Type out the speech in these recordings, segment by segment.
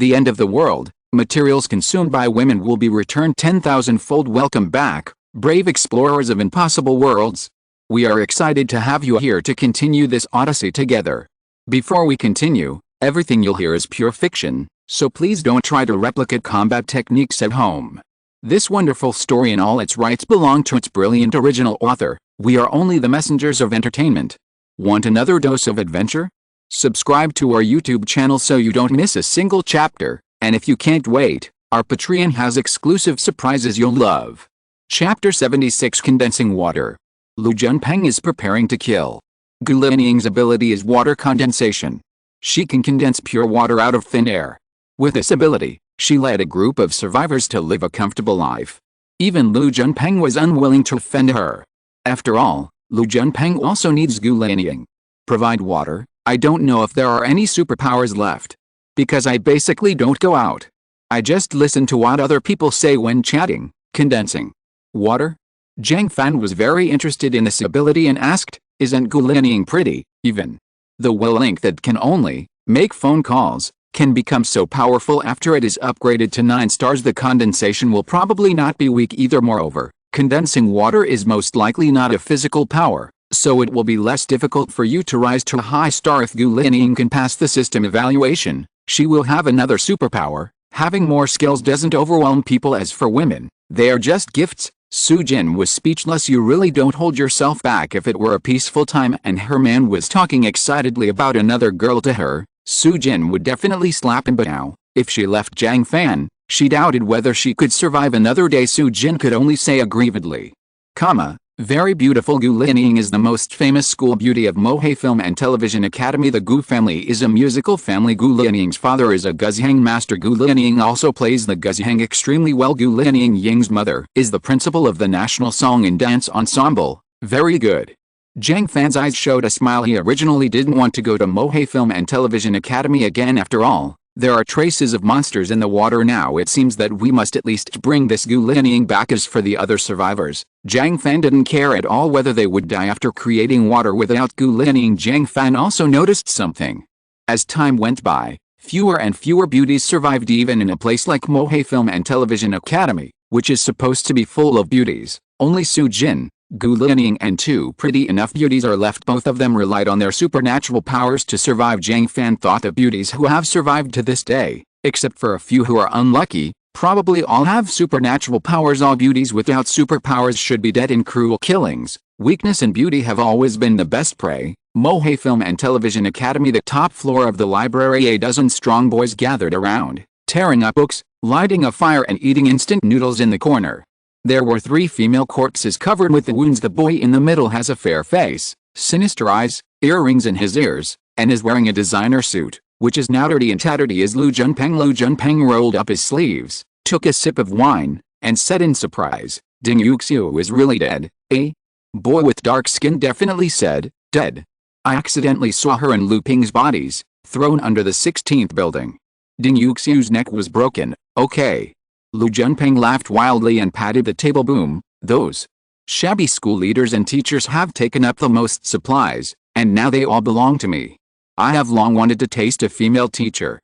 The end of the world. Materials consumed by women will be returned 10,000-fold. Welcome back, brave explorers of impossible worlds. We are excited to have you here to continue this odyssey together. Before we continue, everything you'll hear is pure fiction, so please don't try to replicate combat techniques at home. This wonderful story in all its rights belong to its brilliant original author. We are only the messengers of entertainment. Want another dose of adventure? Subscribe to our YouTube channel so you don't miss a single chapter, and if you can't wait, our Patreon has exclusive surprises you'll love. Chapter 76: Condensing Water. Lu Junpeng is preparing to kill. Gu Lianying's ability is water condensation. She can condense pure water out of thin air. With this ability, she led a group of survivors to live a comfortable life. Even Lu Junpeng was unwilling to offend her. After all, Lu Junpeng also needs Gu Lianying. Provide water. I don't know if there are any superpowers left. Because I basically don't go out. I just listen to what other people say when chatting. Condensing water? Jiang Fan was very interested in this ability and asked, "Isn't Gu Lianying pretty, even? The link that can only make phone calls can become so powerful after it is upgraded to 9 stars. The condensation will probably not be weak either. Moreover, condensing water is most likely not a physical power, so it will be less difficult for you to rise to a high star. If Gu Lianying can pass the system evaluation, she will have another superpower. Having more skills doesn't overwhelm people. As for women, they are just gifts." Su Jin was speechless. You really don't hold yourself back. If it were a peaceful time and her man was talking excitedly about another girl to her, Su Jin would definitely slap him. But now, if she left Jiang Fan, she doubted whether she could survive another day. Su Jin could only say aggrievedly, "Very beautiful. Gu Lianying is the most famous school beauty of Mohei Film and Television Academy. The Gu family is a musical family. Gu Lianying's father is a guzheng master. Gu Lianying also plays the guzheng extremely well. Gu Lianying's mother is the principal of the National Song and Dance Ensemble. Very good." Jiang Fan's eyes showed a smile. He originally didn't want to go to Mohei Film and Television Academy again. After all, there are traces of monsters in the water now. It seems that we must at least bring this Gu Lianying back. As for the other survivors, Jiang Fan didn't care at all whether they would die after creating water without Gu Lianying. Jiang Fan also noticed something. As time went by, fewer and fewer beauties survived. Even in a place like Mohei Film and Television Academy, which is supposed to be full of beauties, only Su Jin, Gu Lianying and 2 pretty enough beauties are left. Both of them relied on their supernatural powers to survive. Jiang Fan thought the beauties who have survived to this day, except for a few who are unlucky, probably all have supernatural powers. All beauties without superpowers should be dead in cruel killings. Weakness and beauty have always been the best prey. Mohei Film and Television Academy, the top floor of the library. A dozen strong boys gathered around, tearing up books, lighting a fire and eating instant noodles in the corner. There were 3 female corpses covered with the wounds. The boy in the middle has a fair face, sinister eyes, earrings in his ears, and is wearing a designer suit, which is now dirty and tattered. He is Lu Junpeng. Lu Junpeng rolled up his sleeves, took a sip of wine, and said in surprise, "Ding Yuxiu is really dead, eh?" Boy with dark skin definitely said, "Dead. I accidentally saw her and Lu Ping's bodies, thrown under the 16th building. Ding Yuxiu's neck was broken, okay." Lu Junpeng laughed wildly and patted the table. Boom, those shabby school leaders and teachers have taken up the most supplies, and now they all belong to me. I have long wanted to taste a female teacher.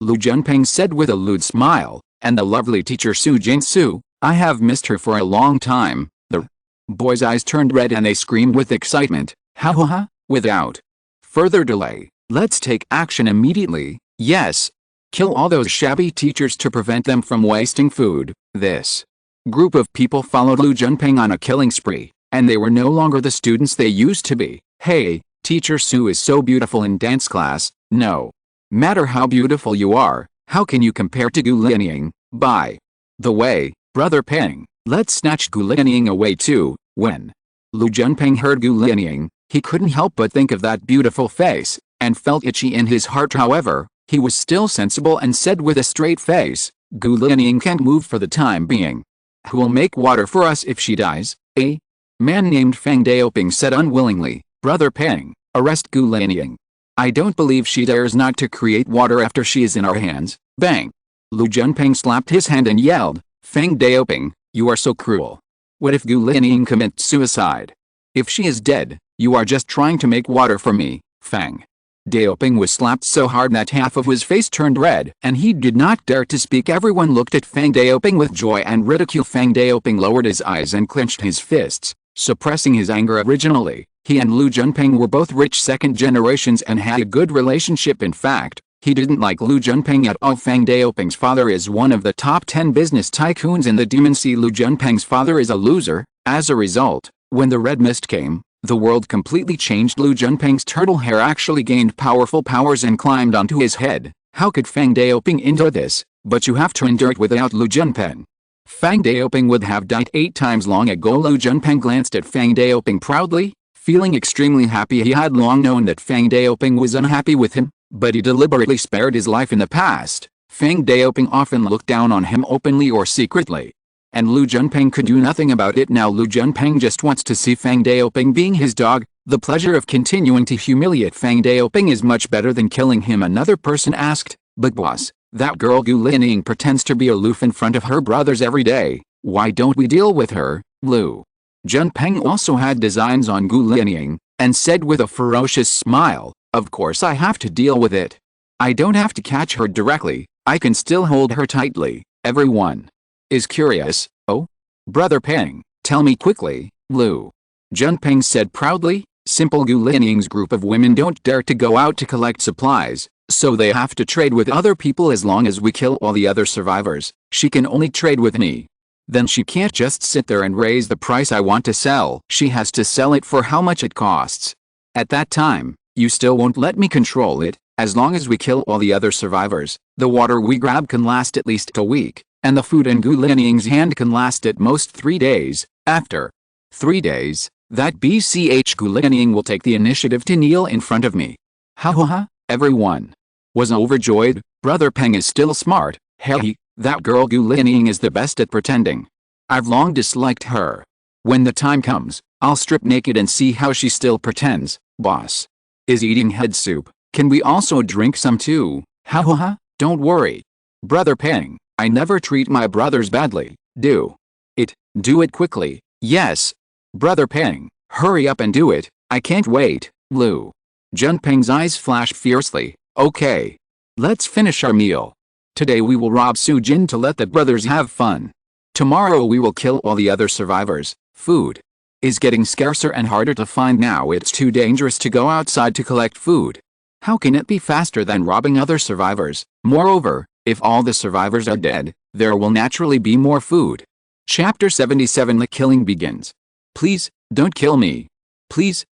Lu Junpeng said with a lewd smile, and the lovely teacher Su Jin-su, I have missed her for a long time. The boys' eyes turned red and they screamed with excitement, ha ha ha, without further delay, let's take action immediately. Yes. Kill all those shabby teachers to prevent them from wasting food. This group of people followed Lu Junpeng on a killing spree, and they were no longer the students they used to be. Hey, Teacher Su is so beautiful in dance class. No matter how beautiful you are, how can you compare to Gu Lianying? By the way, Brother Peng, let's snatch Gu Lianying away too. When Lu Junpeng heard Gu Lianying, he couldn't help but think of that beautiful face, and felt itchy in his heart. However, he was still sensible and said with a straight face, Gu Lianying can't move for the time being. Who will make water for us if she dies? A man named Feng Daoping said unwillingly, Brother Peng, arrest Gu Lianying. I don't believe she dares not to create water after she is in our hands. Bang! Lu Junpeng slapped his hand and yelled, Feng Daoping, you are so cruel. What if Gu Lianying commits suicide? If she is dead, you are just trying to make water for me, Feng. Daoping was slapped so hard that half of his face turned red, and he did not dare to speak. Everyone looked at Fang Daoping with joy and ridicule. Fang Daoping lowered his eyes and clenched his fists, suppressing his anger. Originally, he and Lu Junpeng were both rich second generations and had a good relationship. In fact, he didn't like Lu Junpeng at all. Fang Daoping's father is one of the top 10 business tycoons in the Demon Sea. Lu Junpeng's father is a loser. As a result, when the red mist came, the world completely changed. Lu Junpeng's turtle hair actually gained powerful powers and climbed onto his head. How could Fang Daoping endure this? But you have to endure it without Lu Junpeng. Fang Daoping would have died 8 times long ago. Lu Junpeng glanced at Fang Daoping proudly, feeling extremely happy. He had long known that Fang Daoping was unhappy with him, but he deliberately spared his life in the past. Fang Daoping often looked down on him openly or secretly, and Lu Junpeng could do nothing about it. Now Lu Junpeng just wants to see Fang Daoping being his dog. The pleasure of continuing to humiliate Fang Daoping is much better than killing him. Another person asked, "But boss, that girl Gu Lianying pretends to be aloof in front of her brothers every day. Why don't we deal with her?" Lu Junpeng also had designs on Gu Lianying, and said with a ferocious smile, "Of course I have to deal with it. I don't have to catch her directly, I can still hold her tightly." Everyone is curious. "Oh? Brother Peng, tell me quickly," Lu Junpeng said proudly. "Simple Gu Lianying's group of women don't dare to go out to collect supplies, so they have to trade with other people. As long as we kill all the other survivors, she can only trade with me. Then she can't just sit there and raise the price I want to sell. She has to sell it for how much it costs. At that time, you still won't let me control it. As long as we kill all the other survivors, the water we grab can last at least a week, and the food in Gu Lianying's hand can last at most 3 days. After 3 days, that BCH Gu Lianying will take the initiative to kneel in front of me." Ha ha ha! Everyone was overjoyed. Brother Peng is still smart. Hey, that girl Gu Lianying is the best at pretending. I've long disliked her. When the time comes, I'll strip naked and see how she still pretends. Boss is eating head soup. Can we also drink some too? Ha ha ha! Don't worry, Brother Peng. I never treat my brothers badly. Do it quickly. Yes, Brother Peng, hurry up and do it. I can't wait. Lu Junpeng's eyes flashed fiercely. Okay, let's finish our meal. Today we will rob Su Jin to let the brothers have fun. Tomorrow we will kill all the other survivors. Food is getting scarcer and harder to find now. It's too dangerous to go outside to collect food. How can it be faster than robbing other survivors? Moreover, if all the survivors are dead, there will naturally be more food. Chapter 77. The killing begins. Please, don't kill me. Please,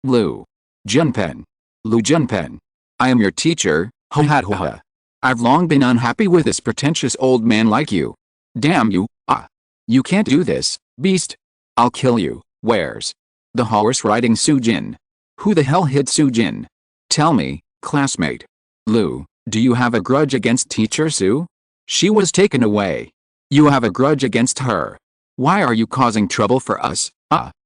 Lu Junpeng. Lu Junpeng. I am your teacher. Ho ha ho ha. I've long been unhappy with this pretentious old man like you. Damn you, you can't do this, beast. I'll kill you. Where's the horse riding Su Jin? Who the hell hit Su Jin? Tell me, classmate. Lu, do you have a grudge against teacher Su? She was taken away. You have a grudge against her. Why are you causing trouble for us?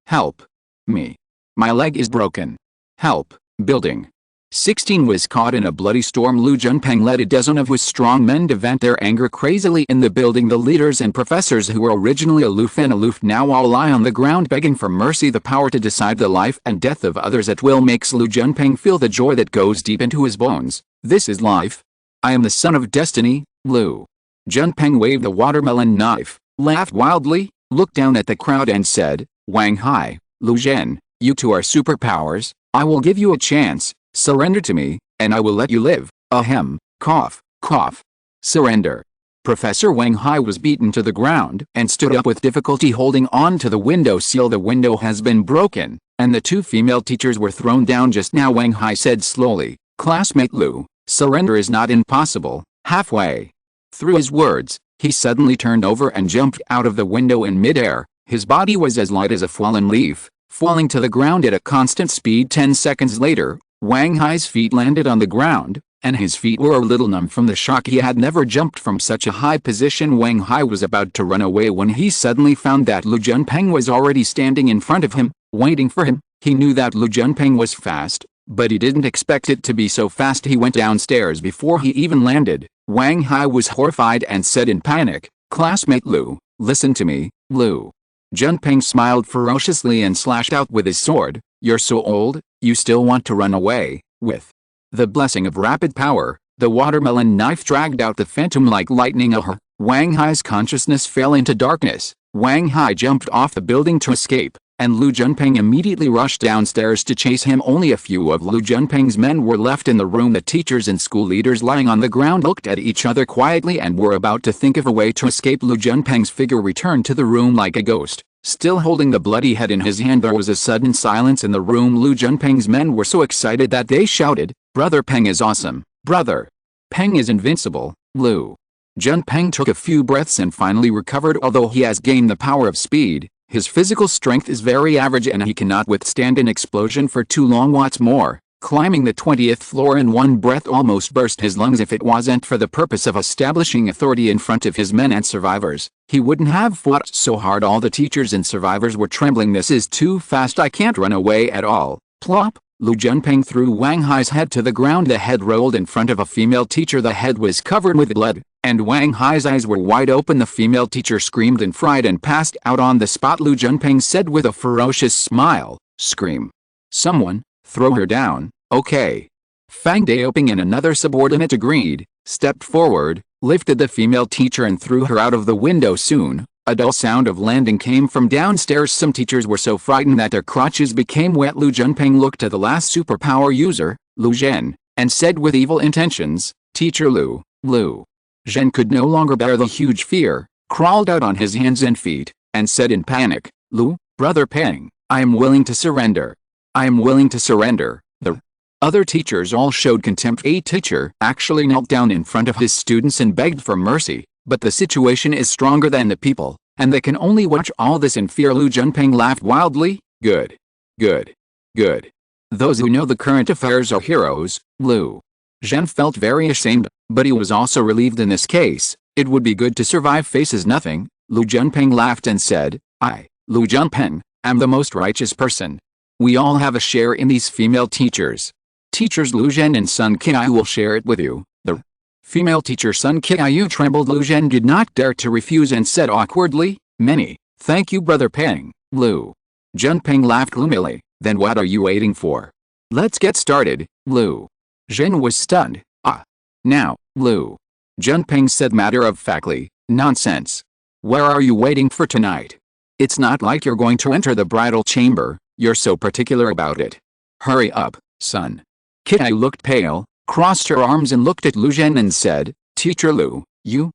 Help me. My leg is broken. Help. Building 16 was caught in a bloody storm. Lu Junpeng led a dozen of his strong men to vent their anger crazily in the building. The leaders and professors who were originally aloof now all lie on the ground begging for mercy. The power to decide the life and death of others at will makes Lu Junpeng feel the joy that goes deep into his bones. This is life. I am the son of destiny. Lu Junpeng waved a watermelon knife, laughed wildly, looked down at the crowd and said, Wang Hai, Lu Zhen, you two are superpowers. I will give you a chance. Surrender to me, and I will let you live. Ahem. Cough, cough. Surrender. Professor Wang Hai was beaten to the ground and stood up with difficulty holding on to the window sill. The window has been broken, and the 2 female teachers were thrown down just now. Wang Hai said slowly, Classmate Lu, surrender is not impossible. Halfway through his words, he suddenly turned over and jumped out of the window in midair. His body was as light as a fallen leaf, falling to the ground at a constant speed. 10 seconds later, Wang Hai's feet landed on the ground, and his feet were a little numb from the shock. He had never jumped from such a high position. Wang Hai was about to run away when he suddenly found that Lu Junpeng was already standing in front of him, waiting for him. He knew that Lu Junpeng was fast, but he didn't expect it to be so fast. He went downstairs before he even landed. Wang Hai was horrified and said in panic, Classmate Lu, listen to me. Lu Junpeng smiled ferociously and slashed out with his sword. You're so old, you still want to run away with The blessing of rapid power, the watermelon knife dragged out the phantom like lightning. Wang Hai's consciousness fell into darkness. Wang Hai jumped off the building to escape, and Lu Junpeng immediately rushed downstairs to chase him. Only a few of Lu Junpeng's men were left in the room. The teachers and school leaders lying on the ground looked at each other quietly and were about to think of a way to escape. Lu Junpeng's figure returned to the room like a ghost. Still holding the bloody head in his hand, there was a sudden silence in the room. Lu Junpeng's men were so excited that they shouted, "Brother Peng is awesome! Brother Peng is invincible!" Lu Junpeng took a few breaths and finally recovered. Although he has gained the power of speed, his physical strength is very average and he cannot withstand an explosion for too long. What's more, climbing the 20th floor in one breath almost burst his lungs. If it wasn't for the purpose of establishing authority in front of his men and survivors, he wouldn't have fought so hard. All the teachers and survivors were trembling. "This is too fast. I can't run away at all." Plop! Lu Junpeng threw Wang Hai's head to the ground. The head rolled in front of a female teacher. The head was covered with blood, and Wang Hai's eyes were wide open. The female teacher screamed and fried and passed out on the spot. Lu Junpeng said with a ferocious smile, "Scream. Someone, throw her down." "Okay." Fang Daoping and another subordinate agreed, stepped forward, lifted the female teacher and threw her out of the window. Soon, a dull sound of landing came from downstairs. Some teachers were so frightened that their crotches became wet. Lu Junpeng looked at the last superpower user, Lu Zhen, and said with evil intentions, "Teacher Lu." Lu Zhen could no longer bear the huge fear, crawled out on his hands and feet, and said in panic, "Lu, Brother Peng, I am willing to surrender. I am willing to surrender." The other teachers all showed contempt. A teacher actually knelt down in front of his students and begged for mercy, but the situation is stronger than the people, and they can only watch all this in fear. Lu Junpeng laughed wildly. Good. Good. Good. Those who know the current affairs are heroes. Lu Zhen felt very ashamed, but he was also relieved. In this case, it would be good to survive. Faces nothing. Lu Junpeng laughed and said, "I, Lu Junpeng, am the most righteous person. We all have a share in these female teachers. Teachers Lu Zhen and Sun Qiayu will share it with you." The female teacher Sun Qiayu trembled. Lu Zhen did not dare to refuse and said awkwardly, "Many, thank you Brother Peng." Lu Junpeng laughed gloomily. "Then what are you waiting for? Let's get started." Lu Zhen was stunned. "Ah. Now," Lu Junpeng said matter-of-factly, "Nonsense. Where are you waiting for tonight? It's not like you're going to enter the bridal chamber. You're so particular about it. Hurry up, son." Qiayu looked pale, crossed her arms and looked at Lu Zhen and said, "Teacher Lu, you,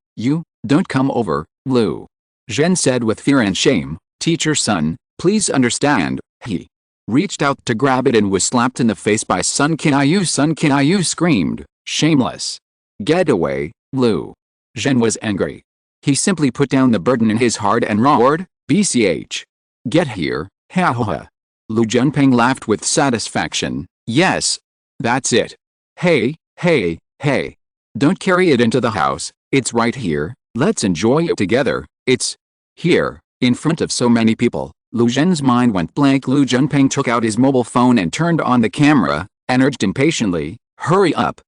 don't come over." Lu Zhen said with fear and shame, "Teacher Sun, please understand." He reached out to grab it and was slapped in the face by Sun Qiayu. Sun Qiayu screamed, "Shameless. Get away." Lu Zhen was angry. He simply put down the burden in his heart and roared, "BCH. Get here, ha ha ha." Lu Junpeng laughed with satisfaction. "Yes. That's it. Hey, hey, hey. Don't carry it into the house. It's right here. Let's enjoy it together. It's here, in front of so many people." Lu Zhen's mind went blank. Lu Junpeng took out his mobile phone and turned on the camera, and urged impatiently, hurry up,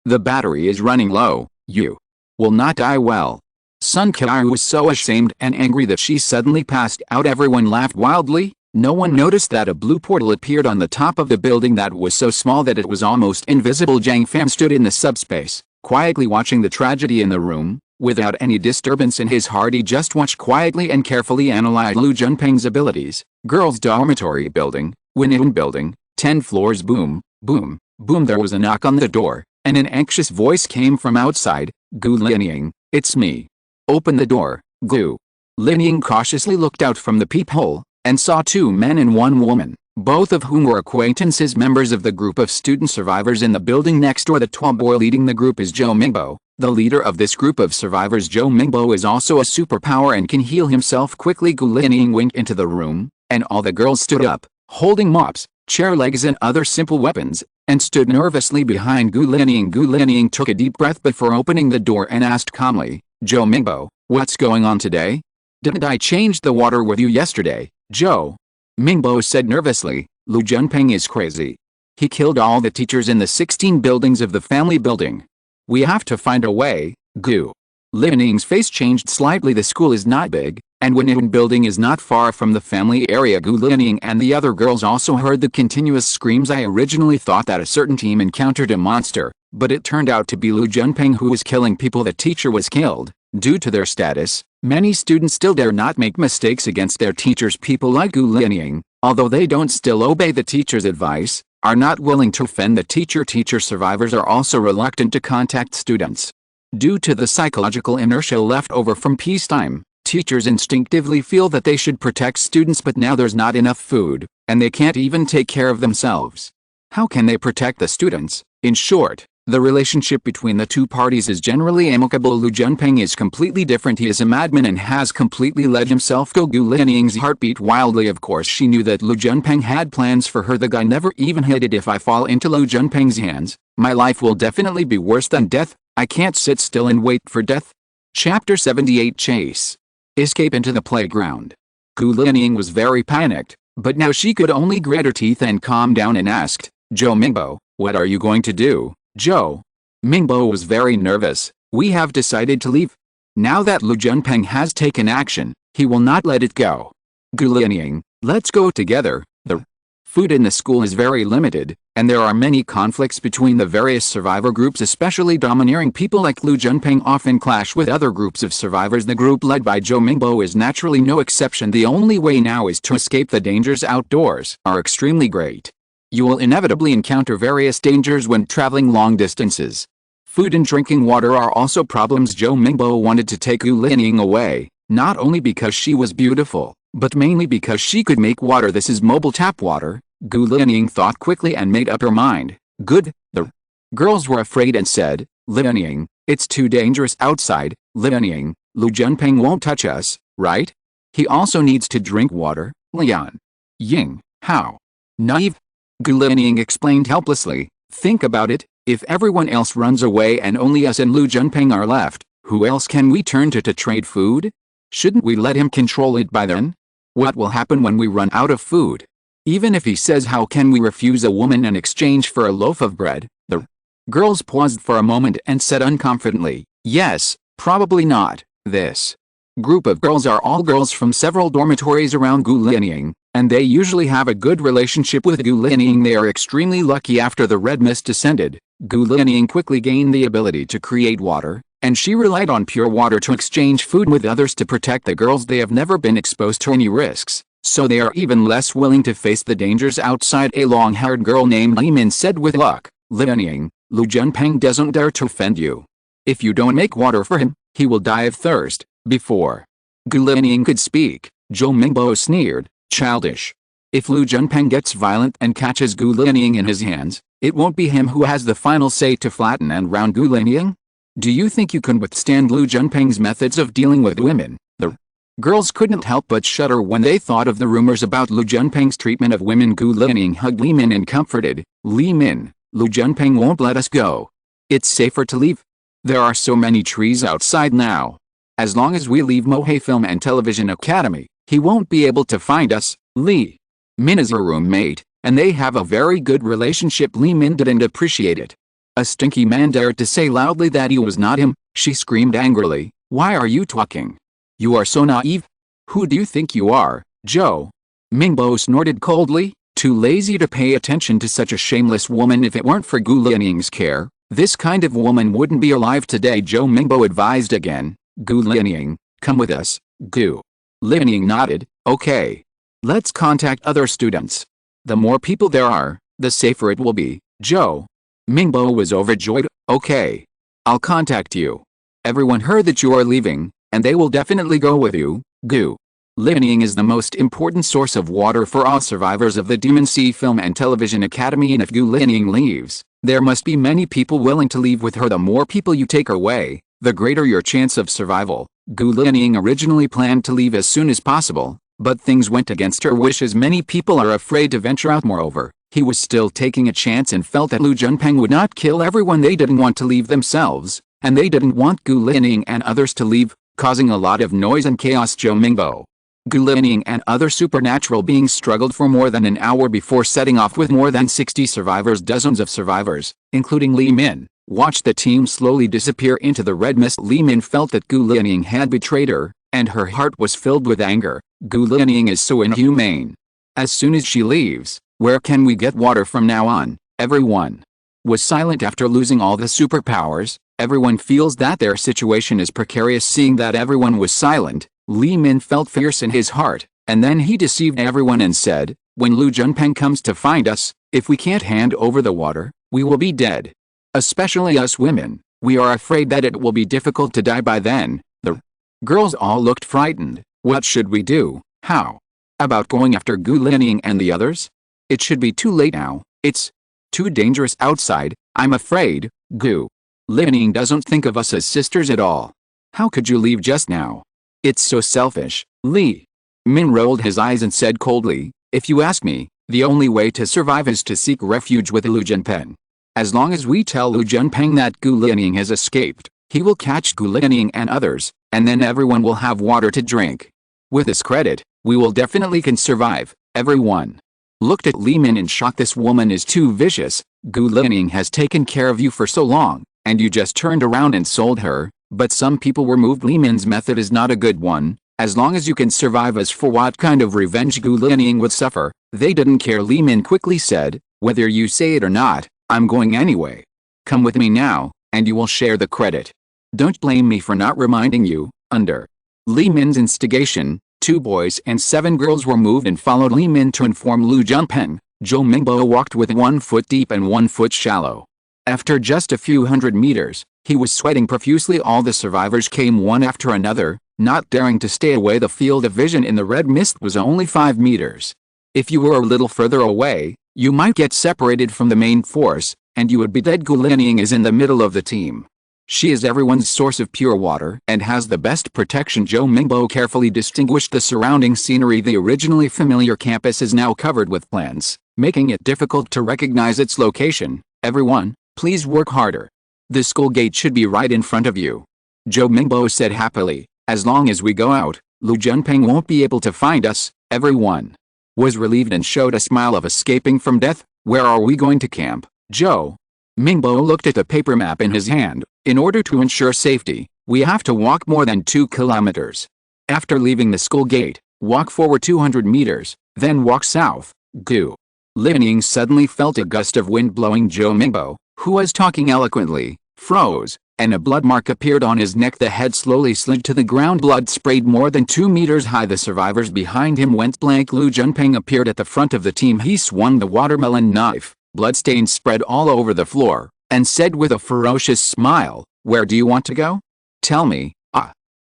the battery is running low. You will not die well." Sun Qiayu was so ashamed and angry that she suddenly passed out. Everyone laughed wildly. No one noticed that a blue portal appeared on the top of the building that was so small that it was almost invisible. Jiang Fan stood in the subspace, quietly watching the tragedy in the room. Without any disturbance in his heart, he just watched quietly and carefully analyzed Lu Junpeng's abilities. Girls' dormitory building, Winning building, 10 floors. Boom, boom, boom. There was a knock on the door, and an anxious voice came from outside. "Gu Linying, it's me. Open the door." Gu Linying cautiously looked out from the peephole, and saw 2 men and 1 woman, both of whom were acquaintances, members of the group of student survivors in the building next door. The tall boy leading the group is Zhou Mingbo. The leader of this group of survivors, Zhou Mingbo, is also a superpower and can heal himself quickly. Gu Linying winked into the room, and all the girls stood up, holding mops, chair legs and other simple weapons, and stood nervously behind Gu Linying. Gu Linying took a deep breath before opening the door and asked calmly, "Zhou Mingbo, what's going on today? Didn't I change the water with you yesterday?" Zhou Mingbo said nervously, "Lu Junpeng is crazy. He killed all the teachers in the 16 buildings of the family building. We have to find a way." Gu Linying's face changed slightly. "The school is not big, And when Yin building is not far from the family area, Gu Lianying and the other girls also heard the continuous screams. I originally thought that a certain team encountered a monster, but it turned out to be Lu Junpeng who was killing people. The teacher was killed. Due to their status, many students still dare not make mistakes against their teachers. People like Gu Lianying, although they don't still obey the teacher's advice, are not willing to offend the teacher. Teacher survivors are also reluctant to contact students. Due to the psychological inertia left over from peacetime, teachers instinctively feel that they should protect students, but now there's not enough food, and they can't even take care of themselves. How can they protect the students? In short, the relationship between the two parties is generally amicable. Lu Junpeng is completely different. He is a madman and has completely let himself go. Gu Lianying's heart beat wildly. Of course she knew that Lu Junpeng had plans for her. The guy never even hinted, if I fall into Lu Junpeng's hands, my life will definitely be worse than death. I can't sit still and wait for death. Chapter 78 Chase. Escape into the playground. Gu Lianying was very panicked, but now she could only grit her teeth and calm down and asked, Zhou Mingbo, what are you going to do? Zhou Mingbo was very nervous. We have decided to leave. Now that Lu Junpeng has taken action, he will not let it go. Gu Lianying, let's go together. The food in the school is very limited, and there are many conflicts between the various survivor groups, especially domineering people like Lu Junpeng often clash with other groups of survivors. The group led by Zhou Mingbo is naturally no exception. The only way now is to escape. The dangers outdoors are extremely great. You will inevitably encounter various dangers when traveling long distances. Food and drinking water are also problems. Zhou Mingbo wanted to take Gu Lianying away, not only because she was beautiful, but mainly because she could make water. This is mobile tap water. Gu Lianying thought quickly and made up her mind. Good. The girls were afraid and said, Lianying, it's too dangerous outside. Lianying, Lu Junpeng won't touch us, right? He also needs to drink water. Lian Ying, how naive. Gu Lianying explained helplessly. Think about it, if everyone else runs away and only us and Lu Junpeng are left, who else can we turn to trade food? Shouldn't we let him control it by then? What will happen when we run out of food? Even if he says, how can we refuse a woman in exchange for a loaf of bread? The girls paused for a moment and said unconfidently, yes, probably not. This group of girls are all girls from several dormitories around Gu Lianying, and they usually have a good relationship with Gu Lianying. They are extremely lucky. After the red mist descended, Gu Lianying quickly gained the ability to create water, and she relied on pure water to exchange food with others to protect the girls. They have never been exposed to any risks, so they are even less willing to face the dangers outside. A long-haired girl named Li Min said with luck, Lianying, Lu Junpeng doesn't dare to offend you. If you don't make water for him, he will die of thirst. Before Gu Lianying could speak, Zhou Mingbo sneered, childish. If Lu Junpeng gets violent and catches Gu Lianying in his hands, it won't be him who has the final say to flatten and round Gu Lianying? Do you think you can withstand Lu Junpeng's methods of dealing with women? The girls couldn't help but shudder when they thought of the rumors about Lu Junpeng's treatment of women. Gu Lianying hugged Li Min and comforted, Li Min, Lu Junpeng won't let us go. It's safer to leave. There are so many trees outside now. As long as we leave Mohei Film and Television Academy, he won't be able to find us. Li Min is her roommate, and they have a very good relationship. Li Min didn't appreciate it. A stinky man dared to say loudly that he was not him. She screamed angrily, why are you talking? You are so naive. Who do you think you are? Zhou Mingbo snorted coldly, too lazy to pay attention to such a shameless woman. If it weren't for Gu Lianying's care, this kind of woman wouldn't be alive today. Zhou Mingbo advised again, Gu Lianying, come with us. Gu Lianying nodded, okay. Let's contact other students. The more people there are, the safer it will be. Zhou Mingbo was overjoyed. Okay. I'll contact you. Everyone heard that you are leaving, and they will definitely go with you. Gu Lianying is the most important source of water for all survivors of the Demon Sea Film and Television Academy, and if Gu Lianying leaves, there must be many people willing to leave with her. The more people you take away, the greater your chance of survival. Gu Lianying originally planned to leave as soon as possible, but things went against her wishes. Many people are afraid to venture out. Moreover, he was still taking a chance and felt that Lu Junpeng would not kill everyone. They didn't want to leave themselves, and they didn't want Gu Lianying and others to leave, causing a lot of noise and chaos. Zhou Mingbo, Gu Lianying and other supernatural beings struggled for more than an hour before setting off with more than 60 survivors. Dozens of survivors, including Li Min, watched the team slowly disappear into the red mist. Li Min felt that Gu Lianying had betrayed her, And her heart was filled with anger. Gu Lianying is so inhumane. As soon as she leaves, where can we get water from now on? Everyone was silent after losing all the superpowers. Everyone feels that their situation is precarious. Seeing that everyone was silent, Li Min felt fierce in his heart, and then he deceived everyone and said, when Lu Junpeng comes to find us, if we can't hand over the water, we will be dead. Especially us women, we are afraid that it will be difficult to die by then. The girls all looked frightened. What should we do? How about going after Gu Lianying and the others? It should be too late now. It's too dangerous outside. I'm afraid. Gu Lianying doesn't think of us as sisters at all. How could you leave just now? It's so selfish. Li Min rolled his eyes and said coldly, if you ask me, the only way to survive is to seek refuge with Lu Junpeng. As long as we tell Lu Junpeng that Gu Lianying has escaped, he will catch Gu Lianying and others, and then everyone will have water to drink. With this credit, we will definitely can survive. Everyone looked at Li Min in shock. This woman is too vicious. Gu Lianying has taken care of you for so long, and you just turned around and sold her. But some people were moved. Li Min's method is not a good one. As long as you can survive, as for what kind of revenge Gu Lianying would suffer, they didn't care. Li Min quickly said, whether you say it or not, I'm going anyway. Come with me now, and you will share the credit. Don't blame me for not reminding you. Under Li Min's instigation, 2 boys and 7 girls were moved and followed Li Min to inform Lu Junpeng. Zhou Mingbo walked with 1 foot deep and 1 foot shallow. After just a few hundred meters, he was sweating profusely. All the survivors came one after another, not daring to stay away. The field of vision in the red mist was only 5 meters. If you were a little further away, you might get separated from the main force, and you would be dead. Gu Lianying is in the middle of the team. She is everyone's source of pure water and has the best protection. Zhou Mingbo carefully distinguished the surrounding scenery. The originally familiar campus is now covered with plants, making it difficult to recognize its location. Everyone, please work harder. The school gate should be right in front of you. Zhou Mingbo said happily, as long as we go out, Lu Junpeng won't be able to find us. Everyone was relieved and showed a smile of escaping from death. Where are we going to camp? Zhou Mingbo looked at the paper map in his hand. In order to ensure safety, we have to walk more than 2 kilometers. After leaving the school gate, walk forward 200 meters, then walk south. Gu Lianying suddenly felt a gust of wind blowing. Zhou Mingbo, who was talking eloquently, froze, and a blood mark appeared on his neck. The head slowly slid to the ground. Blood sprayed more than 2 meters high. The survivors behind him went blank. Lu Junpeng appeared at the front of the team. He swung the watermelon knife. Bloodstains spread all over the floor, and said with a ferocious smile, where do you want to go? Tell me.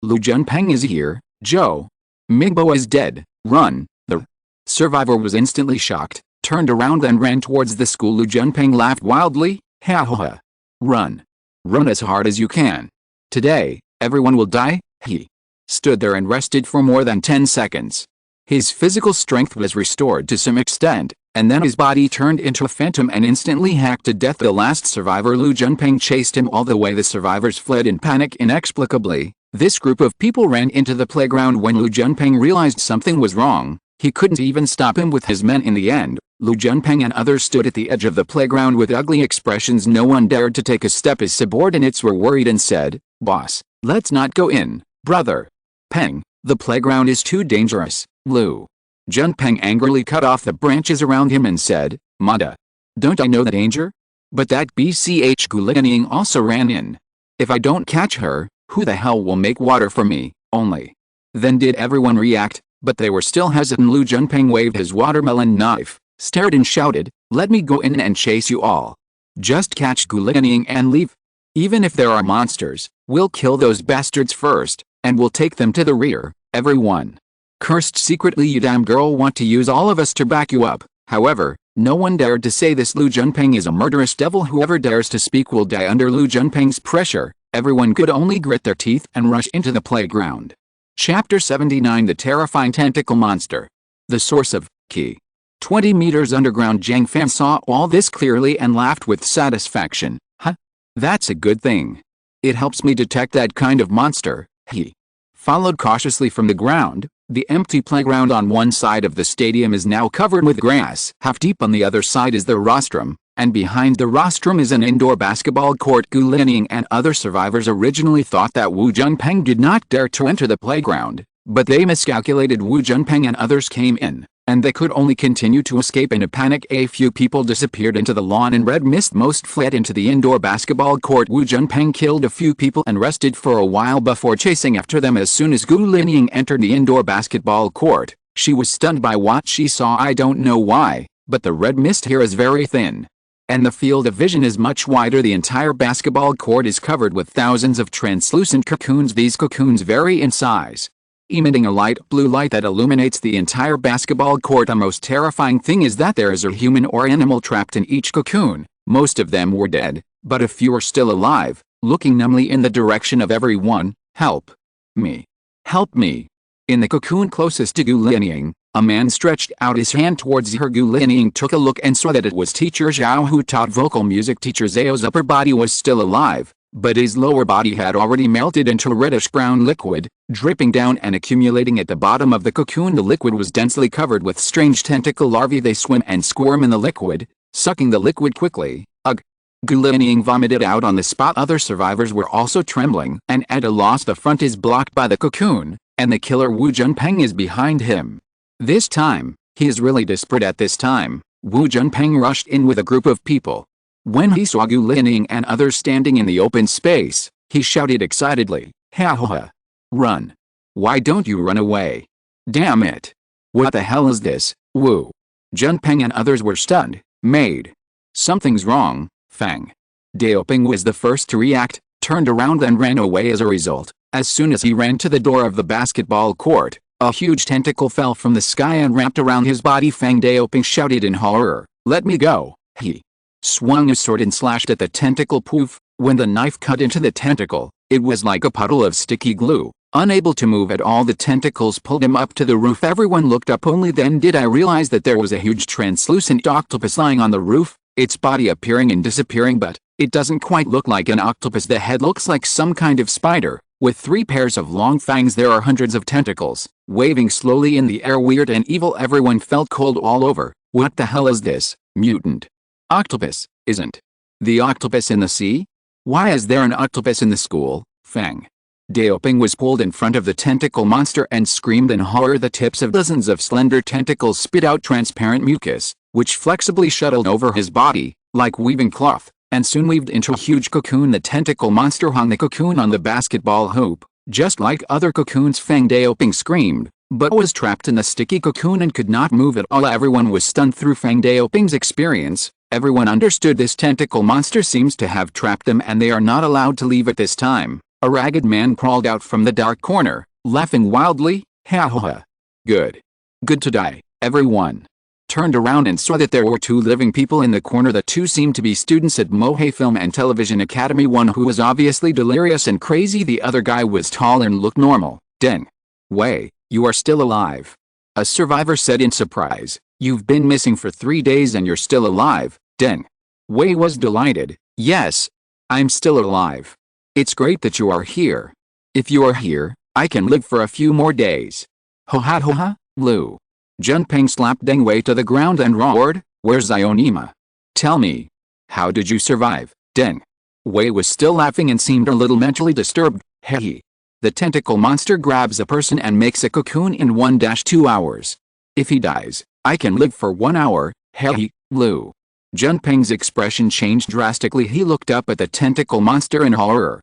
Lu Junpeng is here. Zhou Mingbo is dead. Run. The survivor was instantly shocked, turned around and ran towards the school. Lu Junpeng laughed wildly. Ha ha ha. Run. Run as hard as you can. Today, everyone will die. He stood there and rested for more than 10 seconds. His physical strength was restored to some extent, and then his body turned into a phantom and instantly hacked to death. The last survivor, Lu Junpeng, chased him all the way. The survivors fled in panic. Inexplicably, this group of people ran into the playground. When Lu Junpeng realized something was wrong, he couldn't even stop him with his men. In the end, Lu Junpeng and others stood at the edge of the playground with ugly expressions. No one dared to take a step. His subordinates were worried and said, "Boss, let's not go in, brother. Peng, the playground is too dangerous." Lu Junpeng angrily cut off the branches around him and said, "Mada, don't I know the danger?" But that BCH Gu Lianying also ran in. "If I don't catch her, who the hell will make water for me?" Only then did everyone react, but they were still hesitant. Lu Junpeng waved his watermelon knife, stared and shouted, "Let me go in and chase you all. Just catch Gu Lianying and leave. Even if there are monsters, we'll kill those bastards first, and we'll take them to the rear." Everyone cursed secretly. "You damn girl want to use all of us to back you up." However, no one dared to say this. Lu Junpeng is a murderous devil. Whoever dares to speak will die under Lu Junpeng's pressure. Everyone could only grit their teeth and rush into the playground. Chapter 79. The Terrifying Tentacle Monster. The Source of Qi. 20 meters underground. Jiang Fan saw all this clearly and laughed with satisfaction. "Huh? That's a good thing. It helps me detect that kind of monster." He followed cautiously from the ground. The empty playground on one side of the stadium is now covered with grass. Half deep on the other side is the rostrum, and behind the rostrum is an indoor basketball court. Gu Lining and other survivors originally thought that Wu Junpeng did not dare to enter the playground, but they miscalculated. Wu Junpeng and others came in, and they could only continue to escape in a panic. A few people disappeared into the lawn in red mist. Most fled into the indoor basketball court. Wu Junpeng killed a few people and rested for a while before chasing after them. As soon as Gu Lining entered the indoor basketball court, she was stunned by what she saw. I don't know why, but the red mist here is very thin, and the field of vision is much wider. The entire basketball court is covered with thousands of translucent cocoons. These cocoons vary in size, emitting a light blue light that illuminates the entire basketball court. The most terrifying thing is that there is a human or animal trapped in each cocoon. Most of them were dead, but a few are still alive, looking numbly in the direction of everyone. Help me! Help me! In the cocoon closest to Gu Lining, a man stretched out his hand towards her. Gu Lining took a look and saw that it was teacher Zhao, who taught vocal music. Teacher Zhao's upper body was still alive, but his lower body had already melted into reddish-brown liquid, dripping down and accumulating at the bottom of the cocoon. The liquid was densely covered with strange tentacle larvae. They swim and squirm in the liquid, sucking the liquid quickly. Ugh! Gu Lining vomited out on the spot. Other survivors were also trembling and at a loss. The front is blocked by the cocoon, and the killer Wu Junpeng is behind him. This time, he is really desperate. At this time, Wu Junpeng rushed in with a group of people. When he saw Gu Lining and others standing in the open space, he shouted excitedly, "Ha ha ha! Run! Why don't you run away? Damn it! What the hell is this?" Wu Junpeng and others were stunned. Made. Something's wrong. Fang Daoping was the first to react, turned around and ran away. As a result, as soon as he ran to the door of the basketball court, a huge tentacle fell from the sky and wrapped around his body. Fang Daoping shouted in horror, "Let me go!" He swung a sword and slashed at the tentacle. Poof! When the knife cut into the tentacle, it was like a puddle of sticky glue. Unable to move at all, the tentacles pulled him up to the roof. Everyone looked up. Only then did I realize that there was a huge translucent octopus lying on the roof, its body appearing and disappearing, but it doesn't quite look like an octopus. The head looks like some kind of spider, with 3 pairs of long fangs. There are hundreds of tentacles, waving slowly in the air. Weird and evil. Everyone felt cold all over. What the hell is this? Mutant octopus, isn't the octopus in the sea? Why is there an octopus in the school? Fang Daoping was pulled in front of the tentacle monster and screamed in horror. The tips of dozens of slender tentacles spit out transparent mucus, which flexibly shuttled over his body, like weaving cloth, and soon weaved into a huge cocoon. The tentacle monster hung the cocoon on the basketball hoop, just like other cocoons. Fang Daoping screamed, but was trapped in the sticky cocoon and could not move at all. Everyone was stunned. Through Fang Daoping's experience, everyone understood this tentacle monster seems to have trapped them and they are not allowed to leave at this time. A ragged man crawled out from the dark corner, laughing wildly, "Ha ha ha! Good. Good to die." Everyone turned around and saw that there were 2 living people in the corner. The 2 seemed to be students at Mohei Film and Television Academy. One who was obviously delirious and crazy. The other guy was tall and looked normal. "Deng Wei, you are still alive," a survivor said in surprise. "You've been missing for 3 days and you're still alive." Deng Wei was delighted. "Yes, I'm still alive. It's great that you are here. If you are here, I can live for a few more days." "Ho ha ho ha!" Lu Junpeng slapped Deng Wei to the ground and roared, "Where's Zionima? Tell me, how did you survive?" Deng Wei was still laughing and seemed a little mentally disturbed. "Hei. The tentacle monster grabs a person and makes a cocoon in 1-2 hours. If he dies, I can live for 1 hour." Hei. Lu Junpeng's expression changed drastically. He looked up at the tentacle monster in horror.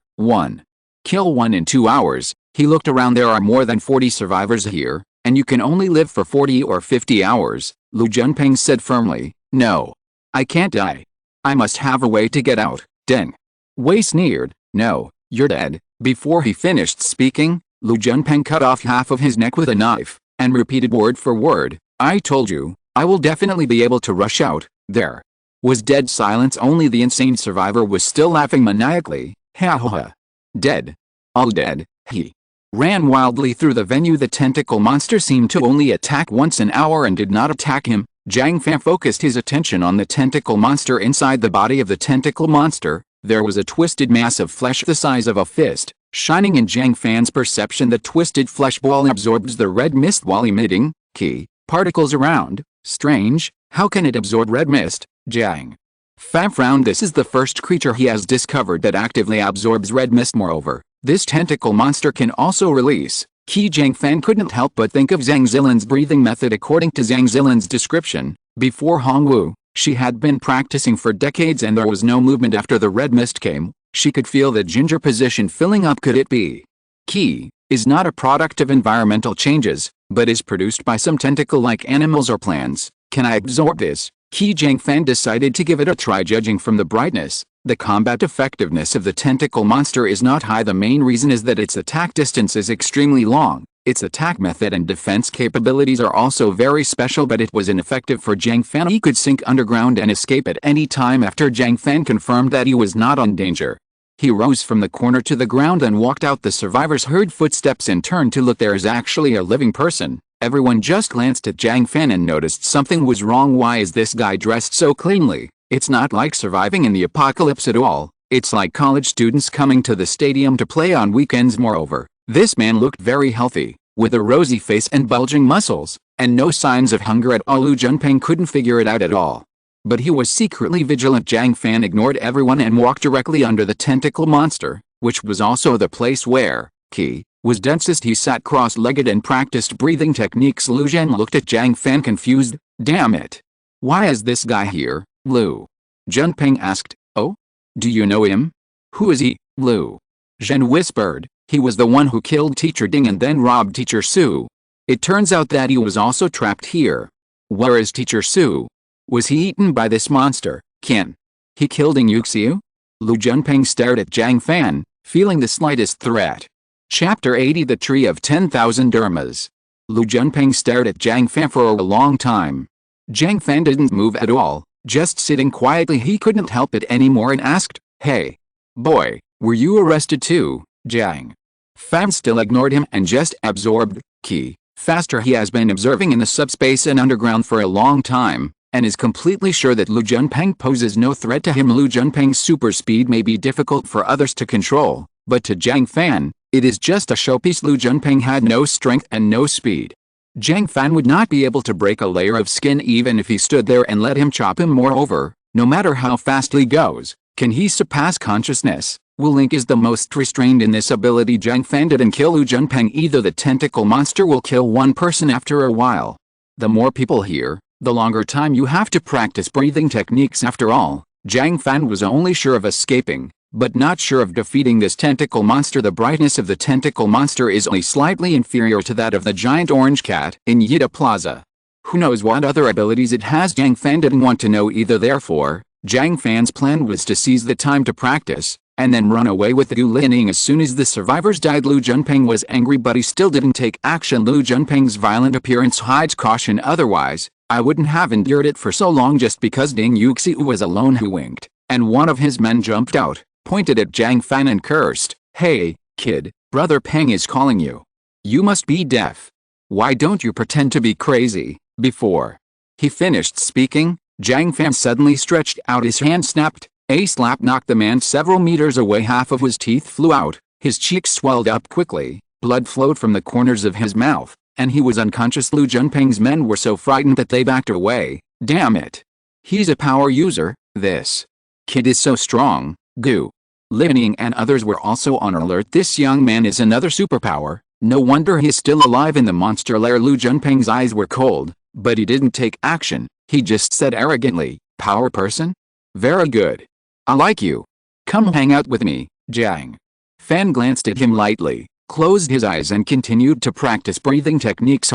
Kill 1 in 2 hours. He looked around. There are more than 40 survivors here, and you can only live for 40 or 50 hours. Lu Junpeng said firmly, "No. I can't die. I must have a way to get out." Deng Wei sneered, "No, you're dead." Before he finished speaking, Lu Junpeng cut off half of his neck with a knife, and repeated word for word, "I told you, I will definitely be able to rush out." There was dead silence. Only the insane survivor was still laughing maniacally. "Ha ha ha! Dead. All dead." He ran wildly through the venue. The tentacle monster seemed to only attack once an hour and did not attack him. Jiang Fan focused his attention on the tentacle monster. Inside the body of the tentacle monster, there was a twisted mass of flesh the size of a fist, shining in Jiang Fan's perception. The twisted flesh ball absorbs the red mist while emitting ki particles around. Strange, how can it absorb red mist? Jiang Fan frowned. This is the first creature he has discovered that actively absorbs red mist. Moreover, this tentacle monster can also release Qi. Jiang Fan couldn't help but think of Zhang Zilin's breathing method. According to Zhang Zilin's description, before Hongwu, she had been practicing for decades and there was no movement after the red mist came. She could feel the ginger position filling up. Could it be? Qi is not a product of environmental changes, but is produced by some tentacle-like animals or plants. Can I absorb this? Qi. Jiang Fan decided to give it a try. Judging from the brightness, the combat effectiveness of the tentacle monster is not high. The main reason is that its attack distance is extremely long. Its attack method and defense capabilities are also very special, but it was ineffective for Jiang Fan. He could sink underground and escape at any time. After Jiang Fan confirmed that he was not in danger, he rose from the corner to the ground and walked out. The survivors heard footsteps and turned to look. There is actually a living person. Everyone just glanced at Jiang Fan and noticed something was wrong. Why is this guy dressed so cleanly? It's not like surviving in the apocalypse at all. It's like college students coming to the stadium to play on weekends. Moreover, this man looked very healthy, with a rosy face and bulging muscles, and no signs of hunger at all. Lu Junpeng couldn't figure it out at all. But he was secretly vigilant. Jiang Fan ignored everyone and walked directly under the tentacle monster, which was also the place where Qi was densest. He sat cross-legged and practiced breathing techniques. Lu Zhen looked at Jiang Fan confused. Damn it. Why is this guy here? Lu Junpeng asked. Oh? Do you know him? Who is he? Lu Zhen whispered. He was the one who killed Teacher Ding and then robbed Teacher Su. It turns out that he was also trapped here. Where is Teacher Su? Was he eaten by this monster? Can he kill Ding Yuxiu? Lu Junpeng stared at Jiang Fan, feeling the slightest threat. Chapter 80. The Tree of 10,000 Dharmas. Lu Junpeng stared at Jiang Fan for a long time. Jiang Fan didn't move at all, just sitting quietly. He couldn't help it anymore and asked, "Hey, boy, were you arrested too?" Jiang Fan still ignored him and just absorbed Qi faster. He has been observing in the subspace and underground for a long time, and is completely sure that Lu Junpeng poses no threat to him. Lu Junpeng's super speed may be difficult for others to control, but to Jiang Fan, it is just a showpiece. Lu Junpeng had no strength and no speed. Jiang Fan would not be able to break a layer of skin even if he stood there and let him chop him. Moreover, no matter how fast he goes, can he surpass consciousness? Wu Link is the most restrained in this ability. Jiang Fan didn't kill Lu Junpeng either. The tentacle monster will kill one person after a while. The more people here, the longer time you have to practice breathing techniques. After all, Jiang Fan was only sure of escaping, but not sure of defeating this tentacle monster. The brightness of the tentacle monster is only slightly inferior to that of the giant orange cat in Yida Plaza. Who knows what other abilities it has? Jiang Fan didn't want to know either. Therefore, Jiang Fan's plan was to seize the time to practice, and then run away with Gu Lining. As soon as the survivors died, Lu Junpeng was angry, but he still didn't take action. Lu Junpeng's violent appearance hides caution. Otherwise, I wouldn't have endured it for so long. Just because Ding Yuxiu was alone, he winked, and one of his men jumped out, pointed at Jiang Fan and cursed. "Hey, kid, Brother Peng is calling you. You must be deaf. Why don't you pretend to be crazy?" Before he finished speaking, Jiang Fan suddenly stretched out his hand, snapped. A slap knocked the man several meters away. Half of his teeth flew out, his cheeks swelled up quickly, blood flowed from the corners of his mouth, and he was unconscious. Lu Junpeng's men were so frightened that they backed away. Damn it. He's a power user. This kid is so strong. Gu Lining and others were also on alert. This young man is another superpower. No wonder he's still alive in the monster lair. Lu Junpeng's eyes were cold, but he didn't take action. He just said arrogantly, "Power person? Very good. I like you. Come hang out with me." Jiang Fan glanced at him lightly, closed his eyes and continued to practice breathing techniques.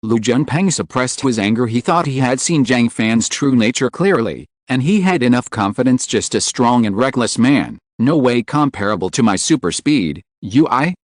Lu Junpeng suppressed his anger. He thought he had seen Jiang Fan's true nature clearly, and he had enough confidence. Just a strong and reckless man, no way comparable to my super speed.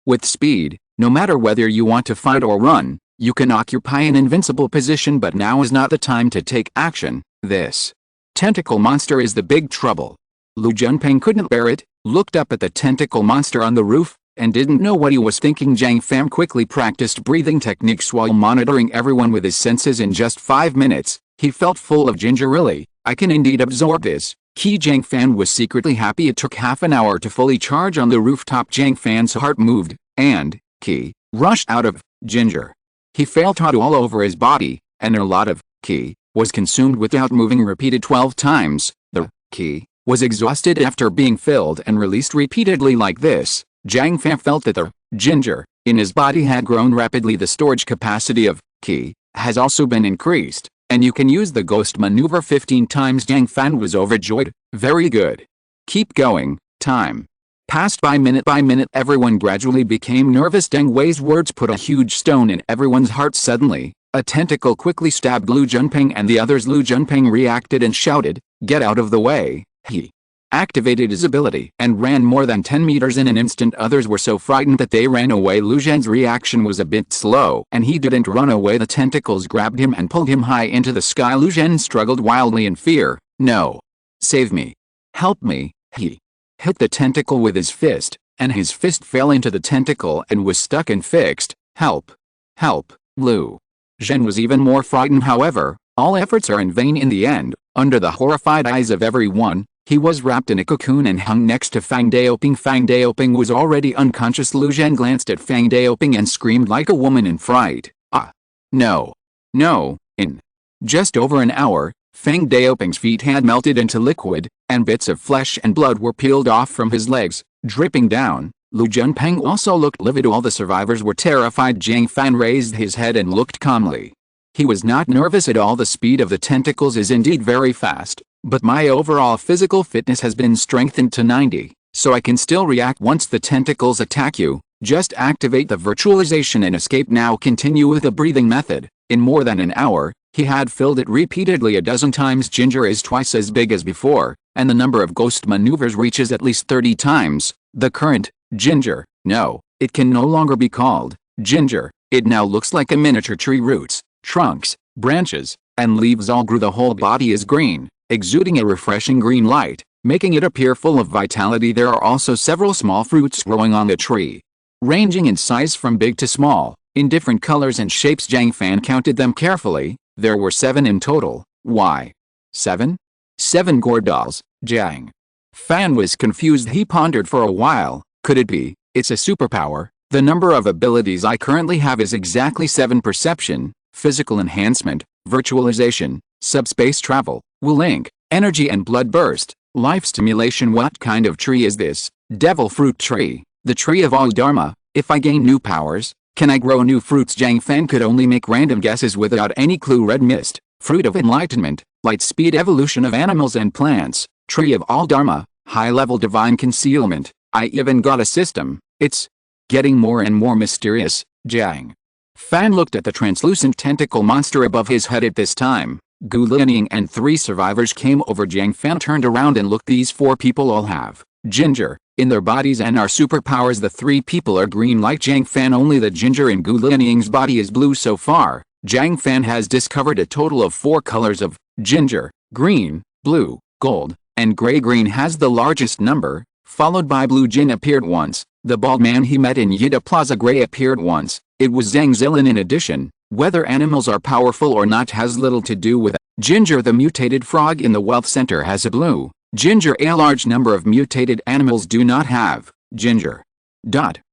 With speed, no matter whether you want to fight or run, you can occupy an invincible position, but now is not the time to take action. This tentacle monster is the big trouble. Lu Junpeng couldn't bear it, looked up at the tentacle monster on the roof, and didn't know what he was thinking. Jiang Fan quickly practiced breathing techniques while monitoring everyone with his senses. In just 5 minutes, he felt full of ginger. Really, I can indeed absorb this. Jiang Fan was secretly happy. It took half an hour to fully charge on the rooftop. Jiang Fan's heart moved, and Qi rushed out of ginger. He felt hot all over his body, and a lot of Qi was consumed without moving. Repeated 12 times, the Qi was exhausted after being filled and released repeatedly like this. Jiang Fan felt that the ginger in his body had grown rapidly. The storage capacity of Qi has also been increased, and you can use the ghost maneuver 15 times. Jiang Fan was overjoyed. Very good. Keep going. Time passed by minute. Everyone gradually became nervous. Deng Wei's words put a huge stone in everyone's heart. Suddenly, a tentacle quickly stabbed Lu Junpeng and the others. Lu Junpeng reacted and shouted, "Get out of the way!" He activated his ability and ran more than 10 meters in an instant. Others were so frightened that they ran away. Lu Zhen's reaction was a bit slow, and he didn't run away. The tentacles grabbed him and pulled him high into the sky. Lu Zhen struggled wildly in fear. "No! Save me! Help me!" He hit the tentacle with his fist, and his fist fell into the tentacle and was stuck and fixed. "Help! Help!" Lu Zhen was even more frightened. However, all efforts are in vain in the end. Under the horrified eyes of everyone, he was wrapped in a cocoon and hung next to Fang Daoping. Fang Daoping was already unconscious. Lu Zhen glanced at Fang Daoping and screamed like a woman in fright. "Ah! No! No!" In just over an hour, Fang Daoping's feet had melted into liquid, and bits of flesh and blood were peeled off from his legs, dripping down. Lu Junpeng also looked livid. All the survivors were terrified. Jiang Fan raised his head and looked calmly. He was not nervous at all. The speed of the tentacles is indeed very fast, but my overall physical fitness has been strengthened to 90, so I can still react once the tentacles attack you. Just activate the virtualization and escape now. Continue with the breathing method. In more than an hour, he had filled it repeatedly a dozen times. Ginger is twice as big as before, and the number of ghost maneuvers reaches at least 30 times. The current ginger, no, it can no longer be called ginger. It now looks like a miniature tree. Roots, trunks, branches, and leaves all grew. The whole body is green, exuding a refreshing green light, making it appear full of vitality. There are also several small fruits growing on the tree, ranging in size from big to small, in different colors and shapes. Jiang Fan counted them carefully. There were 7 in total. Why 7? 7 gourd dolls. Jiang Fan was confused. He pondered for a while. Could it be, it's a superpower? The number of abilities I currently have is exactly 7: perception, physical enhancement, virtualization, subspace travel, will link, energy and blood burst, life stimulation. What kind of tree is this? Devil fruit tree, the tree of all dharma. If I gain new powers, can I grow new fruits? Jiang Fan could only make random guesses without any clue. Red mist, fruit of enlightenment, light speed evolution of animals and plants, tree of all dharma, high-level divine concealment. I even got a system. It's getting more and more mysterious. Jiang Fan looked at the translucent tentacle monster above his head. At this time, Gu Lianying and 3 survivors came over. Jiang Fan turned around and looked. These 4 people all have ginger in their bodies and are superpowers. The 3 people are green like Jiang Fan. Only the ginger in Gu Lianying's body is blue. So far, Jiang Fan has discovered a total of 4 colors of ginger: green, blue, gold, and gray. Green has the largest number, followed by blue. Jin appeared once. The bald man he met in Yida Plaza. Gray appeared once. It was Zhang Zilin. In addition, whether animals are powerful or not has little to do with it. Ginger, the mutated frog in the wealth center, has a blue ginger. A large number of mutated animals do not have ginger.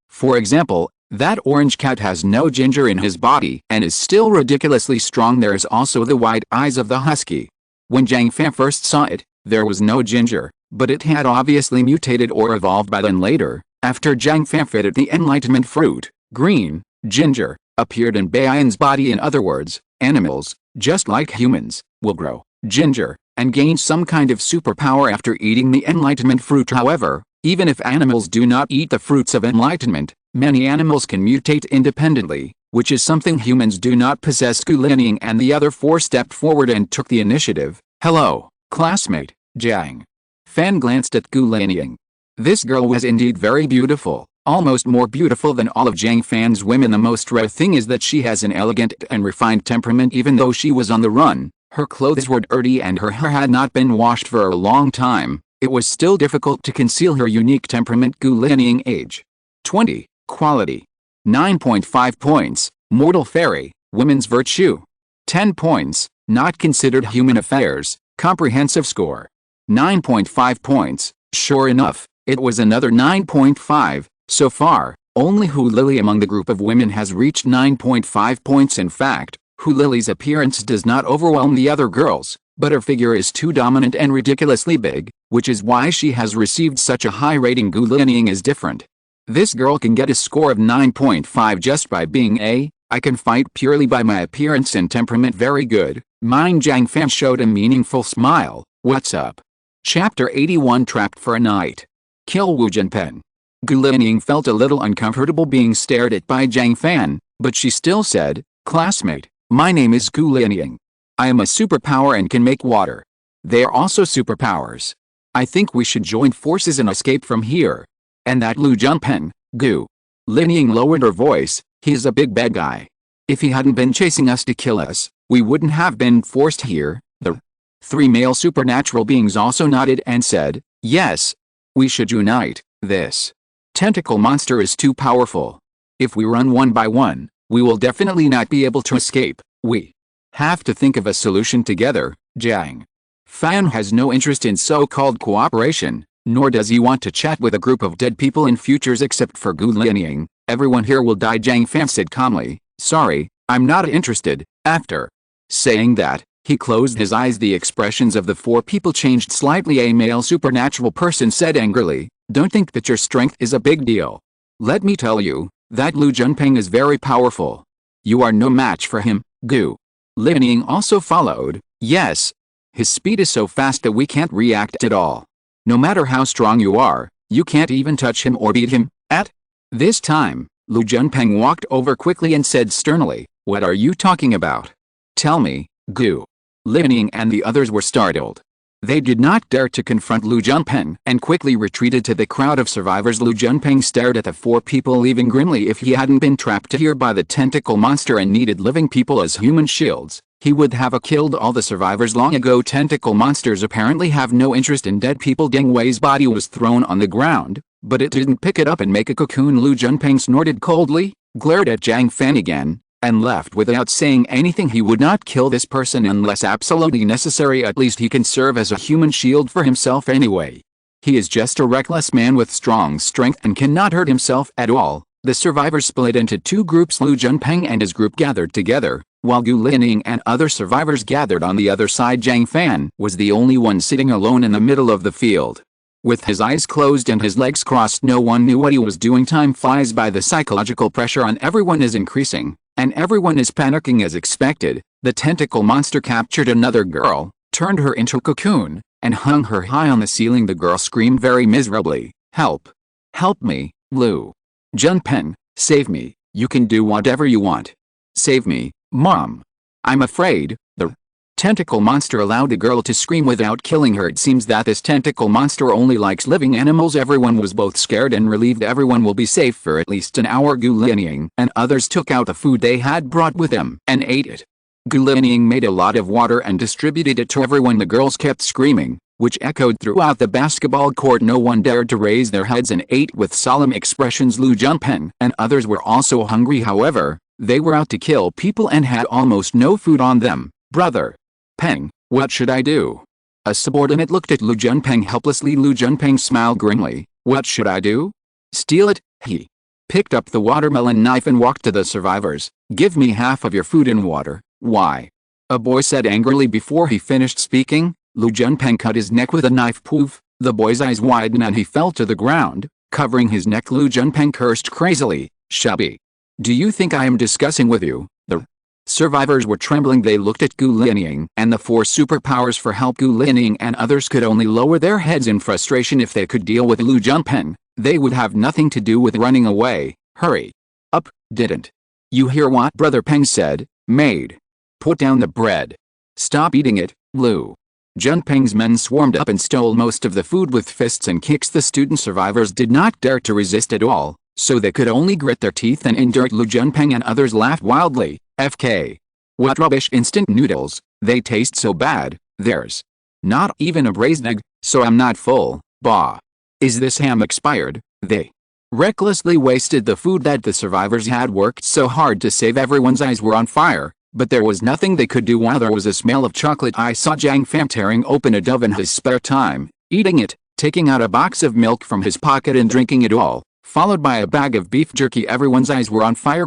For example, that orange cat has no ginger in his body and is still ridiculously strong. There is also the white eyes of the husky. When Jiang Fan first saw it, there was no ginger, but it had obviously mutated or evolved by then. Later, after Jiang Fan fed it the enlightenment fruit, green ginger appeared in Baiyan's body. In other words, animals, just like humans, will grow ginger and gain some kind of superpower after eating the enlightenment fruit. However, even if animals do not eat the fruits of enlightenment, many animals can mutate independently, which is something humans do not possess. Gu Lianying and the other 4 stepped forward and took the initiative. "Hello, classmate." Jiang Fan glanced at Gu Lianying. This girl was indeed very beautiful, almost more beautiful than all of Jiang Fan's women. The most rare thing is that she has an elegant and refined temperament. Even though she was on the run, her clothes were dirty and her hair had not been washed for a long time, it was still difficult to conceal her unique temperament. Gu Lianying, age 20, quality 9.5 points, mortal fairy, women's virtue 10 points, not considered human affairs, comprehensive score 9.5 points. Sure enough, it was another 9.5. So far, only Hu Lily among the group of women has reached 9.5 points. In fact, Hu Lily's appearance does not overwhelm the other girls, But her figure is too dominant and ridiculously big, which is why she has received such a high rating. Gu Lianying is different. This girl can get a score of 9.5 just by being I can fight purely by my appearance and temperament. Very good. Mine. Jiang Fan showed a meaningful smile. What's up? Chapter 81 Trapped for a Night. Kill Wu Jianpen. Gu Lianying felt a little uncomfortable being stared at by Jiang Fan, but she still said, "Classmate, my name is Gu Lianying. I am a superpower and can make water. They are also superpowers. I think we should join forces and escape from here." And that Lu Jianpen, Gu Lianying lowered her voice, "He's a big bad guy. If he hadn't been chasing us to kill us, we wouldn't have been forced here." The three male supernatural beings also nodded and said, "Yes. We should unite. This tentacle monster is too powerful. If we run one by one, we will definitely not be able to escape. We have to think of a solution together." Jiang Fan has no interest in so-called cooperation, nor does he want to chat with a group of dead people in futures except for Gu Lianying. "Everyone here will die," Jiang Fan said calmly. "Sorry, I'm not interested." After saying that, he closed his eyes. The expressions of the four people changed slightly. A male supernatural person said angrily, "Don't think that your strength is a big deal. Let me tell you, that Lu Jianpen is very powerful. You are no match for him." Gu Lianying also followed, "Yes. His speed is so fast that we can't react at all. No matter how strong you are, you can't even touch him or beat him." At this time, Lu Jianpen walked over quickly and said sternly, "What are you talking about? Tell me." Gu Lianying and the others were startled. They did not dare to confront Lu Jianpen and quickly retreated to the crowd of survivors. Lu Jianpen stared at the four people leaving grimly. If he hadn't been trapped here by the tentacle monster and needed living people as human shields, he would have killed all the survivors long ago. Tentacle monsters apparently have no interest in dead people. Deng Wei's body was thrown on the ground, but it didn't pick it up and make a cocoon. Lu Jianpen snorted coldly, glared at Jiang Fan again, and left without saying anything. He would not kill this person unless absolutely necessary. At least he can serve as a human shield for himself anyway. He is just a reckless man with strong strength and cannot hurt himself at all. The survivors split into two groups. Lu Jianpen and his group gathered together, while Gu Lianying and other survivors gathered on the other side. Jiang Fan was the only one sitting alone in the middle of the field. With his eyes closed and his legs crossed, no one knew what he was doing. Time flies by. The psychological pressure on everyone is increasing, and everyone is panicking as expected. The tentacle monster captured another girl, turned her into a cocoon, and hung her high on the ceiling. The girl screamed very miserably, "Help! Help me, Lu Jianpen, save me. You can do whatever you want. Save me, Mom. I'm afraid." The tentacle monster allowed the girl to scream without killing her. It seems that this tentacle monster only likes living animals. Everyone was both scared and relieved. Everyone will be safe for at least an hour. Gu Lianying and others took out the food they had brought with them and ate it. Gu Lianying made a lot of water and distributed it to everyone. The girls kept screaming, which echoed throughout the basketball court. No one dared to raise their heads and ate with solemn expressions. Lu Jianpen and others were also hungry. However, they were out to kill people and had almost no food on them. "Brother Peng, what should I do?" A subordinate looked at Lu Jianpen helplessly. Lu Jianpen smiled grimly. "What should I do? Steal it?" He picked up the watermelon knife and walked to the survivors. "Give me half of your food and water." "Why?" a boy said angrily. Before he finished speaking, Lu Jianpen cut his neck with a knife. Poof! The boy's eyes widened and he fell to the ground, covering his neck. Lu Jianpen cursed crazily, "Shabby! Do you think I am discussing with you?" The survivors were trembling. They looked at Gu Lianying and the four superpowers for help. Gu Lianying and others could only lower their heads in frustration. If they could deal with Lu Jianpen, they would have nothing to do with running away. "Hurry up, didn't you hear what Brother Peng said? Maid, put down the bread. Stop eating it." Lu Jianpen's men swarmed up and stole most of the food with fists and kicks. The student survivors did not dare to resist at all, so they could only grit their teeth and endure it. Lu Jianpen and others laughed wildly. "FK. What rubbish instant noodles, they taste so bad. There's not even a braised egg, so I'm not full. Bah. Is this ham expired?" They recklessly wasted the food that the survivors had worked so hard to save. Everyone's eyes were on fire, but there was nothing they could do while there was a smell of chocolate. I saw Jiang Fan tearing open a dove in his spare time, eating it, taking out a box of milk from his pocket and drinking it all, followed by a bag of beef jerky. Everyone's eyes were on fire.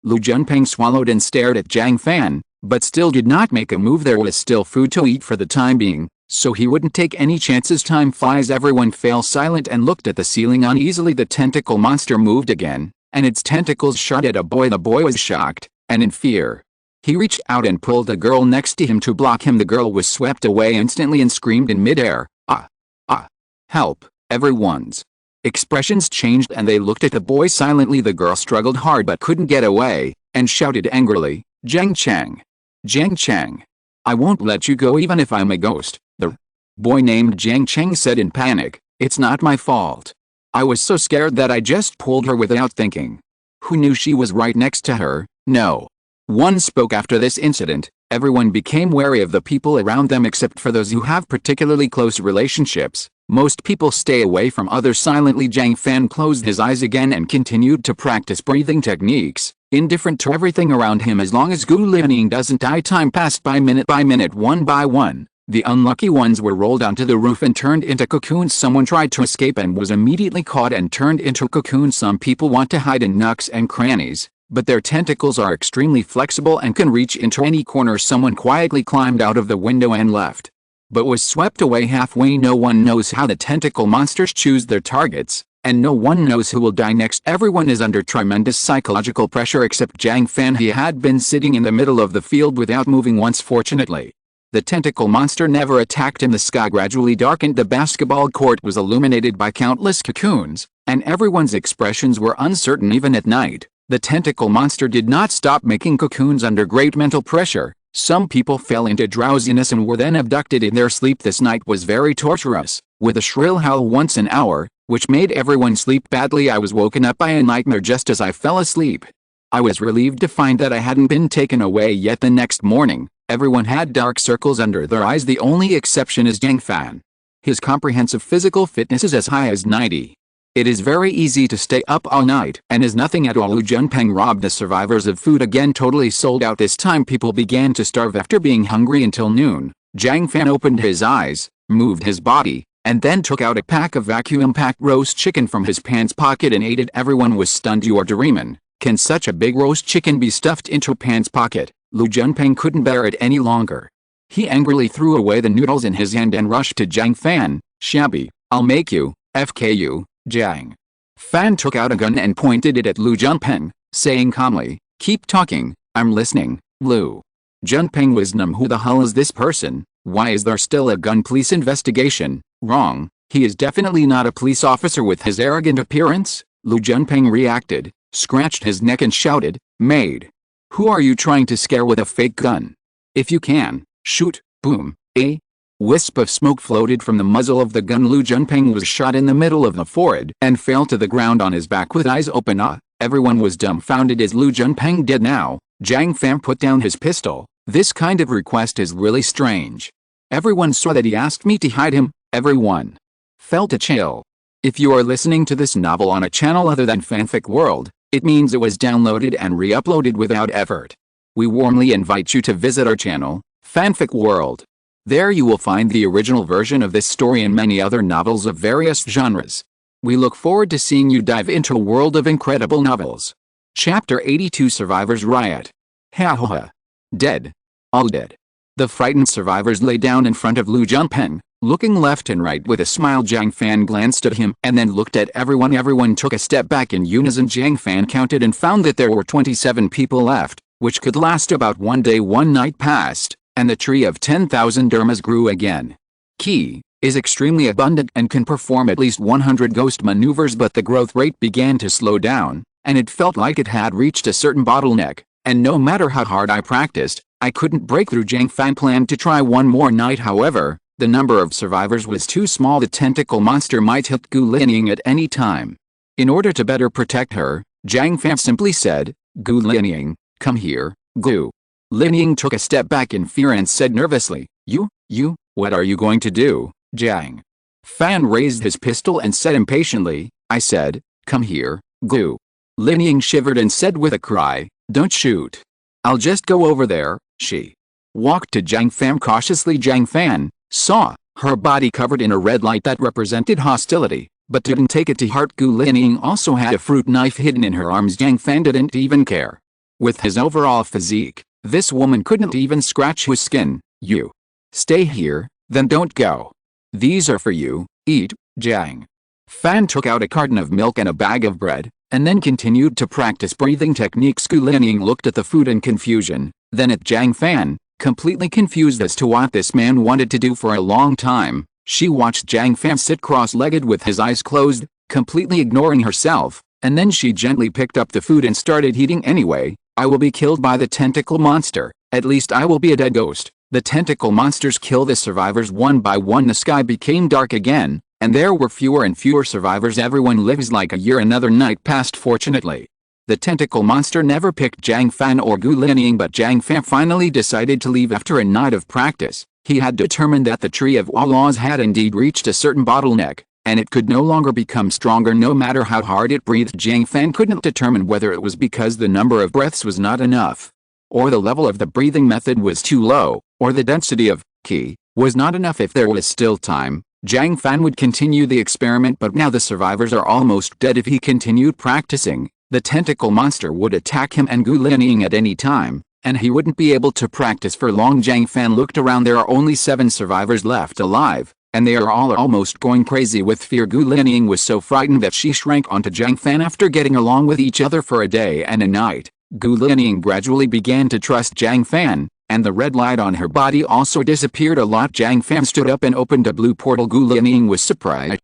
Lu Jianpen swallowed and stared at Jiang Fan, but still did not make a move. There was still food to eat for the time being, so he wouldn't take any chances. Time flies. Everyone fell silent and looked at the ceiling uneasily. The tentacle monster moved again, and its tentacles shot at a boy. The boy was shocked and in fear. He reached out and pulled the girl next to him to block him. The girl was swept away instantly and screamed in midair, "Ah! Ah! Help!" Everyone's expressions changed and they looked at the boy silently. The girl struggled hard but couldn't get away, and shouted angrily, "Jiang Chang! Jiang Chang! I won't let you go even if I'm a ghost." The boy named Jiang Chang said in panic, "It's not my fault. I was so scared that I just pulled her without thinking. Who knew she was right next to her?" No one spoke after this incident. Everyone became wary of the people around them except for those who have particularly close relationships. Most people stay away from others silently. Jiang Fan closed his eyes again and continued to practice breathing techniques, indifferent to everything around him as long as Gu Lianying doesn't die. Time passed by minute, one by one. The unlucky ones were rolled onto the roof and turned into cocoons. Someone tried to escape and was immediately caught and turned into cocoons. Some people want to hide in nooks and crannies, but their tentacles are extremely flexible and can reach into any corner. Someone quietly climbed out of the window and left, but was swept away halfway. No one knows how the tentacle monsters choose their targets, and no one knows who will die next. Everyone is under tremendous psychological pressure except Jiang Fan. He had been sitting in the middle of the field without moving once. Fortunately, the tentacle monster never attacked him. The sky gradually darkened. The basketball court was illuminated by countless cocoons, and everyone's expressions were uncertain. Even at night, the tentacle monster did not stop making cocoons under great mental pressure. Some people fell into drowsiness and were then abducted in their sleep. This night was very torturous, with a shrill howl once an hour, which made everyone sleep badly. I was woken up by a nightmare just as I fell asleep. I was relieved to find that I hadn't been taken away yet. The next morning, everyone had dark circles under their eyes. The only exception is Jiang Fan. His comprehensive physical fitness is as high as 90. It is very easy to stay up all night and is nothing at all. Lu Junpeng robbed the survivors of food again, totally sold out. This time people began to starve after being hungry until noon. Jiang Fan opened his eyes, moved his body, and then took out a pack of vacuum-packed roast chicken from his pants pocket and ate it. Everyone was stunned. "You are dreamin'. Can such a big roast chicken be stuffed into a pants pocket?" Lu Junpeng couldn't bear it any longer. He angrily threw away the noodles in his hand and rushed to Jiang Fan. "Shabby, I'll make you, FKU. Jiang Fan took out a gun and pointed it at Lu Junpeng, saying calmly, "Keep talking, I'm listening." Lu Junpeng was numb. Who the hell is this person? Why is there still a gun? Police investigation. Wrong, he is definitely not a police officer with his arrogant appearance. Lu Junpeng reacted, scratched his neck and shouted, "Maid, who are you trying to scare with a fake gun? If you can, shoot." Boom. A wisp of smoke floated from the muzzle of the gun. Lu Junpeng was shot in the middle of the forehead and fell to the ground on his back with eyes open. Everyone was dumbfounded. Is Lu Junpeng dead now? Jiang Fan put down his pistol. This kind of request is really strange. Everyone saw that he asked me to hide him. Everyone felt a chill. If you are listening to this novel on a channel other than Fanfic World, it means it was downloaded and re-uploaded without effort. We warmly invite you to visit our channel, Fanfic World. There you will find the original version of this story and many other novels of various genres. We look forward to seeing you dive into a world of incredible novels. Chapter 82: Survivors Riot. Ha ha ha. Dead. All dead. The frightened survivors lay down in front of Lu Junpeng, looking left and right with a smile. Jiang Fan glanced at him and then looked at everyone. Everyone took a step back in unison. Jiang Fan counted and found that there were 27 people left, which could last about one day. One night passed, and the tree of 10,000 dermas grew again. Qi is extremely abundant and can perform at least 100 ghost maneuvers, but the growth rate began to slow down, and it felt like it had reached a certain bottleneck, and no matter how hard I practiced, I couldn't break through. Jiang Fan planned to try one more night. However, the number of survivors was too small. The tentacle monster might hit Gu Lianying at any time. In order to better protect her, Jiang Fan simply said, "Gu Lianying, come here." Gu Lianying took a step back in fear and said nervously, You, what are you going to do?" Jiang Fan raised his pistol and said impatiently, "I said, come here." Gu Lianying shivered and said with a cry, "Don't shoot. I'll just go over there." She walked to Jiang Fan cautiously. Jiang Fan saw her body covered in a red light that represented hostility, but didn't take it to heart. Gu Lianying also had a fruit knife hidden in her arms. Jiang Fan didn't even care. With his overall physique, This woman couldn't even scratch his skin. You stay here, then don't go. These are for you, eat. Jiang Fan took out a carton of milk and a bag of bread, and then continued to practice breathing techniques. Gu Lianying looked at the food in confusion, then at Jiang Fan, completely confused as to what this man wanted to do for a long time. She watched Jiang Fan sit cross-legged with his eyes closed, completely ignoring herself, and then she gently picked up the food and started eating anyway. I will be killed by the tentacle monster. At least I will be a dead ghost. The tentacle monsters kill the survivors one by one. The sky became dark again, and there were fewer and fewer survivors. Everyone lives like a year. Another night passed. Fortunately, the tentacle monster never picked Jiang Fan or Gu Lianying, but Jiang Fan finally decided to leave after a night of practice. He had determined that the tree of all laws had indeed reached a certain bottleneck, and it could no longer become stronger no matter how hard it breathed. Jiang Fan couldn't determine whether it was because the number of breaths was not enough, or the level of the breathing method was too low, or the density of qi was not enough. If there was still time, Jiang Fan would continue the experiment, but now the survivors are almost dead. If he continued practicing, the tentacle monster would attack him and Gu Lianying at any time, and he wouldn't be able to practice for long. Jiang Fan looked around. There are only 7 survivors left alive, and they are all almost going crazy with fear. Gu Lianying was so frightened that she shrank onto Jiang Fan. After getting along with each other for a day and a night, Gu Lianying gradually began to trust Jiang Fan, and the red light on her body also disappeared a lot. Jiang Fan stood up and opened a blue portal. Gu Lianying was surprised.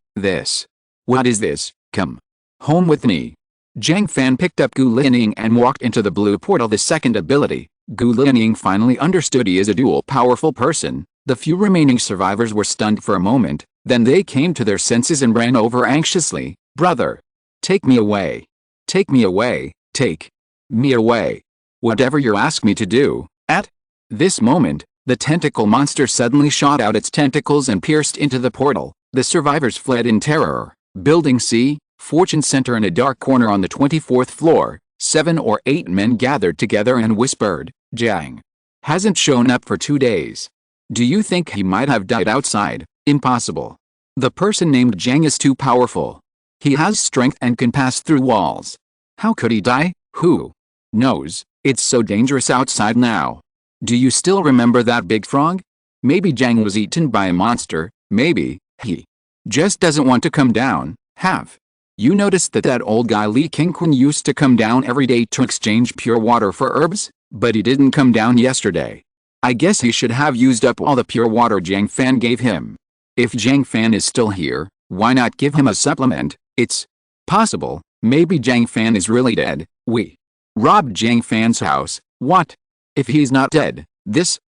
What is this? Come home with me. Jiang Fan picked up Gu Lianying and walked into the blue portal. The second ability. Gu Lianying finally understood he is a dual powerful person. The few remaining survivors were stunned for a moment, then they came to their senses and ran over anxiously. Brother, take me away. Take me away. Take me away. Whatever you ask me to do. At this moment, the tentacle monster suddenly shot out its tentacles and pierced into the portal. The survivors fled in terror. Building C, Fortune Center. In a dark corner on the 24th floor, 7 or 8 men gathered together and whispered, Jiang hasn't shown up for 2 days. Do you think he might have died outside? Impossible. The person named Jiang is too powerful. He has strength and can pass through walls. How could he die? Who knows? It's so dangerous outside now. Do you still remember that big frog? Maybe Jiang was eaten by a monster. Maybe he just doesn't want to come down. Have you noticed that old guy Li Qingquan used to come down every day to exchange pure water for herbs? But he didn't come down yesterday. I guess he should have used up all the pure water Jiang Fan gave him. If Jiang Fan is still here, why not give him a supplement? It's possible. Maybe Jiang Fan is really dead. We robbed Jiang Fan's house. What if he's not dead?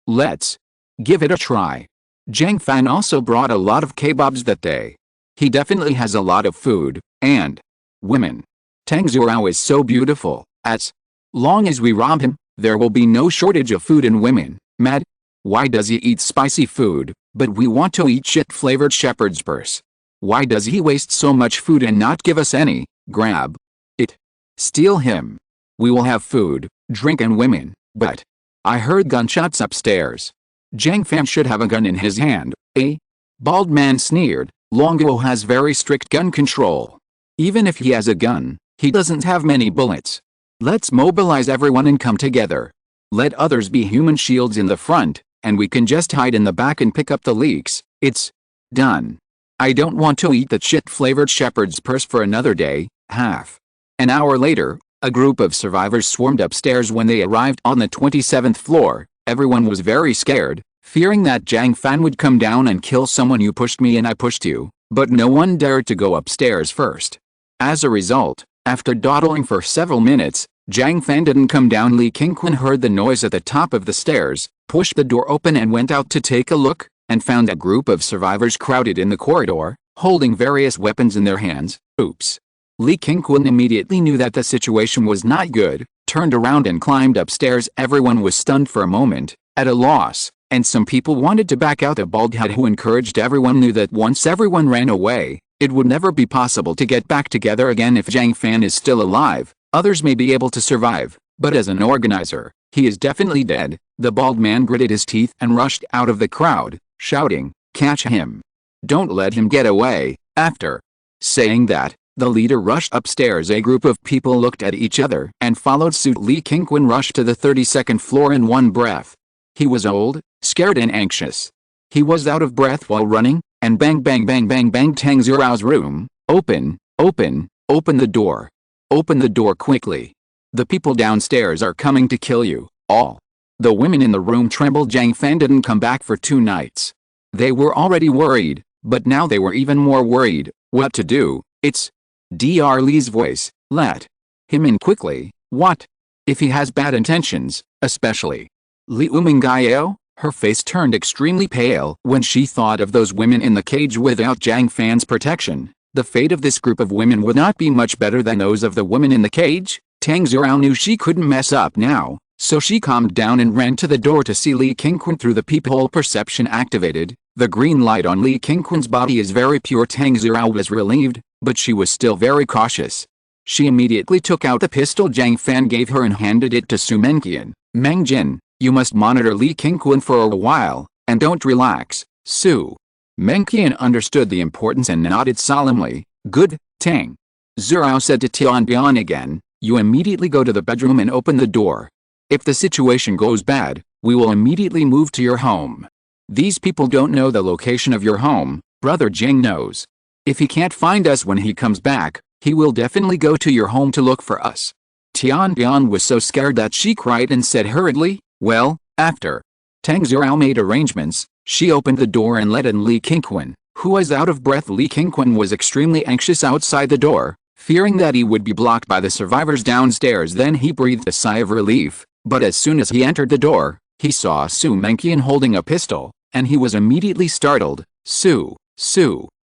Let's give it a try. Jiang Fan also brought a lot of kebabs that day. He definitely has a lot of food and women. Tang Zhuorao is so beautiful. As long as we rob him, there will be no shortage of food and women. Mad? Why does he eat spicy food, but we want to eat shit-flavored shepherd's purse? Why does he waste so much food and not give us any? Grab it. Steal him. We will have food, drink and women. But I heard gunshots upstairs. Jiang Fan should have a gun in his hand. A bald man sneered. Longuo has very strict gun control. Even if he has a gun, he doesn't have many bullets. Let's mobilize everyone and come together. Let others be human shields in the front, and we can just hide in the back and pick up the leaks. It's done. I don't want to eat the shit-flavored shepherd's purse for another day. Half an hour later, a group of survivors swarmed upstairs. When they arrived on the 27th floor, everyone was very scared, fearing that Jiang Fan would come down and kill someone. You pushed me and I pushed you, but no one dared to go upstairs first. As a result, after dawdling for several minutes, Jiang Fan didn't come down. Li Qingquan heard the noise at the top of the stairs, pushed the door open and went out to take a look, and found a group of survivors crowded in the corridor, holding various weapons in their hands. Oops. Li Qingquan immediately knew that the situation was not good, turned around and climbed upstairs. Everyone was stunned for a moment, at a loss, and some people wanted to back out. The bald head who encouraged everyone knew that once everyone ran away, it would never be possible to get back together again. If Jiang Fan is still alive, others may be able to survive, but as an organizer, he is definitely dead. The bald man gritted his teeth and rushed out of the crowd, shouting, "Catch him! Don't let him get away!" After saying that, The leader rushed upstairs. A group of people looked at each other and followed suit. Lee King-kwon rushed to the 32nd floor in one breath. He was old, scared and anxious. He was out of breath while running, and bang bang bang bang bang. Tang Zirao's room. Open, open, open the door. Open the door quickly. The people downstairs are coming to kill you, all. The women in the room trembled. Jiang Fan didn't come back for 2 nights. They were already worried, but now they were even more worried. What to do? It's Dr. Lee's voice. Let him in quickly. What? If he has bad intentions, especially. Li Umingyo, her face turned extremely pale when she thought of those women in the cage without Jiang Fan's protection. The fate of this group of women would not be much better than those of the women in the cage. Tang Zirao knew she couldn't mess up now, so she calmed down and ran to the door to see Lee King-kwon through the peephole. Perception activated. The green light on Lee King-kwon's body is very pure. Tang Zirao was relieved, but she was still very cautious. She immediately took out the pistol Jiang Fan gave her and handed it to Su Mengqian. Mengjin, you must monitor Lee King-kwon for a while, and don't relax. Su Mengqian understood the importance and nodded solemnly. Good, Tang Zirao said to Tianbian again. You immediately go to the bedroom and open the door. If the situation goes bad, we will immediately move to your home. These people don't know the location of your home. Brother Jiang knows. If he can't find us when he comes back, he will definitely go to your home to look for us. Tianbian was so scared that she cried and said hurriedly, well, after Tang Zirao made arrangements, she opened the door and let in Lee King-kwon, who was out of breath. Lee King-kwon was extremely anxious outside the door, fearing that he would be blocked by the survivors downstairs. Then he breathed a sigh of relief, but as soon as he entered the door, he saw Su Mengqian holding a pistol, and he was immediately startled.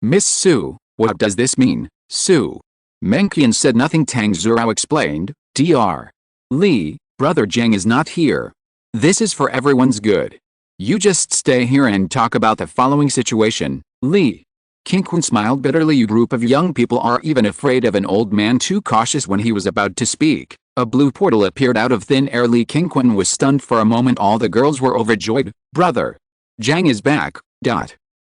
Miss Su, what does this mean? Su Mengqian said nothing. Tang Zirao explained, Dr. Lee, Brother Jiang is not here. This is for everyone's good. You just stay here and talk about the following situation. Lee King-kwon smiled bitterly. You group of young people are even afraid of an old man too cautious. When he was about to speak, a blue portal appeared out of thin air. Lee King-kwon was stunned for a moment. All the girls were overjoyed. Brother Jiang is back.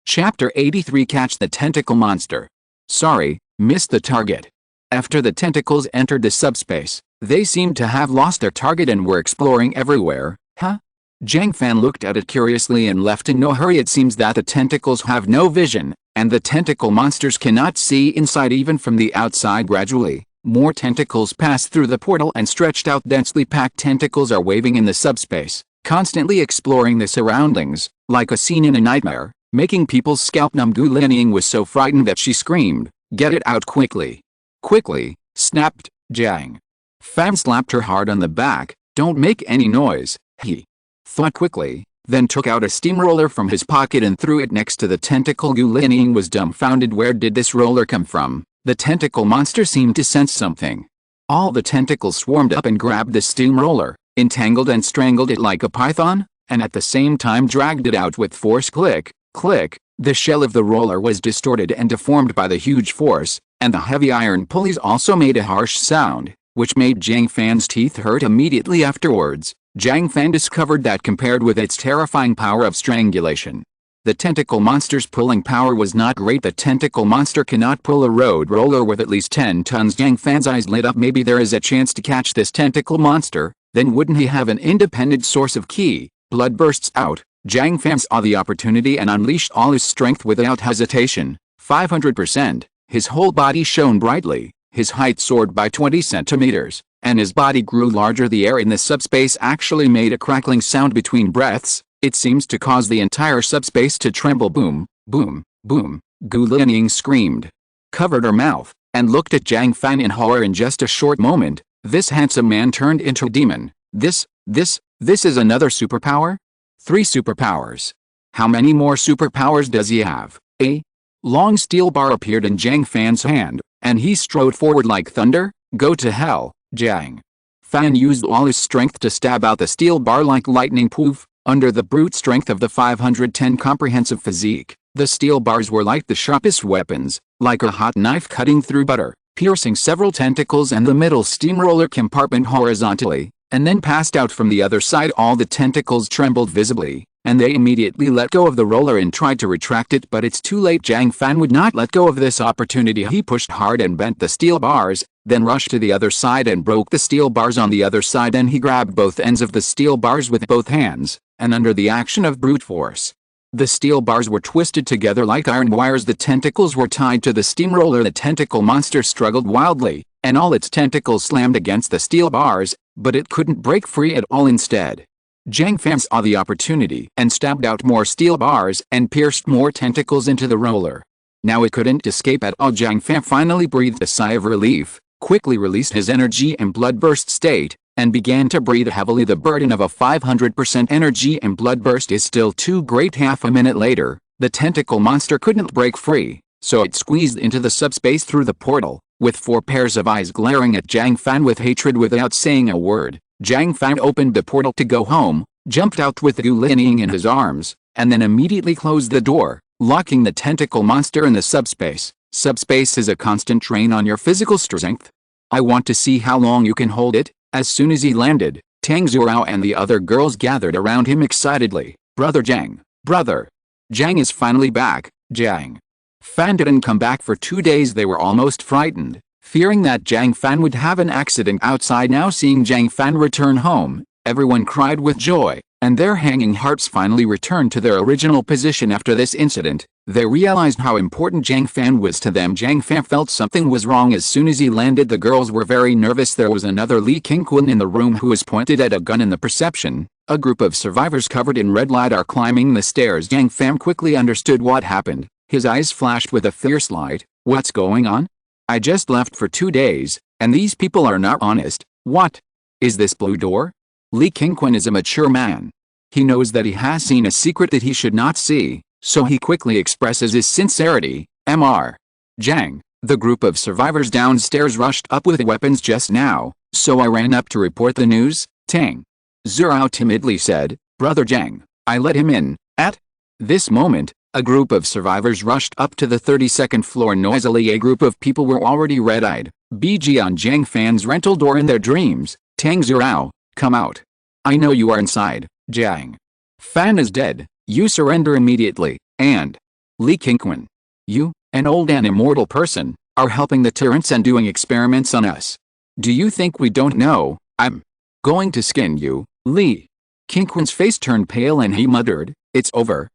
Chapter 83. Catch the tentacle monster. Sorry, missed the target. After the tentacles entered the subspace, they seemed to have lost their target and were exploring everywhere. Huh? Jiang Fan looked at it curiously and left in no hurry. It seems that the tentacles have no vision, and the tentacle monsters cannot see inside even from the outside. Gradually, more tentacles passed through the portal and stretched out. Densely packed tentacles are waving in the subspace, constantly exploring the surroundings, like a scene in a nightmare, making people's scalp numb. Gu Lianying was so frightened that she screamed, "Get it out quickly!" Quickly, snapped Jiang Fan. Slapped her hard on the back. Don't make any noise, he thought quickly, then took out a steamroller from his pocket and threw it next to the tentacle. Gu Lianying was dumbfounded. Where did this roller come from? The tentacle monster seemed to sense something. All the tentacles swarmed up and grabbed the steamroller, entangled and strangled it like a python, and at the same time dragged it out with force. Click, click. The shell of the roller was distorted and deformed by the huge force, and the heavy iron pulleys also made a harsh sound, which made Jiang Fan's teeth hurt. Immediately afterwards, Jiang Fan discovered that compared with its terrifying power of strangulation, the tentacle monster's pulling power was not great. The tentacle monster cannot pull a road roller with at least 10 tons. Jiang Fan's eyes lit up. Maybe there is a chance to catch this tentacle monster, then wouldn't he have an independent source of ki? Blood bursts out. Jiang Fan saw the opportunity and unleashed all his strength without hesitation. 500%. His whole body shone brightly, his height soared by 20 centimeters, and his body grew larger. The air in the subspace actually made a crackling sound between breaths. It seems to cause the entire subspace to tremble. Boom, boom, boom. Gu Lianying screamed, covered her mouth, and looked at Jiang Fan in horror. In just a short moment, this handsome man turned into a demon. This is another superpower? 3 superpowers. How many more superpowers does he have? A long steel bar appeared in Jiang Fan's hand, and he strode forward like thunder. Go to hell, Jiang Fan used all his strength to stab out the steel bar like lightning. Poof! Under the brute strength of the 510 comprehensive physique, the steel bars were like the sharpest weapons, like a hot knife cutting through butter, piercing several tentacles and the middle steamroller compartment horizontally, and then passed out from the other side. All the tentacles trembled visibly, and they immediately let go of the roller and tried to retract it, but it's too late. Jiang Fan would not let go of this opportunity. He pushed hard and bent the steel bars, then rushed to the other side and broke the steel bars on the other side. Then he grabbed both ends of the steel bars with both hands, and under the action of brute force, the steel bars were twisted together like iron wires. The tentacles were tied to the steamroller. The tentacle monster struggled wildly, and all its tentacles slammed against the steel bars, but it couldn't break free at all. Instead, Jiang Fan saw the opportunity and stabbed out more steel bars and pierced more tentacles into the roller. Now it couldn't escape at all. Jiang Fan finally breathed a sigh of relief, quickly released his energy and blood burst state, and began to breathe heavily. The burden of a 500% energy and blood burst is still too great. Half a minute later, the tentacle monster couldn't break free, so it squeezed into the subspace through the portal, with 4 pairs of eyes glaring at Jiang Fan with hatred. Without saying a word, Jiang Fan opened the portal to go home, jumped out with Gu Linying in his arms, and then immediately closed the door, locking the tentacle monster in the subspace. Subspace is a constant drain on your physical strength. I want to see how long you can hold it. As soon as he landed, Tang Zurao and the other girls gathered around him excitedly. Brother Jiang, brother. Jiang is finally back. Jiang Fan didn't come back for 2 days. They were almost frightened, fearing that Jiang Fan would have an accident outside. Now seeing Jiang Fan return home, everyone cried with joy, and their hanging hearts finally returned to their original position. After this incident, they realized how important Jiang Fan was to them. Jiang Fan felt something was wrong as soon as he landed. The girls were very nervous. There was another Li Qingquan in the room who was pointed at a gun in the perception. A group of survivors covered in red light are climbing the stairs. Jiang Fan quickly understood what happened. His eyes flashed with a fierce light. What's going on? I just left for 2 days, and these people are not honest. What is this blue door? Li Qingquan is a mature man. He knows that he has seen a secret that he should not see, so he quickly expresses his sincerity. Mr. Jiang, the group of survivors downstairs rushed up with weapons just now, so I ran up to report the news. Tang Zurao timidly said, Brother Jiang, I let him in. At this moment, a group of survivors rushed up to the 32nd floor noisily. A group of people were already red-eyed, BG on Jiang Fan's rental door in their dreams. Tang Zurao, come out. I know you are inside. Jiang Fan is dead. You surrender immediately. And Li Qingquan, you, an old and immortal person, are helping the tyrants and doing experiments on us. Do you think we don't know? I'm going to skin you. Li Qingquan's face turned pale and he muttered, it's over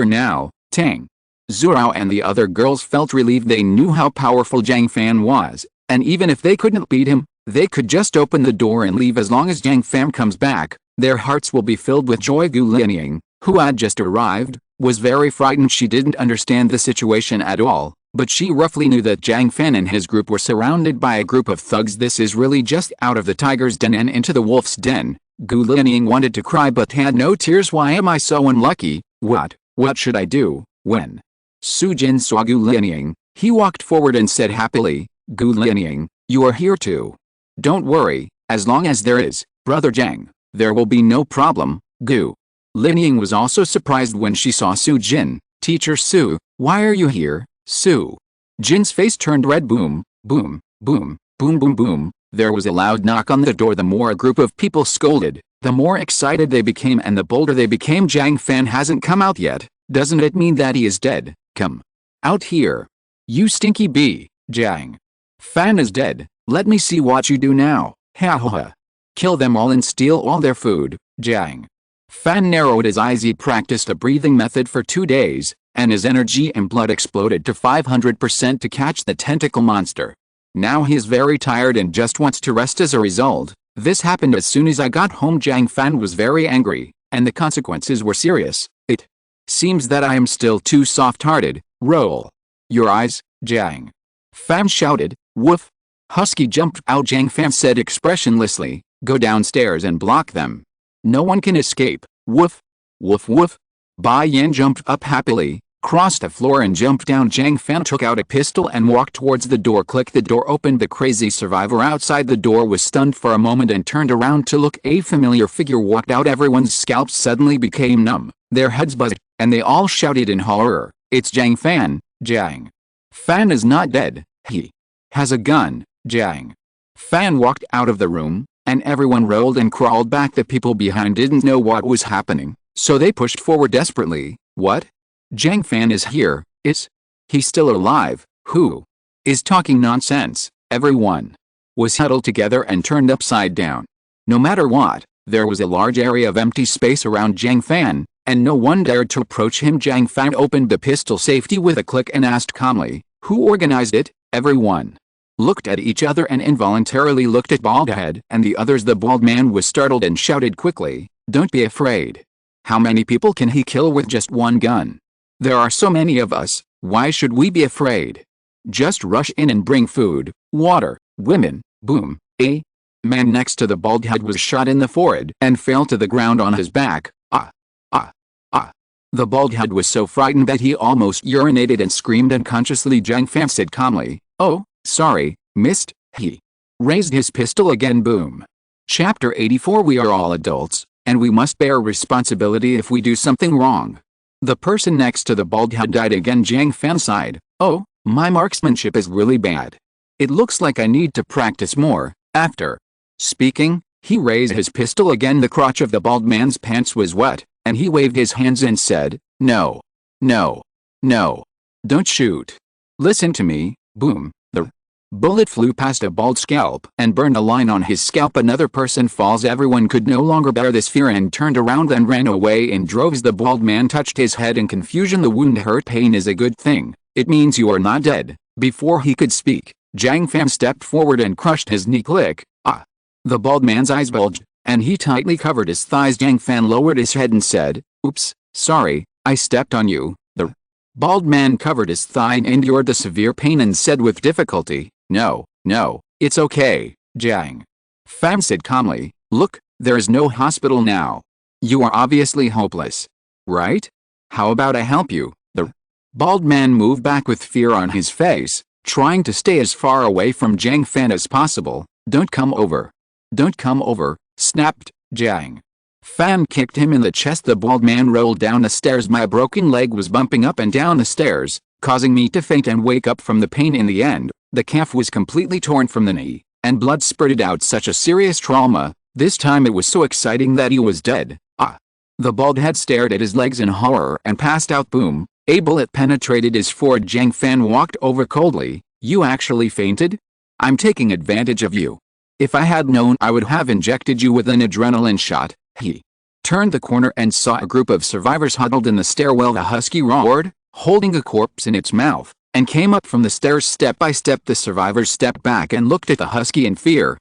now. Tang Zurao and the other girls felt relieved. They knew how powerful Jiang Fan was, and even if they couldn't beat him, they could just open the door and leave. As long as Jiang Fan comes back, their hearts will be filled with joy. Gu Linying, who had just arrived, was very frightened. She didn't understand the situation at all, but she roughly knew that Jiang Fan and his group were surrounded by a group of thugs. This is really just out of the tiger's den and into the wolf's den. Gu Linying wanted to cry but had no tears. Why am I so unlucky? What should I do? When Su Jin saw Gu Linying, he walked forward and said happily, Gu Linying, you are here too. Don't worry, as long as there is, Brother Jiang, there will be no problem. Gu Linying was also surprised when she saw Su Jin. Teacher Su, why are you here? Su Jin's face turned red. Boom, boom, boom, boom, boom, boom. There was a loud knock on the door. The more a group of people scolded, the more excited they became and the bolder they became. Jiang Fan hasn't come out yet. Doesn't it mean that he is dead? Come out here. You stinky bee. Jiang Fan is dead. Let me see what you do now. Ha ha ha. Kill them all and steal all their food. Jiang Fan narrowed his eyes. He practiced a breathing method for 2 days, and his energy and blood exploded to 500% to catch the tentacle monster. Now he is very tired and just wants to rest. As a result, this happened as soon as I got home. Jiang Fan was very angry, and the consequences were serious. It seems that I am still too soft-hearted. Roll your eyes, Jiang Fan shouted. Woof. Husky jumped out. Jiang Fan said expressionlessly, go downstairs and block them. No one can escape. Woof. Woof woof. Bai Yan jumped up happily, crossed the floor and jumped down. Jiang Fan took out a pistol and walked towards the door. Click. The door opened. The crazy survivor outside the door was stunned for a moment and turned around to look. A familiar figure walked out. Everyone's scalps suddenly became numb. Their heads buzzed, and they all shouted in horror, it's Jiang Fan. Jiang Fan is not dead. He has a gun. Jiang Fan walked out of the room, and everyone rolled and crawled back. The people behind didn't know what was happening, So they pushed forward desperately. What? Jiang Fan is here, is he still alive? Who is talking nonsense? Everyone was huddled together and turned upside down. No matter what, there was a large area of empty space around Jiang Fan, and no one dared to approach him. Jiang Fan opened the pistol safety with a click and asked calmly, "Who organized it?" Everyone looked at each other and involuntarily looked at Baldhead and the others. The bald man was startled and shouted quickly, "Don't be afraid. How many people can he kill with just one gun? There are so many of us, why should we be afraid? Just rush in and bring food, water, women." Boom. A man next to the bald head was shot in the forehead and fell to the ground on his back. Ah! Ah! Ah! The bald head was so frightened that he almost urinated and screamed unconsciously. Jiang Fan said calmly, "Oh, sorry, missed." He raised his pistol again. Boom. Chapter 84. We are all adults, and we must bear responsibility if we do something wrong. The person next to the bald head died again. Jiang Fan sighed, "Oh, my marksmanship is really bad. It looks like I need to practice more." After speaking, he raised his pistol again. The crotch of the bald man's pants was wet, and he waved his hands and said, "No. No. No. Don't shoot. Listen to me." Boom. The bullet flew past a bald scalp and burned a line on his scalp. Another person falls. Everyone could no longer bear this fear and turned around and ran away in droves. The bald man touched his head in confusion. The wound hurt. Pain is a good thing. It means you are not dead. Before he could speak, Jiang Fan stepped forward and crushed his knee. Click. Ah! The bald man's eyes bulged, and he tightly covered his thighs. Jiang Fan lowered his head and said, "Oops, sorry, I stepped on you." The bald man covered his thigh and endured the severe pain and said with difficulty, "No, no, it's okay." Jiang Fan said calmly, "Look, there is no hospital now. You are obviously hopeless, right? How about I help you?" The bald man moved back with fear on his face, trying to stay as far away from Jiang Fan as possible. "Don't come over. Don't come over," snapped Jiang Fan. Kicked him in the chest. The bald man rolled down the stairs. "My broken leg was bumping up and down the stairs, causing me to faint and wake up from the pain. In the end, the calf was completely torn from the knee, and blood spurted out. Such a serious trauma. This time it was so exciting that he was dead." Ah! The bald head stared at his legs in horror and passed out. Boom. A bullet penetrated his forehead. Jiang Fan walked over coldly. "You actually fainted? I'm taking advantage of you. If I had known, I would have injected you with an adrenaline shot." He turned the corner and saw a group of survivors huddled in the stairwell. The husky roared, holding a corpse in its mouth, and came up from the stairs step by step. The survivors stepped back and looked at the husky in fear.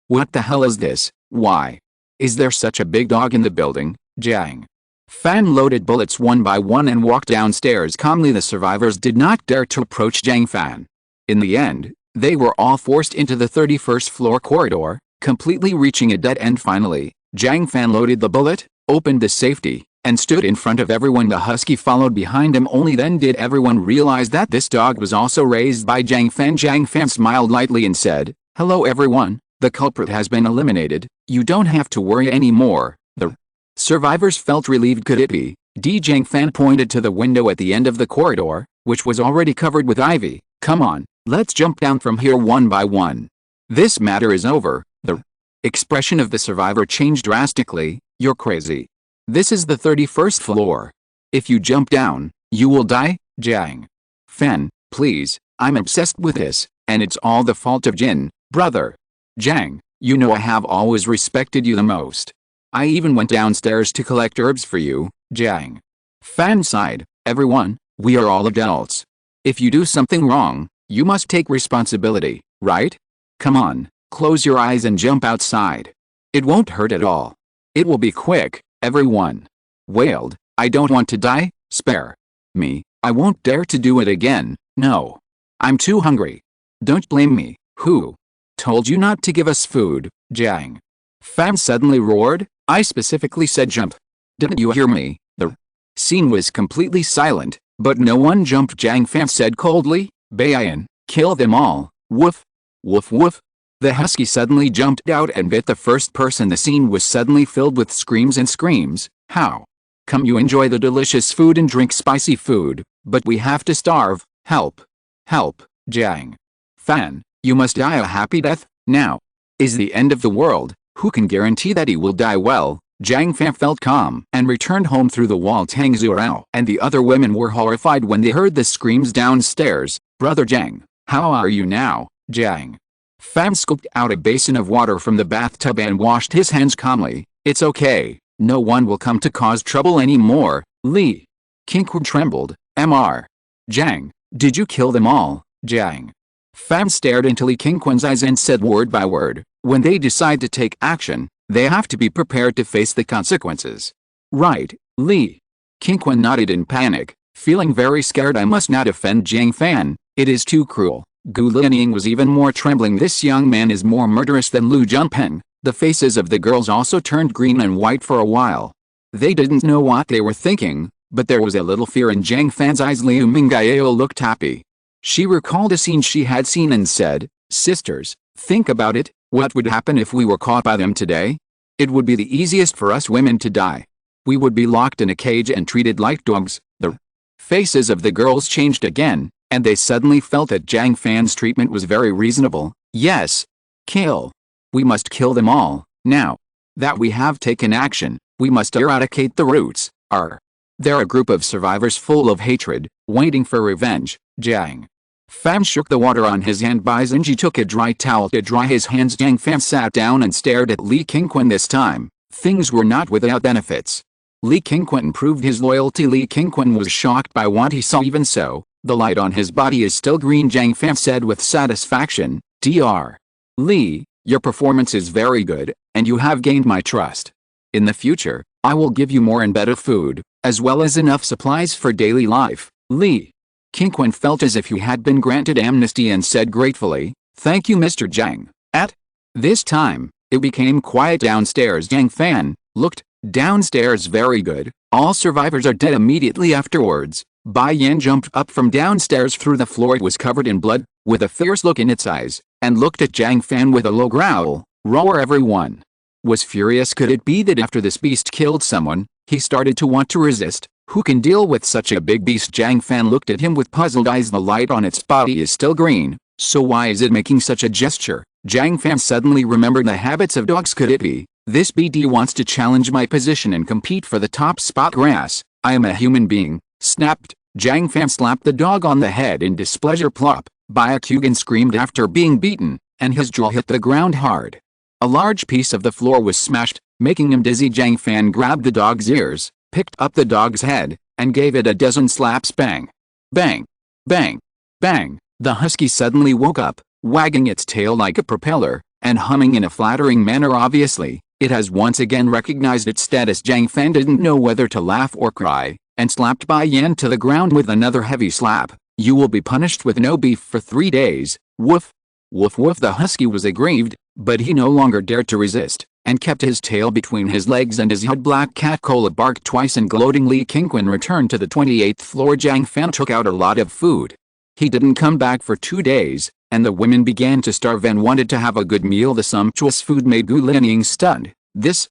What the hell is this? Why is there such a big dog in the building?" Jiang Fan loaded bullets one by one and walked downstairs calmly. The survivors did not dare to approach Jiang Fan. In the end, they were all forced into the 31st floor corridor, completely reaching a dead end. Finally, Jiang Fan loaded the bullet, opened the safety, and stood in front of everyone. The husky followed behind him. Only then did everyone realize that this dog was also raised by Jiang Fan. Jiang Fan smiled lightly and said, "Hello everyone, the culprit has been eliminated. You don't have to worry anymore." The survivors felt relieved. Could it be? Jiang Fan pointed to the window at the end of the corridor, which was already covered with ivy. "Come on, let's jump down from here one by one. This matter is over." The expression of the survivor changed drastically. "You're crazy. This is the 31st floor. If you jump down, you will die." Jiang Fan, please, I'm obsessed with this, and it's all the fault of Jin, brother. Jiang, you know I have always respected you the most. I even went downstairs to collect herbs for you." Jiang Fan sighed, "Everyone, we are all adults. If you do something wrong, you must take responsibility, right? Come on, close your eyes and jump outside. It won't hurt at all. It will be quick." Everyone wailed, "I don't want to die, spare me. I won't dare to do it again. No. I'm too hungry. Don't blame me." "Who told you not to give us food?" Jiang Fan suddenly roared. "I specifically said jump. Didn't you hear me?" The scene was completely silent, but no one jumped. Jiang Fan said coldly, "Bayan, kill them all." Woof. Woof woof. The husky suddenly jumped out and bit the first person. The scene was suddenly filled with screams and screams. "How come you enjoy the delicious food and drink spicy food, but we have to starve? Help! Help!" Jiang Fan, you must die a happy death. Now is the end of the world. Who can guarantee that he will die well? Jiang Fan felt calm and returned home through the wall. Tang Zhuorao and the other women were horrified when they heard the screams downstairs. Brother Jiang, how are you now? Jiang Fan scooped out a basin of water from the bathtub and washed his hands calmly. It's okay, no one will come to cause trouble anymore. Li Qingquan trembled. Mr. Jiang, did you kill them all? Jiang Fan stared into Li Qingquan's eyes and said word by word, when they decide to take action, they have to be prepared to face the consequences. Right, Li Qingquan nodded in panic, feeling very scared. I must not offend Jiang Fan, it is too cruel. Gu Lianying was even more trembling. This young man is more murderous than Lu Junpeng. The faces of the girls also turned green and white for a while. They didn't know what they were thinking, but there was a little fear in Jiang Fan's eyes. Liu Mingyao looked happy. She recalled a scene she had seen and said, sisters, think about it, what would happen if we were caught by them today? It would be the easiest for us women to die. We would be locked in a cage and treated like dogs. The faces of the girls changed again, and they suddenly felt that Jiang Fan's treatment was very reasonable. Yes. Kill. We must kill them all, now. That we have taken action, we must eradicate the roots. They're a group of survivors full of hatred, waiting for revenge. Jiang Fan shook the water on his hand. Bai Xinji took a dry towel to dry his hands. Jiang Fan sat down and stared at Li Qingquan. This time, things were not without benefits. Li Qingquan proved his loyalty. Li Qingquan was shocked by what he saw. Even so, the light on his body is still green. Jiang Fan said with satisfaction, Dr. Li, your performance is very good, and you have gained my trust. In the future, I will give you more and better food, as well as enough supplies for daily life. Li Qingquan felt as if he had been granted amnesty and said gratefully, thank you Mr. Jiang. At this time, it became quiet downstairs. Jiang Fan looked downstairs. Very good, all survivors are dead. Immediately afterwards, Bai Yan jumped up from downstairs through the floor. It was covered in blood, with a fierce look in its eyes, and looked at Jiang Fan with a low growl. Roar! Everyone was furious. Could it be that after this beast killed someone, he started to want to resist? Who can deal with such a big beast? Jiang Fan looked at him with puzzled eyes. The light on its body is still green, so why is it making such a gesture? Jiang Fan suddenly remembered the habits of dogs. Could it be this BD wants to challenge my position and compete for the top spot? Grass, I am a human being, snapped. Jiang Fan slapped the dog on the head in displeasure. Plop! Byakugan screamed after being beaten, and his jaw hit the ground hard. A large piece of the floor was smashed, making him dizzy. Jiang Fan grabbed the dog's ears, picked up the dog's head, and gave it a dozen slaps. Bang! Bang! Bang! Bang! The husky suddenly woke up, wagging its tail like a propeller, and humming in a flattering manner. Obviously, it has once again recognized its status. Jiang Fan didn't know whether to laugh or cry, and slapped Bai Yan to the ground with another heavy slap. You will be punished with no beef for 3 days. Woof! Woof woof! The husky was aggrieved, but he no longer dared to resist, and kept his tail between his legs and his head. Black Cat Cola barked twice and gloating. Li Qingquan returned to the 28th floor. Jiang Fan took out a lot of food. He didn't come back for 2 days, and the women began to starve and wanted to have a good meal. The sumptuous food made Gu Lianying stunned. This,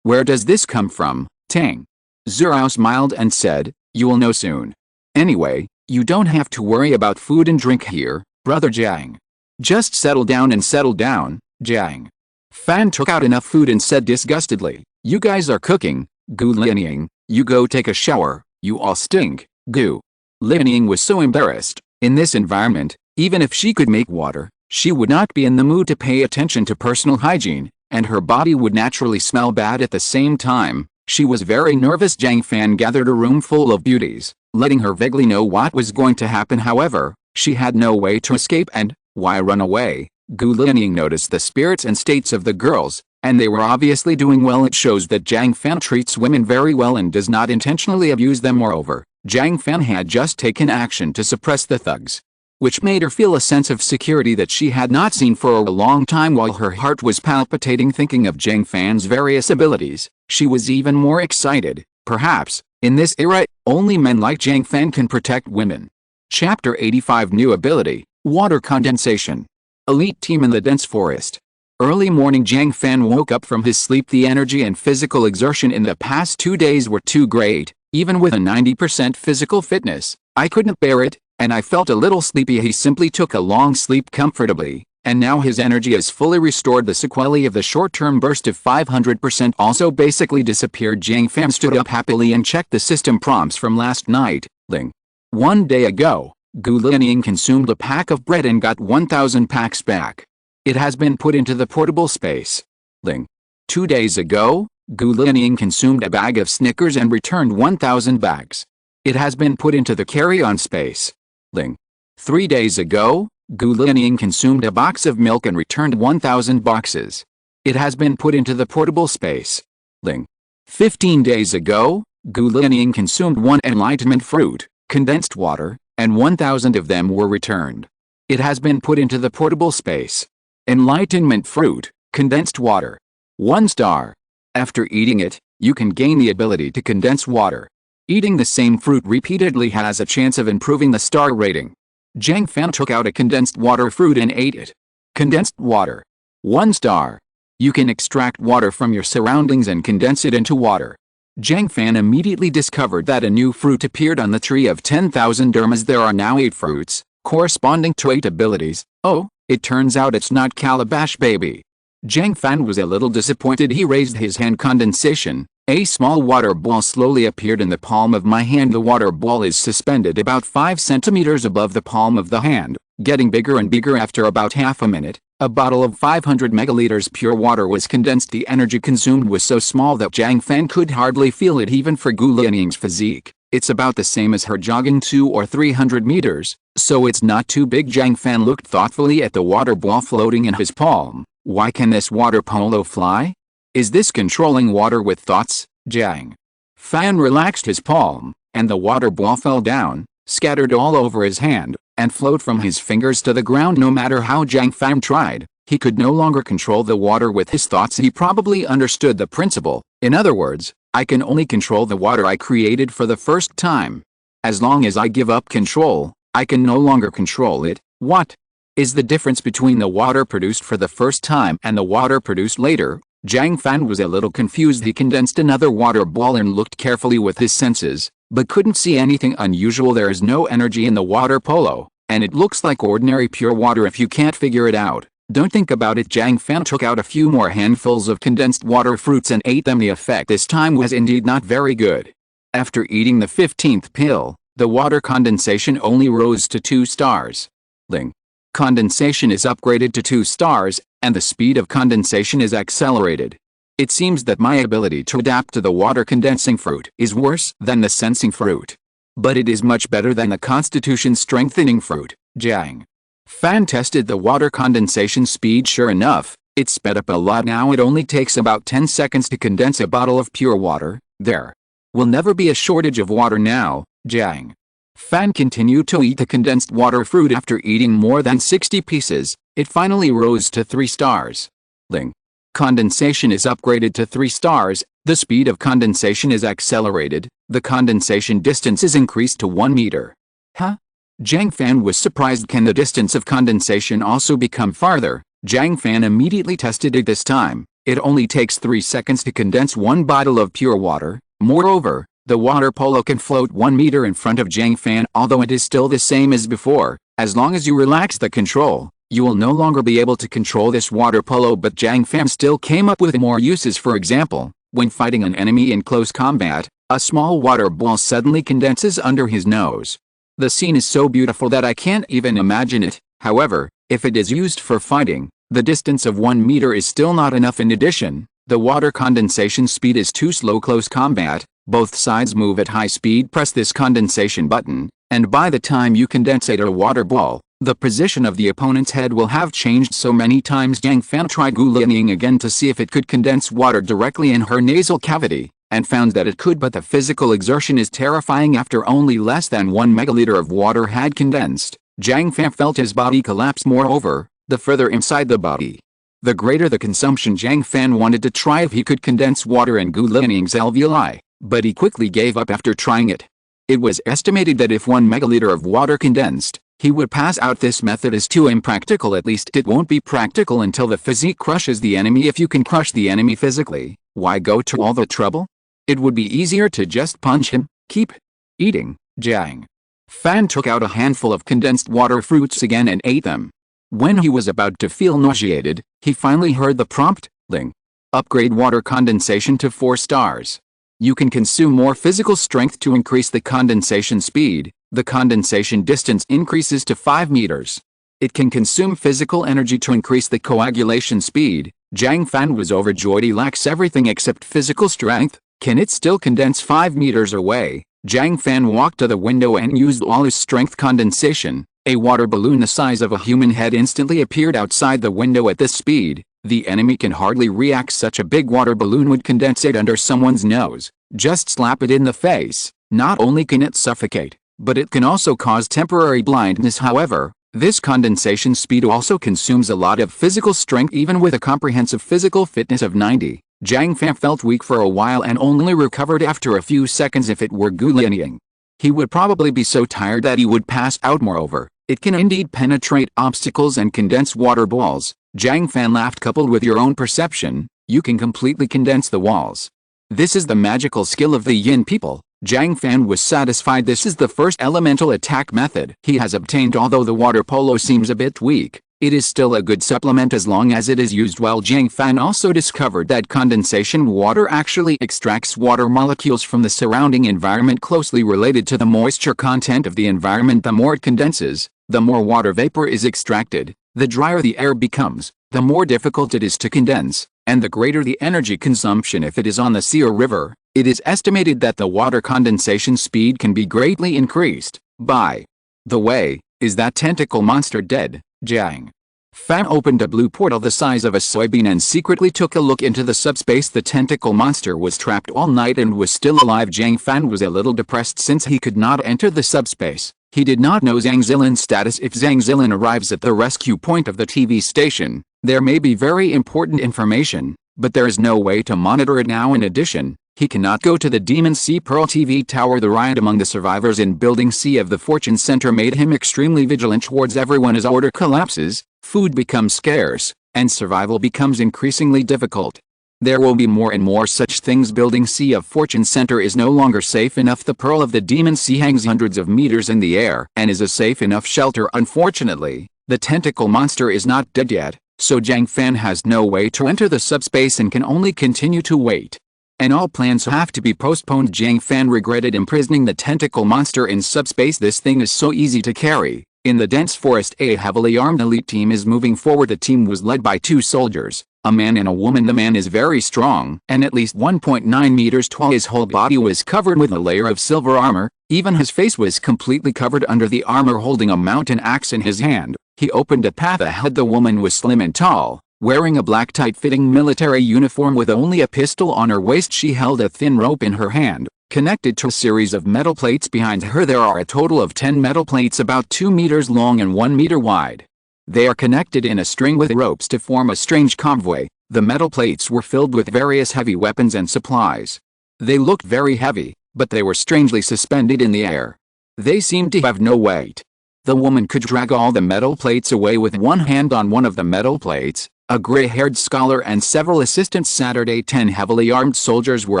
where does this come from? Tang Zhuorao smiled and said, you will know soon. Anyway, you don't have to worry about food and drink here, brother Jiang. Just settle down and settle down. Jiang Fan took out enough food and said disgustedly, you guys are cooking. Gu Lianying, you go take a shower, you all stink. Gu Lianying was so embarrassed. In this environment, even if she could make water, she would not be in the mood to pay attention to personal hygiene, and her body would naturally smell bad at the same time. She was very nervous. Jiang Fan gathered a room full of beauties, letting her vaguely know what was going to happen. However, she had no way to escape, and why run away? Gu Lianying noticed the spirits and states of the girls, and they were obviously doing well. It shows that Jiang Fan treats women very well and does not intentionally abuse them. Moreover, Jiang Fan had just taken action to suppress the thugs, which made her feel a sense of security that she had not seen for a long time. While her heart was palpitating thinking of Jiang Fan's various abilities, she was even more excited. Perhaps, in this era, only men like Jiang Fan can protect women. Chapter 85 New Ability, Water Condensation. Elite Team in the Dense Forest. Early morning. Jiang Fan woke up from his sleep. The energy and physical exertion in the past 2 days were too great. Even with a 90% physical fitness, I couldn't bear it, and I felt a little sleepy. He simply took a long sleep comfortably, and now his energy is fully restored. The sequelae of the short-term burst of 500% also basically disappeared. Jiang Fan stood up happily and checked the system prompts from last night. Ling. 1 day ago, Gu Lianying consumed a pack of bread and got 1,000 packs back. It has been put into the portable space. Ling. 2 days ago, Gu Lianying consumed a bag of Snickers and returned 1,000 bags. It has been put into the carry-on space. Ling. 3 days ago, Gu Lianying consumed a box of milk and returned 1,000 boxes. It has been put into the portable space. Ling. 15 days ago, Gu Lianying consumed 1 enlightenment fruit, condensed water, and 1,000 of them were returned. It has been put into the portable space. Enlightenment fruit, condensed water. 1 star. After eating it, you can gain the ability to condense water. Eating the same fruit repeatedly has a chance of improving the star rating. Jiang Fan took out a condensed water fruit and ate it. Condensed water. 1 star. You can extract water from your surroundings and condense it into water. Jiang Fan immediately discovered that a new fruit appeared on the tree of 10,000 dermas. There are now 8 fruits, corresponding to 8 abilities. Oh, it turns out it's not Calabash Baby. Jiang Fan was a little disappointed. He raised his hand. Condensation. A small water ball slowly appeared in the palm of my hand. The water ball is suspended about 5 centimeters above the palm of the hand, getting bigger and bigger. After about half a minute, a bottle of 500 megaliters pure water was condensed. The energy consumed was so small that Jiang Fan could hardly feel it. Even for Gu Lianying's physique, it's about the same as her jogging 200 or 300 meters, so it's not too big. Jiang Fan looked thoughtfully at the water ball floating in his palm. Why can this water polo fly? Is this controlling water with thoughts? Jiang Fan relaxed his palm, and the water ball fell down, scattered all over his hand, and flowed from his fingers to the ground. No matter how Jiang Fan tried, he could no longer control the water with his thoughts. He probably understood the principle. In other words, I can only control the water I created for the first time. As long as I give up control, I can no longer control it. What is the difference between the water produced for the first time and the water produced later? Jiang Fan was a little confused. He condensed another water ball and looked carefully with his senses, but couldn't see anything unusual. There is no energy in the water polo, and it looks like ordinary pure water. If you can't figure it out, don't think about it. Jiang Fan took out a few more handfuls of condensed water fruits and ate them. The effect this time was indeed not very good. After eating the 15th pill, the water condensation only rose to 2 stars. Ling. Condensation is upgraded to 2 stars, and the speed of condensation is accelerated. It seems that my ability to adapt to the water condensing fruit is worse than the sensing fruit. But it is much better than the constitution strengthening fruit. Jiang Fan tested the water condensation speed. Sure enough, it sped up a lot. Now it only takes about 10 seconds to condense a bottle of pure water. There will never be a shortage of water now. Jiang Fan continued to eat the condensed water fruit. After eating more than 60 pieces, it finally rose to 3 stars. Ling. Condensation is upgraded to 3 stars, the speed of condensation is accelerated, the condensation distance is increased to 1 meter. Huh? Jiang Fan was surprised. Can the distance of condensation also become farther? Jiang Fan immediately tested it. This time, it only takes 3 seconds to condense 1 bottle of pure water. Moreover, the water polo can float 1 meter in front of Jiang Fan. Although it is still the same as before, as long as you relax the control, you will no longer be able to control this water polo. But Jiang Fan still came up with more uses. For example, when fighting an enemy in close combat, a small water ball suddenly condenses under his nose. The scene is so beautiful that I can't even imagine it. However, if it is used for fighting, the distance of 1 meter is still not enough. In addition, the water condensation speed is too slow. Close combat, both sides move at high speed. Press this condensation button, and by the time you condense a water ball, the position of the opponent's head will have changed so many times. Jiang Fan tried Gu Lianying again to see if it could condense water directly in her nasal cavity, and found that it could, but the physical exertion is terrifying. After only less than 1 megaliter of water had condensed, Jiang Fan felt his body collapse. Moreover, the further inside the body, the greater the consumption. Jiang Fan wanted to try if he could condense water in Gu Lianying's alveoli, but he quickly gave up after trying it. It was estimated that if 1 megaliter of water condensed, he would pass out. This method is too impractical. At least it won't be practical until the physique crushes the enemy. If you can crush the enemy physically, why go to all the trouble? It would be easier to just punch him. Keep eating. Jiang Fan took out a handful of condensed water fruits again and ate them. When he was about to feel nauseated, he finally heard the prompt, "Ling. Upgrade water condensation to 4 stars. You can consume more physical strength to increase the condensation speed. The condensation distance increases to 5 meters. It can consume physical energy to increase the coagulation speed." Jiang Fan was overjoyed. He lacks everything except physical strength. Can it still condense 5 meters away? Jiang Fan walked to the window and used all his strength condensation. A water balloon the size of a human head instantly appeared outside the window at this speed. The enemy can hardly react. Such a big water balloon would condense it under someone's nose. Just slap it in the face. Not only can it suffocate, but it can also cause temporary blindness. However, this condensation speed also consumes a lot of physical strength. Even with a comprehensive physical fitness of 90, Jiang Fan felt weak for a while and only recovered after a few seconds. If it were Gulianing, he would probably be so tired that he would pass out. Moreover, it can indeed penetrate obstacles and condense water balls. Jiang Fan laughed. Coupled with your own perception, you can completely condense the walls. This is the magical skill of the Yin people. Jiang Fan was satisfied. This is the first elemental attack method he has obtained. Although the water polo seems a bit weak, it is still a good supplement as long as it is used well. Jiang Fan also discovered that condensation water actually extracts water molecules from the surrounding environment closely related to the moisture content of the environment. The more it condenses, the more water vapor is extracted. The drier the air becomes, the more difficult it is to condense, and the greater the energy consumption if it is on the sea or river. It is estimated that the water condensation speed can be greatly increased. By the way, is that tentacle monster dead? Jiang Fan opened a blue portal the size of a soybean and secretly took a look into the subspace. The tentacle monster was trapped all night and was still alive. Jiang Fan was a little depressed since he could not enter the subspace. He did not know Zhang Zilin's status. If Zhang Zilin arrives at the rescue point of the TV station, there may be very important information, but there is no way to monitor it now. In addition, he cannot go to the Demon Sea Pearl TV tower. The riot among the survivors in Building C of the Fortune Center made him extremely vigilant towards everyone. As order collapses, food becomes scarce, and survival becomes increasingly difficult. There will be more and more such things. Building C of Fortune Center is no longer safe enough. The Pearl of the Demon Sea hangs hundreds of meters in the air and is a safe enough shelter. Unfortunately, the tentacle monster is not dead yet, so Jiang Fan has no way to enter the subspace and can only continue to wait. And all plans have to be postponed. Jiang Fan regretted imprisoning the tentacle monster in subspace. This thing is so easy to carry. In the dense forest, a heavily armed elite team is moving forward. The team was led by 2 soldiers, a man and a woman. The man is very strong and at least 1.9 meters tall. His whole body was covered with a layer of silver armor. Even his face was completely covered under the armor. Holding a mountain axe in his hand, he opened a path ahead. The woman was slim and tall, wearing a black tight-fitting military uniform with only a pistol on her waist. She held a thin rope in her hand, connected to a series of metal plates behind her. There are a total of 10 metal plates about 2 meters long and 1 meter wide. They are connected in a string with ropes to form a strange convoy. The metal plates were filled with various heavy weapons and supplies. They looked very heavy, but they were strangely suspended in the air. They seemed to have no weight. The woman could drag all the metal plates away with one hand. On one of the metal plates, a gray-haired scholar and several assistants sat. 10 heavily armed soldiers were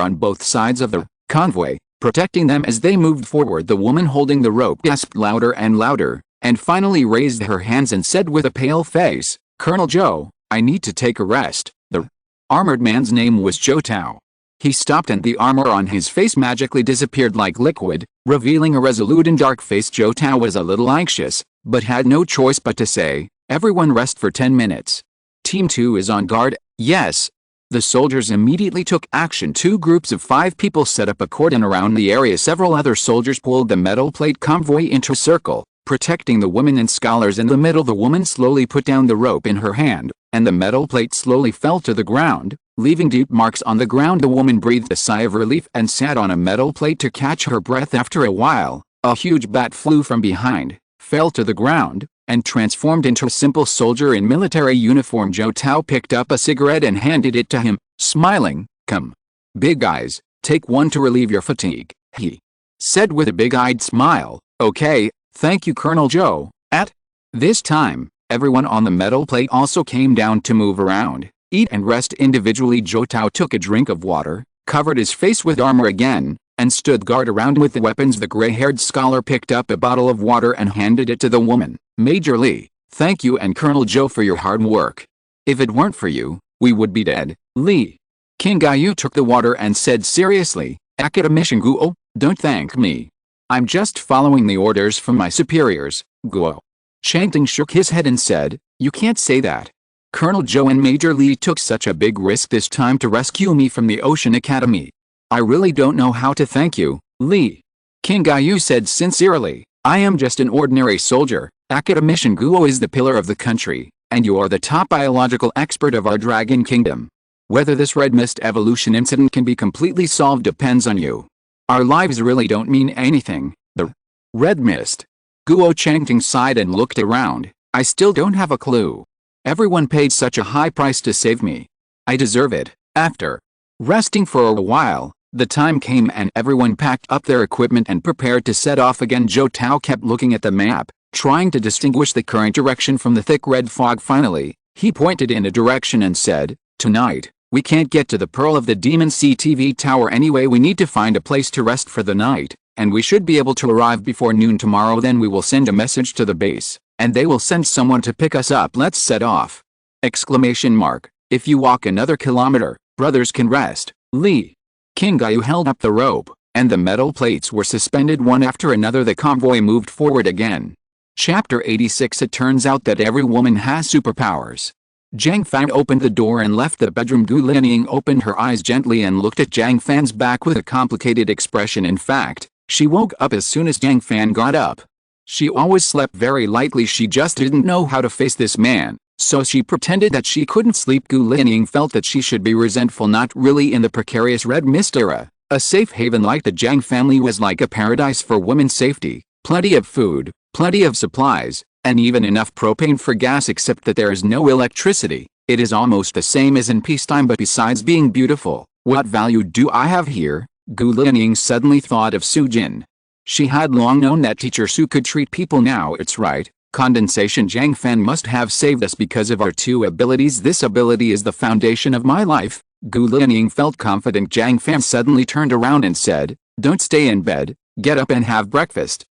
on both sides of the convoy, protecting them as they moved forward. The woman holding the rope gasped louder and louder, and finally raised her hands and said with a pale face, "Colonel Zhou, I need to take a rest." The armored man's name was Zhou Tao. He stopped and the armor on his face magically disappeared like liquid, revealing a resolute and dark face. Zhou Tao was a little anxious, but had no choice but to say, "Everyone rest for 10 minutes. Team 2 is on guard." "Yes." The soldiers immediately took action. 2 groups of 5 people set up a cordon around the area. Several other soldiers pulled the metal plate convoy into a circle, protecting the women and scholars in the middle. The woman slowly put down the rope in her hand, and the metal plate slowly fell to the ground, leaving deep marks on the ground. The woman breathed a sigh of relief and sat on a metal plate to catch her breath. After a while, a huge bat flew from behind, fell to the ground, and transformed into a simple soldier in military uniform. Zhou Tao picked up a cigarette and handed it to him, smiling. "Come, big eyes, take one to relieve your fatigue," he said with a big-eyed smile. "Okay, thank you, Colonel Zhou." At this time, everyone on the metal plate also came down to move around, eat and rest individually. Zhou Tao took a drink of water, covered his face with armor again, and stood guard around with the weapons. The gray-haired scholar picked up a bottle of water and handed it to the woman. "Major Li, Thank you and Colonel Joe for your hard work. If it weren't for you, we would be dead. Lee. King Gayu took the water and said seriously, Academician Guo, don't thank me. I'm just following the orders from my superiors, Guo. Changting shook his head and said, you can't say that. Colonel Joe and Major Lee took such a big risk this time to rescue me from the Ocean Academy. I really don't know how to thank you, Lee. King Gayu said sincerely, I am just an ordinary soldier. Academician Guo is the pillar of the country, and you are the top biological expert of our Dragon Kingdom. Whether this red mist evolution incident can be completely solved depends on you. Our lives really don't mean anything. The red mist. Guo Changting sighed and looked around. I still don't have a clue. Everyone paid such a high price to save me. I deserve it. After resting for a while, the time came and everyone packed up their equipment and prepared to set off again. Zhou Tao kept looking at the map, trying to distinguish the current direction from the thick red fog. Finally, he pointed in a direction and said, tonight, we can't get to the Pearl of the Demon CTV Tower anyway. We need to find a place to rest for the night, and we should be able to arrive before noon tomorrow. Then we will send a message to the base, and they will send someone to pick us up. Let's set off! Exclamation mark. If you walk another kilometer, brothers can rest. Lee. King Gayu held up the rope, and the metal plates were suspended one after another. The convoy moved forward again. Chapter 86. It turns out that every woman has superpowers. Jiang Fan opened the door and left the bedroom. Gu Lianying opened her eyes gently and looked at Jiang Fan's back with a complicated expression. In fact, she woke up as soon as Jiang Fan got up. She always slept very lightly. She just didn't know how to face this man, so she pretended that she couldn't sleep. Gu Lianying felt that she should be resentful. Not really. In the precarious red mist era, a safe haven like the Jiang family was like a paradise for women's safety. Plenty of food, plenty of supplies, and even enough propane for gas, except that there is no electricity. It is almost the same as in peacetime. But besides being beautiful, what value do I have here? Gu Lianying suddenly thought of Su Jin. She had long known that teacher Su could treat people. Now it's right. Condensation. Jiang Fan must have saved us because of our two abilities. This ability is the foundation of my life. Gu Lianying felt confident. Jiang Fan suddenly turned around and said, don't stay in bed, get up and have breakfast.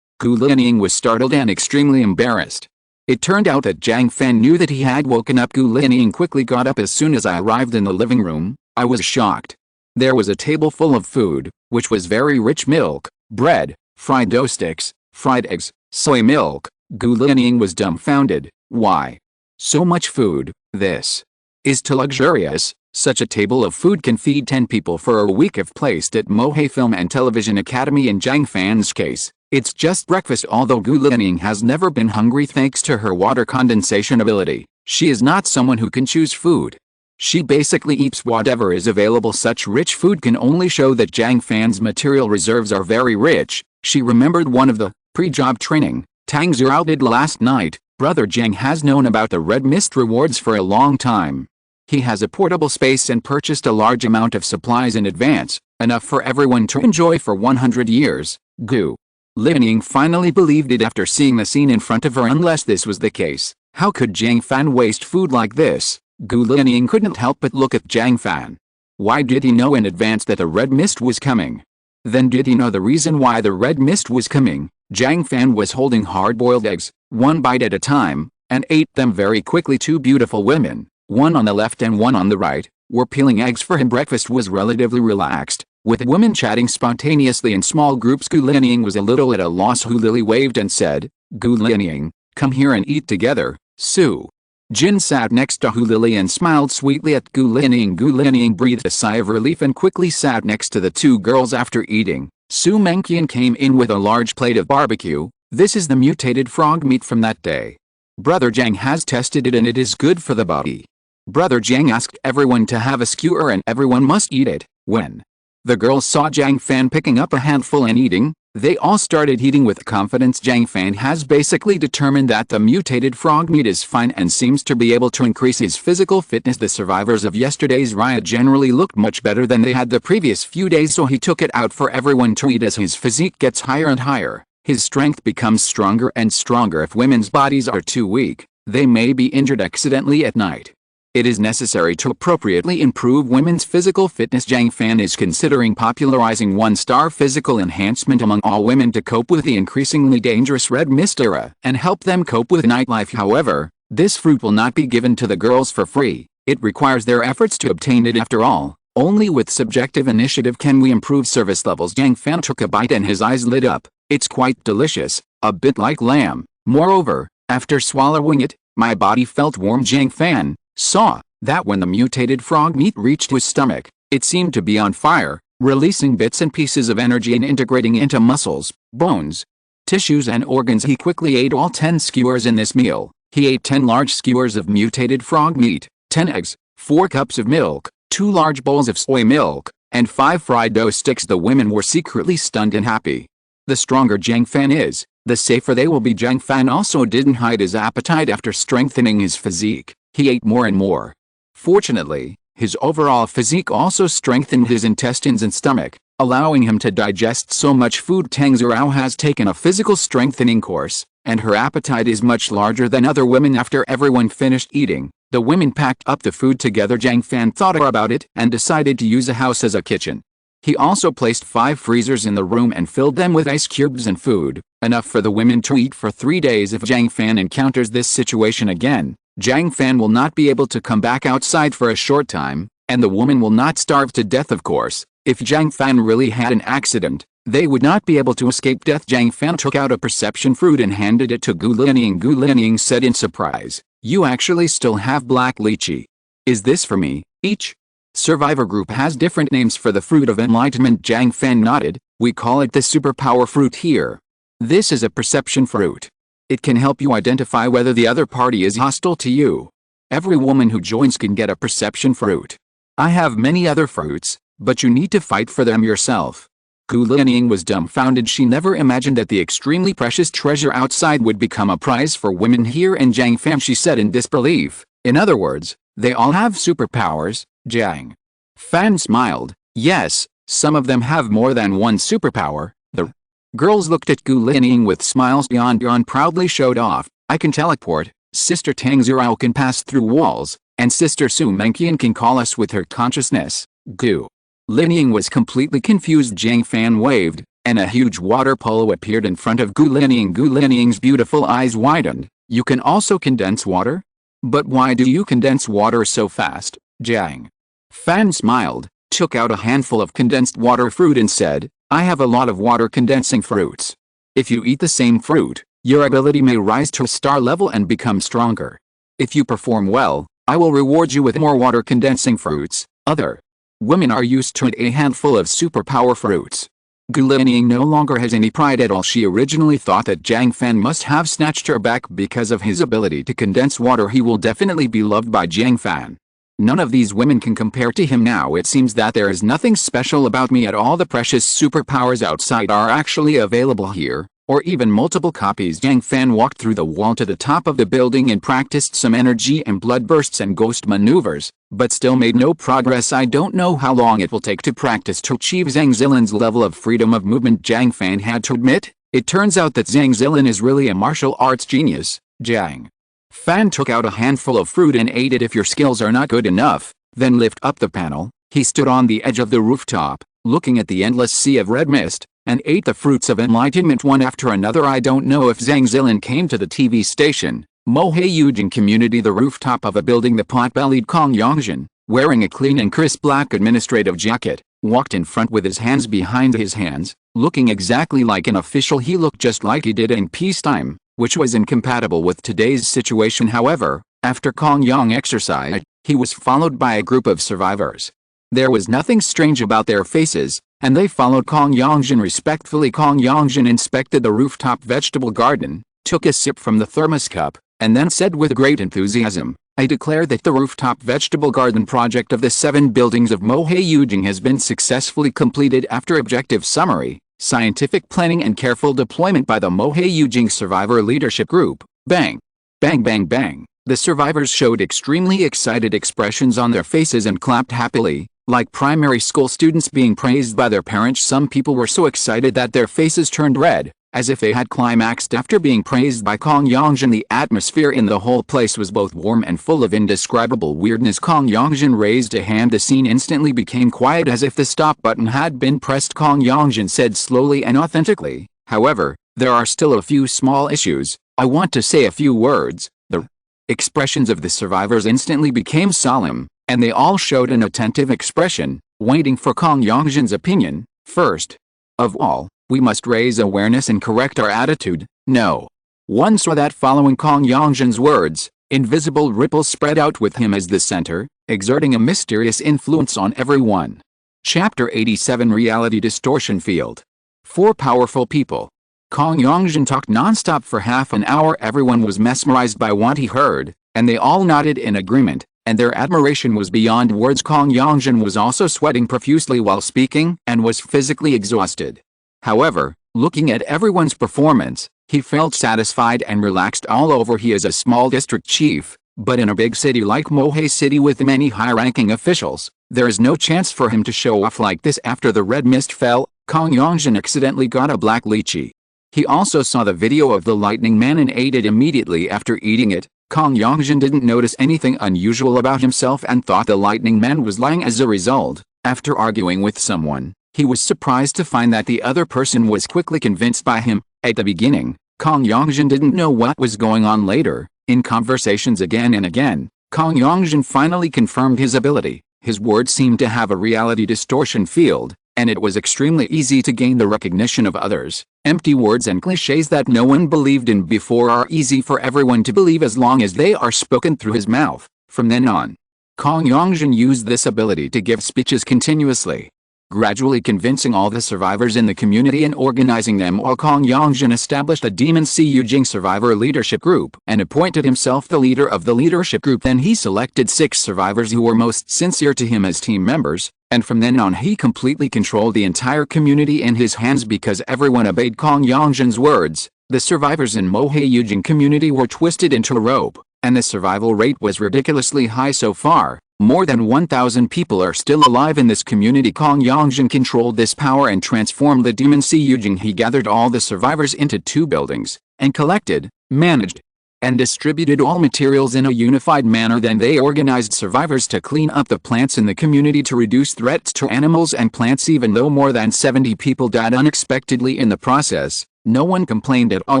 Gu Lianying was startled and extremely embarrassed. It turned out that Jiang Fan knew that he had woken up. Gu Lianying quickly got up. As soon as I arrived in the living room, I was shocked. There was a table full of food, which was very rich: milk, bread, fried dough sticks, fried eggs, soy milk. Gu Lianying was dumbfounded. Why? So much food. This is too luxurious. Such a table of food can feed 10 people for a week if placed at Mohei Film and Television Academy. In Jiang Fan's case, it's just breakfast. Although Gu Lianying has never been hungry thanks to her water condensation ability, she is not someone who can choose food. She basically eats whatever is available. Such rich food can only show that Jiang Fan's material reserves are very rich. She remembered one of the pre-job training Tang Zhao did last night. Brother Jiang has known about the red mist rewards for a long time. He has a portable space and purchased a large amount of supplies in advance, enough for everyone to enjoy for 100 years. Gu Lianying finally believed it after seeing the scene in front of her. Unless this was the case, how could Jiang Fan waste food like this? Gu Lianying couldn't help but look at Jiang Fan. Why did he know in advance that the red mist was coming? Then did he know the reason why the red mist was coming? Jiang Fan was holding hard-boiled eggs, one bite at a time, and ate them very quickly. Two beautiful women, one on the left and one on the right, were peeling eggs for him. Breakfast was relatively relaxed, with women chatting spontaneously in small groups. Gu Lianying was a little at a loss. Hu Lili waved and said, Gu Lianying, come here and eat together. Su Jin sat next to Hu Lili and smiled sweetly at Gu Lianying. Gu Lianying breathed a sigh of relief and quickly sat next to the two girls. After eating, Su Mengqian came in with a large plate of barbecue. This is the mutated frog meat from that day. Brother Jiang has tested it and it is good for the body. Brother Jiang asked everyone to have a skewer and everyone must eat it. When the girls saw Jiang Fan picking up a handful and eating, they all started eating with confidence. Jiang Fan has basically determined that the mutated frog meat is fine and seems to be able to increase his physical fitness. The survivors of yesterday's riot generally looked much better than they had the previous few days, so he took it out for everyone to eat. As his physique gets higher and higher, his strength becomes stronger and stronger. If women's bodies are too weak, they may be injured accidentally at night. It is necessary to appropriately improve women's physical fitness. Jiang Fan is considering popularizing one-star physical enhancement among all women to cope with the increasingly dangerous red mist era and help them cope with nightlife. However, this fruit will not be given to the girls for free. It requires their efforts to obtain it after all. Only with subjective initiative can we improve service levels. Jiang Fan took a bite and his eyes lit up. It's quite delicious, a bit like lamb. Moreover, after swallowing it, my body felt warm. Jiang Fan saw that when the mutated frog meat reached his stomach, it seemed to be on fire, releasing bits and pieces of energy and integrating into muscles, bones, tissues and organs. He quickly ate all 10 skewers in this meal. He ate 10 large skewers of mutated frog meat, 10 eggs, 4 cups of milk, 2 large bowls of soy milk, and 5 fried dough sticks. The women were secretly stunned and happy. The stronger Jiang Fan is, the safer they will be. Jiang Fan also didn't hide his appetite after strengthening his physique. He ate more and more. Fortunately, his overall physique also strengthened his intestines and stomach, allowing him to digest so much food. Tang Zhao has taken a physical strengthening course, and her appetite is much larger than other women. After everyone finished eating, the women packed up the food together. Jiang Fan thought about it and decided to use a house as a kitchen. He also placed 5 freezers in the room and filled them with ice cubes and food, enough for the women to eat for 3 days. If Jiang Fan encounters this situation again, Jiang Fan will not be able to come back outside for a short time, and the woman will not starve to death. Of course, if Jiang Fan really had an accident, they would not be able to escape death. Jiang Fan took out a perception fruit and handed it to Gu Lianying. Gu Lianying said in surprise, "You actually still have black lychee. Is this for me?" Each survivor group has different names for the fruit of enlightenment. Jiang Fan nodded. "We call it the superpower fruit here. This is a perception fruit. It can help you identify whether the other party is hostile to you. Every woman who joins can get a perception fruit. I have many other fruits, but you need to fight for them yourself." Gu Lianying was dumbfounded. She never imagined that the extremely precious treasure outside would become a prize for women here in Jiang Fan. She said in disbelief, "In other words, they all have superpowers?" Jiang Fan smiled. "Yes, some of them have more than one superpower." The girls looked at Gu Lianying with smiles. Yon proudly showed off, "I can teleport, Sister Tang Zhao can pass through walls, and Sister Su Menqian can call us with her consciousness." Gu Lianying was completely confused. Jiang Fan waved, and a huge water polo appeared in front of Gu Lianying. Gu Lianying's beautiful eyes widened. "You can also condense water? But why do you condense water so fast?" Jiang Fan smiled, took out a handful of condensed water fruit and said, "I have a lot of water condensing fruits. If you eat the same fruit, your ability may rise to a star level and become stronger. If you perform well, I will reward you with more water condensing fruits." Other women are used to a handful of superpower fruits. Gu Lianying no longer has any pride at all. She originally thought that Jiang Fan must have snatched her back because of his ability to condense water. He will definitely be loved by Jiang Fan. None of these women can compare to him now. It seems that there is nothing special about me at all. The precious superpowers outside are actually available here, or even multiple copies. Jiang Fan walked through the wall to the top of the building and practiced some energy and blood bursts and ghost maneuvers, but still made no progress. I don't know how long it will take to practice to achieve Zhang Zilin's level of freedom of movement, Jiang Fan had to admit. It turns out that Zhang Zilin is really a martial arts genius. Jiang Fan took out a handful of fruit and ate it. If your skills are not good enough, then lift up the panel. He stood on the edge of the rooftop, looking at the endless sea of red mist, and ate the fruits of enlightenment one after another. I don't know if Zhang Zilin came to the TV station, Mohe Yujing community, the rooftop of a building. The pot-bellied Kong Yongjin, wearing a clean and crisp black administrative jacket, walked in front with his hands behind his hands, looking exactly like an official. He looked just like he did in peacetime, which was incompatible with today's situation. However, after Kong Yang exercised, he was followed by a group of survivors. There was nothing strange about their faces, and they followed Kong Yongjin respectfully. Kong Yongjin inspected the rooftop vegetable garden, took a sip from the thermos cup, and then said with great enthusiasm, "I declare that the rooftop vegetable garden project of the 7 buildings of Mohe Yujing has been successfully completed after objective summary, scientific planning and careful deployment by the Mohe Yujing Survivor Leadership Group." Bang! Bang bang bang! The survivors showed extremely excited expressions on their faces and clapped happily, like primary school students being praised by their parents. Some people were so excited that their faces turned red, as if they had climaxed after being praised by Kong Yongjin. The atmosphere in the whole place was both warm and full of indescribable weirdness. Kong Yongjin raised a hand. The scene instantly became quiet as if the stop button had been pressed. Kong Yongjin said slowly and authentically, "However, there are still a few small issues. I want to say a few words." The expressions of the survivors instantly became solemn, and they all showed an attentive expression, waiting for Kong Yongjin's opinion. "First of all, we must raise awareness and correct our attitude." No one saw that following Kong Yongjin's words, invisible ripples spread out with him as the center, exerting a mysterious influence on everyone. Chapter 87 Reality Distortion Field. 4 powerful people. Kong Yongjin talked non-stop for half an hour. Everyone was mesmerized by what he heard, and they all nodded in agreement, and their admiration was beyond words. Kong Yongjin was also sweating profusely while speaking and was physically exhausted. However, looking at everyone's performance, he felt satisfied and relaxed all over. He is a small district chief, but in a big city like Mohe City with many high-ranking officials, there is no chance for him to show off like this. After the red mist fell, Kong Yongjin accidentally got a black lychee. He also saw the video of the lightning man and ate it immediately after eating it. Kong Yongjin didn't notice anything unusual about himself and thought the lightning man was lying. As a result, after arguing with someone, he was surprised to find that the other person was quickly convinced by him. At the beginning, Kong Yongjin didn't know what was going on. Later, in conversations again and again, Kong Yongjin finally confirmed his ability. His words seemed to have a reality distortion field, and it was extremely easy to gain the recognition of others. Empty words and clichés that no one believed in before are easy for everyone to believe as long as they are spoken through his mouth. From then on, Kong Yongjin used this ability to give speeches continuously, gradually convincing all the survivors in the community and organizing them. While Kong Yongjin established a Demon Yujing survivor leadership group and appointed himself the leader of the leadership group. Then he selected 6 survivors who were most sincere to him as team members, and from then on he completely controlled the entire community in his hands because everyone obeyed Kong Yongjin's words. The survivors in Mohe Yujing community were twisted into a rope, and the survival rate was ridiculously high so far. More than 1,000 people are still alive in this community. Kong Yongjin controlled this power and transformed the Demon Yujing. He gathered all the survivors into 2 buildings, and collected, managed, and distributed all materials in a unified manner. Then they organized survivors to clean up the plants in the community to reduce threats to animals and plants. Even though more than 70 people died unexpectedly in the process, no one complained at all.